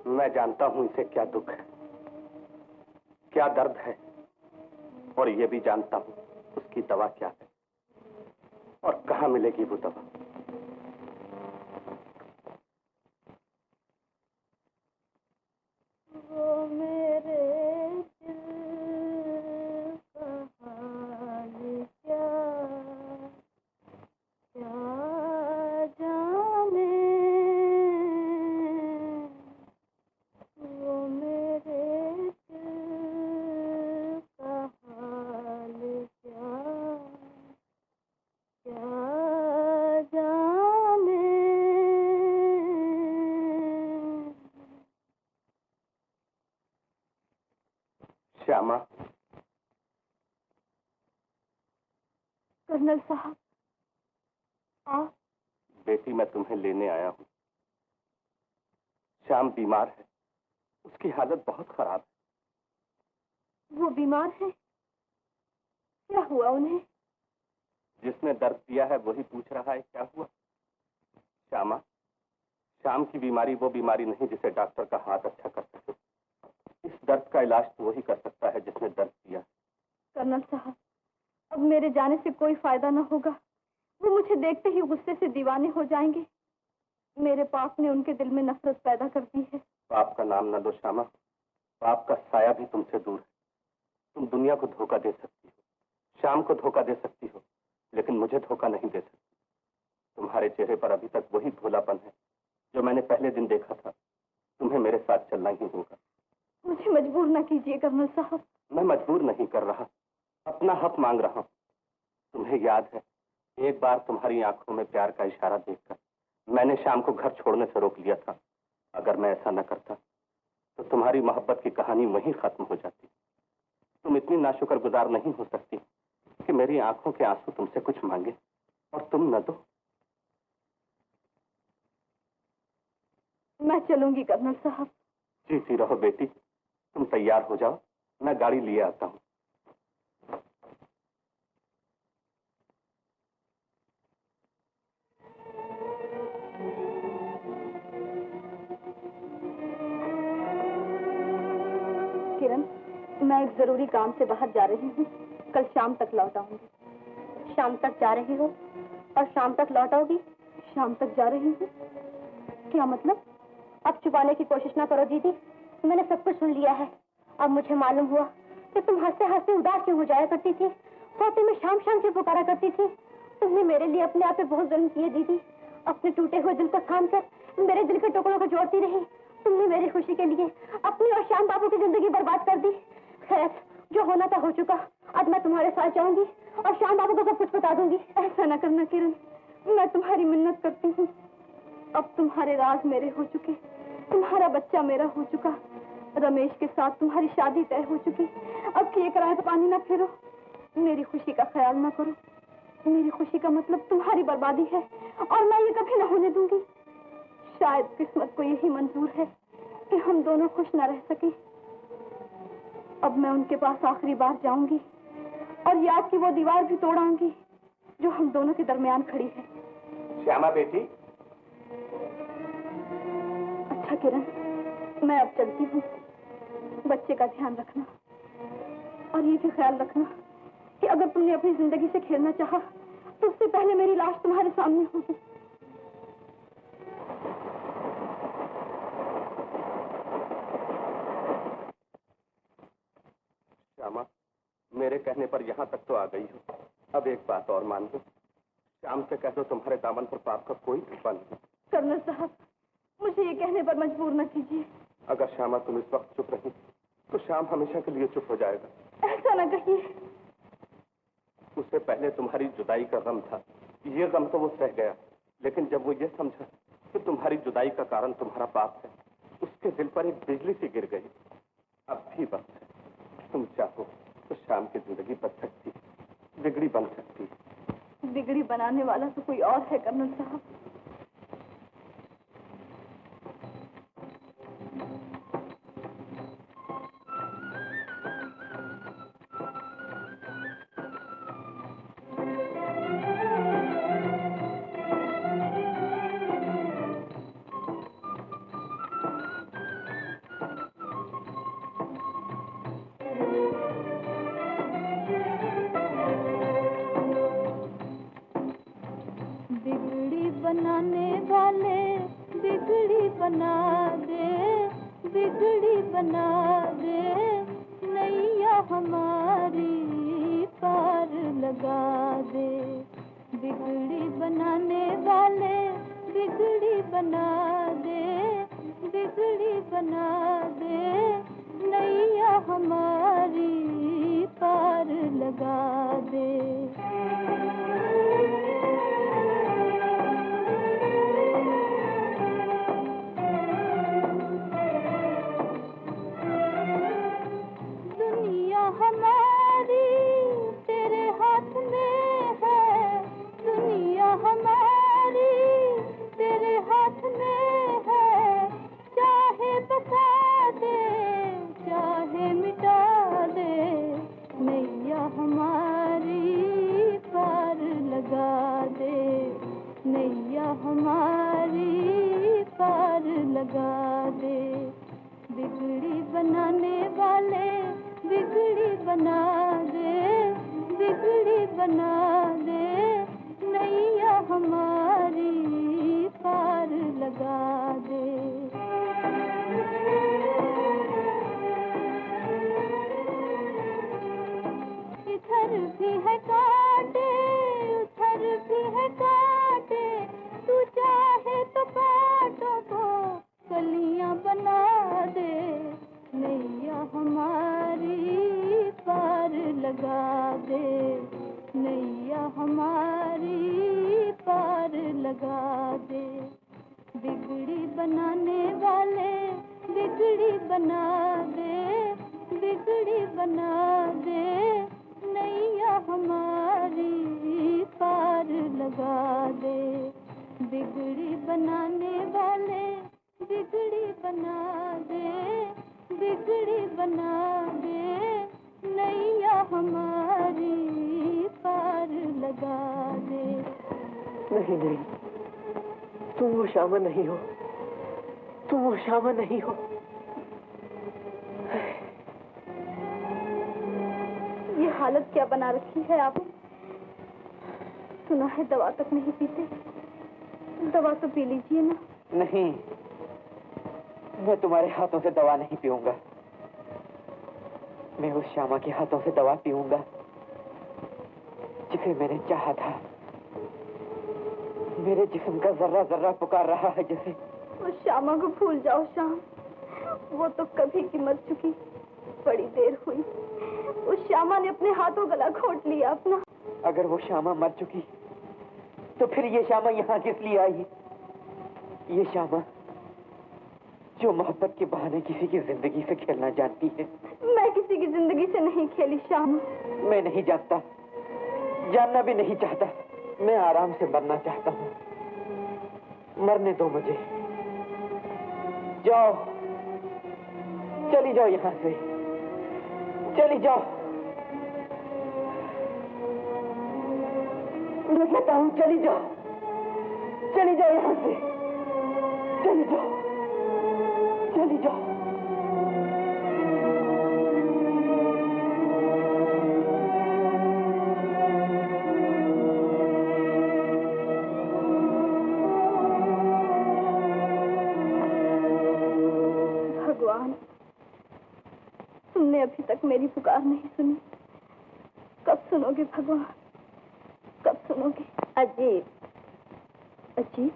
[SPEAKER 4] मैं जानता हूं इसे क्या दुख है, क्या दर्द है, और ये भी जानता हूं उसकी दवा क्या है और कहां मिलेगी वो दवा।
[SPEAKER 2] वो मेरे दिल का हाल क्या जाने, वो मेरे दिल का हाल क्या जाने।
[SPEAKER 4] श्यामा,
[SPEAKER 2] कर्नल साहब, आप?
[SPEAKER 4] बेटी, मैं तुम्हें लेने आया हूं। श्याम बीमार है, उसकी हालत बहुत खराब है।
[SPEAKER 2] वो बीमार है? क्या हुआ उन्हें?
[SPEAKER 4] जिसने दर्द दिया है वही पूछ रहा है क्या हुआ। श्यामा, श्याम की बीमारी वो बीमारी नहीं जिसे डॉक्टर का हाथ अच्छा कर सके। इस दर्द का इलाज तो वही कर सकता है जिसने दर्द दिया।
[SPEAKER 2] कर्नल साहब, अब मेरे जाने से कोई फायदा न होगा। वो मुझे देखते ही गुस्से से दीवाने हो जाएंगे। मेरे पाप ने उनके दिल में नफरत पैदा कर दी है।
[SPEAKER 4] पाप का नाम न लो श्यामा, पाप का साया भी तुमसे दूर है। तुम दुनिया को धोखा दे सकती हो, श्याम को धोखा दे सकती हो, लेकिन मुझे धोखा नहीं दे सकती। तुम्हारे चेहरे पर अभी तक वही भोलापन है जो मैंने पहले दिन देखा था। तुम्हें मेरे साथ चलना ही होगा।
[SPEAKER 2] मुझे मजबूर न कीजिए कर्नल साहब।
[SPEAKER 4] मैं मजबूर नहीं कर रहा, अपना हक मांग रहा हूँ। तुम्हें याद है, एक बार तुम्हारी आंखों में प्यार का इशारा देखकर मैंने शाम को घर छोड़ने से रोक लिया था। अगर मैं ऐसा न करता तो तुम्हारी मोहब्बत की कहानी वहीं खत्म हो जाती। तुम इतनी नाशुक्रगुजार नहीं हो सकती कि मेरी आंखों के आंसू तुमसे कुछ मांगे और तुम न दो।
[SPEAKER 2] मैं चलूंगी कर्नल साहब।
[SPEAKER 4] जीती रहो बेटी, तुम तैयार हो जाओ, मैं गाड़ी लिए आता हूँ।
[SPEAKER 2] किरण, मैं एक जरूरी काम से बाहर जा रही हूँ, कल शाम तक लौट आऊंगी। शाम तक जा रही हो और शाम तक लौट आओगी? शाम तक जा रही हूँ। क्या मतलब? अब छुपाने की कोशिश ना करो दीदी, मैंने सब कुछ सुन लिया है। अब मुझे मालूम हुआ कि तुम हंसते हंसते उदास क्यों हो जाया करती थी, सोते में शाम शाम से पुकारा करती थी। तुमने मेरे लिए अपने आप पे बहुत जुल्म किए दीदी। अपने टूटे हुए दिल को थाम कर मेरे दिल के टुकड़ों को जोड़ती रही। तुमने मेरी खुशी के लिए अपनी और श्याम बाबू की जिंदगी बर्बाद कर दी। खैर, जो होना था हो चुका। अब मैं तुम्हारे साथ जाऊंगी और श्याम बाबू को सब कुछ बता दूंगी। ऐसा न करना किरण, मैं तुम्हारी मिन्नत करती हूँ। अब तुम्हारे राज मेरे हो चुके, तुम्हारा बच्चा मेरा हो चुका, रमेश के साथ तुम्हारी शादी तय हो चुकी। अब कि एक राह पानी न फेरो, मेरी खुशी का ख्याल न करो। मेरी खुशी का मतलब तुम्हारी बर्बादी है और मैं ये कभी न होने दूंगी। शायद किस्मत को यही मंजूर है कि हम दोनों खुश न रह सके। अब मैं उनके पास आखिरी बार जाऊंगी और याद की वो दीवार भी तोड़ाऊंगी जो हम दोनों के दरमियान खड़ी है।
[SPEAKER 4] श्यामा बेटी।
[SPEAKER 2] अच्छा किरण, मैं अब चलती हूँ। बच्चे का ध्यान रखना और ये भी ख्याल रखना कि अगर तुमने अपनी जिंदगी से खेलना चाहा तो उससे पहले मेरी लाश तुम्हारे सामने होगी।
[SPEAKER 4] श्यामा, मेरे कहने पर यहाँ तक तो आ गई हो। अब एक बात और मान लो, श्याम से कह दो तुम्हारे दामन पर पाप का कोई ठिकाना नहीं।
[SPEAKER 2] कर्नल साहब, मुझे ये कहने पर मजबूर न कीजिए।
[SPEAKER 4] अगर श्यामा तुम इस वक्त चुप रही तो श्याम हमेशा के लिए चुप हो जाएगा।
[SPEAKER 2] ऐसा न कहिए।
[SPEAKER 4] उससे पहले तुम्हारी जुदाई का गम था, ये गम तो वो सह गया, लेकिन जब वो ये समझा कि तुम्हारी जुदाई का कारण तुम्हारा पाप है, उसके दिल पर एक बिजली सी गिर गई। अब भी वक्त है, तुम चाहो तो श्याम की जिंदगी बच सकती, बिगड़ी बन सकती।
[SPEAKER 2] बिगड़ी बनाने वाला तो कोई और है कर्नल साहब।
[SPEAKER 6] बनाने वाले बिगड़ी बना दे, बिगड़ी बना दे, नैया हमारी पार लगा दे। बिगड़ी बनाने वाले बिगड़ी बना दे, बिगड़ी बना दे, नैया हमारी पार लगा दे। हमारी तेरे हाथ में है, दुनिया हमारी तेरे हाथ में है। चाहे बचा दे, चाहे मिटा दे, नैया हमारी पार लगा दे, नैया हमारी पार लगा दे। बिगड़ी बनाने वाले बिगड़ी बना दे, बिगड़ी बना दे, नैया हमारी पार लगा दे। इधर भी है कांटे, उधर भी है कांटे, तू चाहे तो कांटों को कलियां बना
[SPEAKER 2] लगा दे। बिगड़ी बनाने वाले बिगड़ी बना दे, बिगड़ी बना दे, नैया हमारी पार लगा दे। बिगड़ी बनाने वाले बिगड़ी बना दे, बिगड़ी बना दे, नैया हमारी पार लगा दे।
[SPEAKER 3] नहीं नहीं, तुम वो श्यामा नहीं हो, तुम वो श्यामा नहीं हो।
[SPEAKER 2] ये हालत क्या बना रखी है आपने? सुना है दवा तक नहीं पीते, दवा तो पी लीजिए ना।
[SPEAKER 3] नहीं, मैं तुम्हारे हाथों से दवा नहीं पीऊंगा। मैं उस श्यामा के हाथों से दवा पीऊंगा जिसे मैंने चाहा था। मेरे जिस्म का जर्रा जर्रा पुकार रहा है जैसे।
[SPEAKER 2] उस श्यामा को भूल जाओ श्याम, वो तो कभी की मर चुकी। बड़ी देर हुई, उस श्यामा ने अपने हाथों गला घोट लिया अपना।
[SPEAKER 3] अगर वो श्यामा मर चुकी तो फिर ये श्यामा यहाँ किस लिए आई? ये श्यामा जो मोहब्बत के बहाने किसी की जिंदगी से खेलना जानती है।
[SPEAKER 2] मैं किसी की जिंदगी से नहीं खेली श्याम।
[SPEAKER 3] मैं नहीं जानता, जानना भी नहीं चाहता। मैं आराम से मरना चाहता हूँ। मरने दो मुझे। जाओ, चली जाओ यहाँ से, चली जाओ। मैं कहता हूँ चली जाओ, चली जाओ यहाँ से, चली जाओ, चली जाओ।
[SPEAKER 2] भगवान, तुमने अभी तक मेरी पुकार नहीं सुनी। कब सुनोगे भगवान, कब सुनोगे? अजीब, अजीब,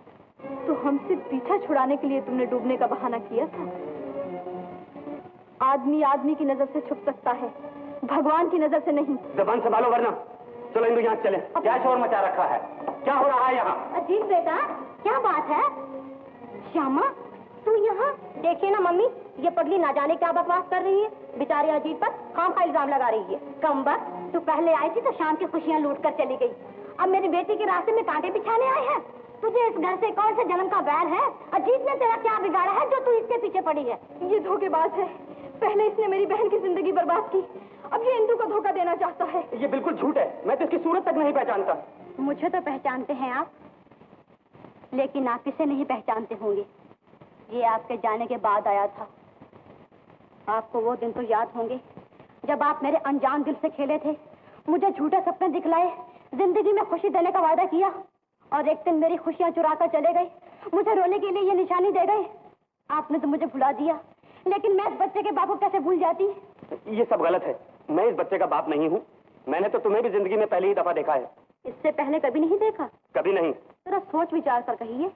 [SPEAKER 2] तो हमसे पीछा छुड़ाने के लिए तुमने डूबने का बहाना किया था। आदमी आदमी की नजर से छुप सकता है, भगवान की नजर से नहीं।
[SPEAKER 1] जबान संभालो वरना चलो इंदु यहाँ चले। क्या शोर मचा रखा है? क्या हो रहा है यहाँ?
[SPEAKER 6] अजीब बेटा, क्या बात है? श्यामा, तू यहाँ? देखिए ना मम्मी, ये पगली ना जाने क्या बकवास कर रही है। बेचारी अजीत पर काम का इल्जाम लगा रही है। कमबख्त, तू पहले आई थी तो शाम की खुशियाँ लूट कर चली गई। अब मेरी बेटी के रास्ते में कांटे बिछाने आए हैं। तुझे इस घर से कौन से जन्म का बैर है? अजीत ने तेरा क्या बिगाड़ा है जो तू इसके पीछे पड़ी है?
[SPEAKER 2] ये धोखेबाज है। पहले इसने मेरी बहन की जिंदगी बर्बाद की, अब ये इंदु को धोखा देना चाहता है।
[SPEAKER 1] ये बिल्कुल झूठ है। मैं तो इसकी सूरत तक नहीं पहचानता।
[SPEAKER 6] मुझे तो पहचानते हैं आप, लेकिन आप इसे नहीं पहचानते होंगे। ये आपके जाने के बाद आया था। आपको वो दिन तो याद होंगे जब आप मेरे अनजान दिल से खेले थे, मुझे झूठे सपने दिखलाए, जिंदगी में खुशी देने का वादा किया, और एक दिन मेरी खुशियां चुरा कर चले गए। मुझे रोने के लिए ये निशानी दे गए। आपने तो मुझे भुला दिया, लेकिन मैं इस बच्चे के बाप को कैसे भूल जाती?
[SPEAKER 1] ये सब गलत है। मैं इस बच्चे का बाप नहीं हूँ। मैंने तो तुम्हें भी जिंदगी में पहली ही दफा देखा है।
[SPEAKER 6] इससे पहले कभी नहीं देखा?
[SPEAKER 1] कभी नहीं।
[SPEAKER 6] जरा सोच विचार कर कहिए,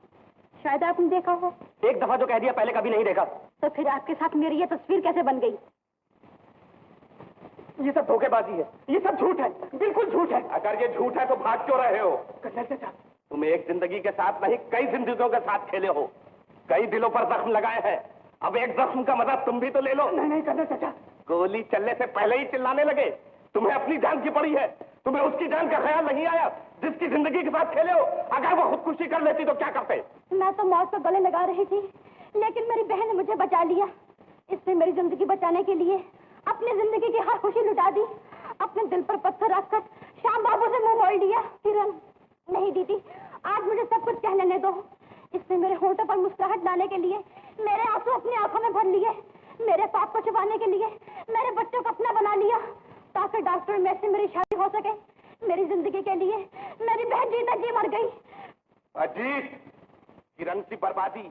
[SPEAKER 6] शायद आपने देखा हो।
[SPEAKER 1] एक दफा जो कह दिया पहले कभी नहीं देखा।
[SPEAKER 6] तो फिर आपके साथ मेरी ये तस्वीर कैसे बन गई?
[SPEAKER 1] ये सब धोखेबाजी है, ये सब झूठ है, बिल्कुल झूठ है।
[SPEAKER 4] अगर ये झूठ है तो भाग क्यों रहे हो? तुम एक जिंदगी के साथ नहीं, कई जिंदगियों के साथ खेले हो, कई दिलों पर जख्म लगाए हैं। अब एक जख्म का मदद तुम भी तो ले लो।
[SPEAKER 1] नहीं करना चाचा।
[SPEAKER 4] गोली चलने से पहले ही चिल्लाने लगे। तुम्हें अपनी जान की पड़ी है, तुम्हें उसकी जान का ख्याल नहीं आया जिसकी जिंदगी के साथ खेले हो। अगर वो खुदकुशी कर लेती तो क्या करते?
[SPEAKER 6] मैं तो मौत को गले लगा रही थी, लेकिन मेरी बहन ने मुझे बचा लिया। इसने मेरी जिंदगी बचाने के लिए अपनी जिंदगी की हर खुशी लुटा दी। अपने दिल पर पत्थर रखकर श्याम बाबू से मुंह मोड़ लिया। किरण, नहीं दीदी, आज मुझे सब कुछ कह लेने दो। इसने मेरे होठों पर मुस्कुराहट लाने के लिए मेरे आंसू अपनी आंखों में भर लिए। मेरे पाप को छुपाने के लिए मेरे बच्चों को अपना बना लिया, ताकि डॉक्टर में से मेरी शादी हो सके। मेरी जिंदगी के लिए मेरी बहन जीता जी मर गई।
[SPEAKER 4] अजीत, किरण की बर्बादी,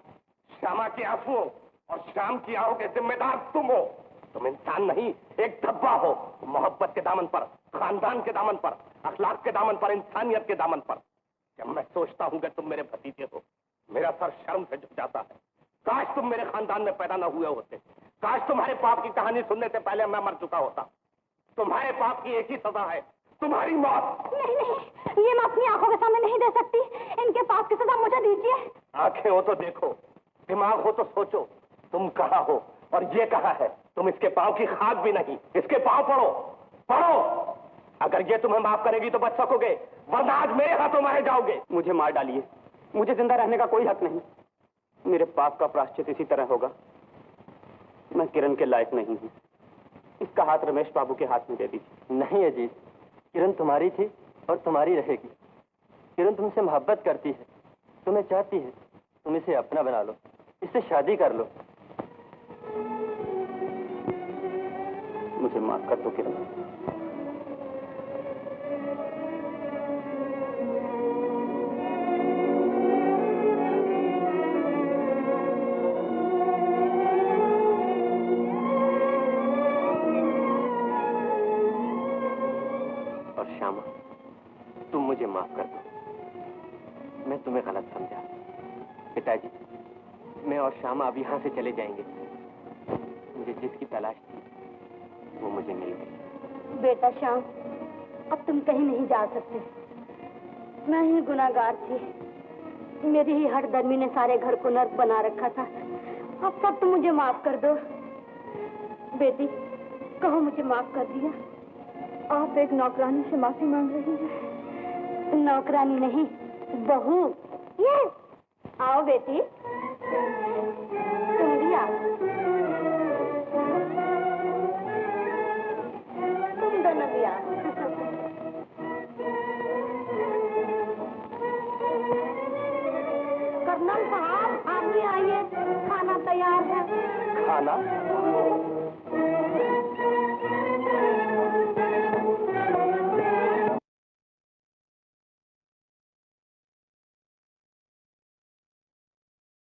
[SPEAKER 4] श्यामा के आंसुओं और शाम की आहों के जिम्मेदार तुम हो। तुम इंसान नहीं, एक धब्बा हो। मोहब्बत के दामन पर, खानदान के दामन पर, अखलाक के दामन पर, इंसानियत के दामन पर। जब मैं सोचता हूँ कि तुम मेरे भतीजे हो, मेरा सर शर्म से झुक जाता है। काश तुम मेरे खानदान में पैदा न हुए होते। काश तुम्हारे पाप की कहानी सुनने से पहले मैं मर चुका होता। तुम्हारे पाप की एक ही सजा है, तुम्हारी मौत।
[SPEAKER 6] नहीं नहीं, ये मैं अपनी आंखों के सामने नहीं दे सकती। इनके पाप की सजा मुझे दीजिए।
[SPEAKER 4] आंखें हो तो देखो, दिमाग हो तो सोचो, तुम कहाँ हो और ये कहाँ है? तुम इसके पाँव की खाद भी नहीं, इसके पाँव पड़ो, पड़ो। अगर ये तुम्हें माफ करेगी तो बच सकोगे, वरना आज मेरे हाथों मारे जाओगे।
[SPEAKER 1] मुझे मार डालिए, मुझे जिंदा रहने का कोई हक नहीं। मेरे पाप का प्रायश्चित इसी तरह होगा। मैं किरण के लायक नहीं हूँ। इसका हाथ रमेश बाबू के हाथ में दे दीजिए।
[SPEAKER 3] नहीं अजीत, किरण तुम्हारी थी और तुम्हारी रहेगी। किरण तुमसे मोहब्बत करती है, तुम्हें चाहती है, तुम इसे अपना बना लो, इससे शादी कर लो।
[SPEAKER 1] मुझे माफ कर दो किरण।
[SPEAKER 3] और श्यामा, तुम मुझे माफ कर दो, मैं तुम्हें गलत समझा। पिताजी, मैं और श्यामा अब यहाँ से चले जाएंगे। मुझे जिसकी तलाश थी वो मुझे मिल गई।
[SPEAKER 6] बेटा श्याम, अब तुम कहीं नहीं जा सकते। मैं ही गुनाहगार थी। मेरी ही हठधर्मी ने सारे घर को नर्क बना रखा था। अब सब तुम मुझे माफ कर दो। बेटी, कहो मुझे माफ कर दिया।
[SPEAKER 2] आप एक नौकरानी से माफी मांग रही हैं।
[SPEAKER 6] नौकरानी नहीं, बहू। ये आओ बेटी, तुम भी आओ। तुम दोनों भी आओ। कर्नल साहब, आप भी आइए, खाना तैयार है।
[SPEAKER 4] खाना?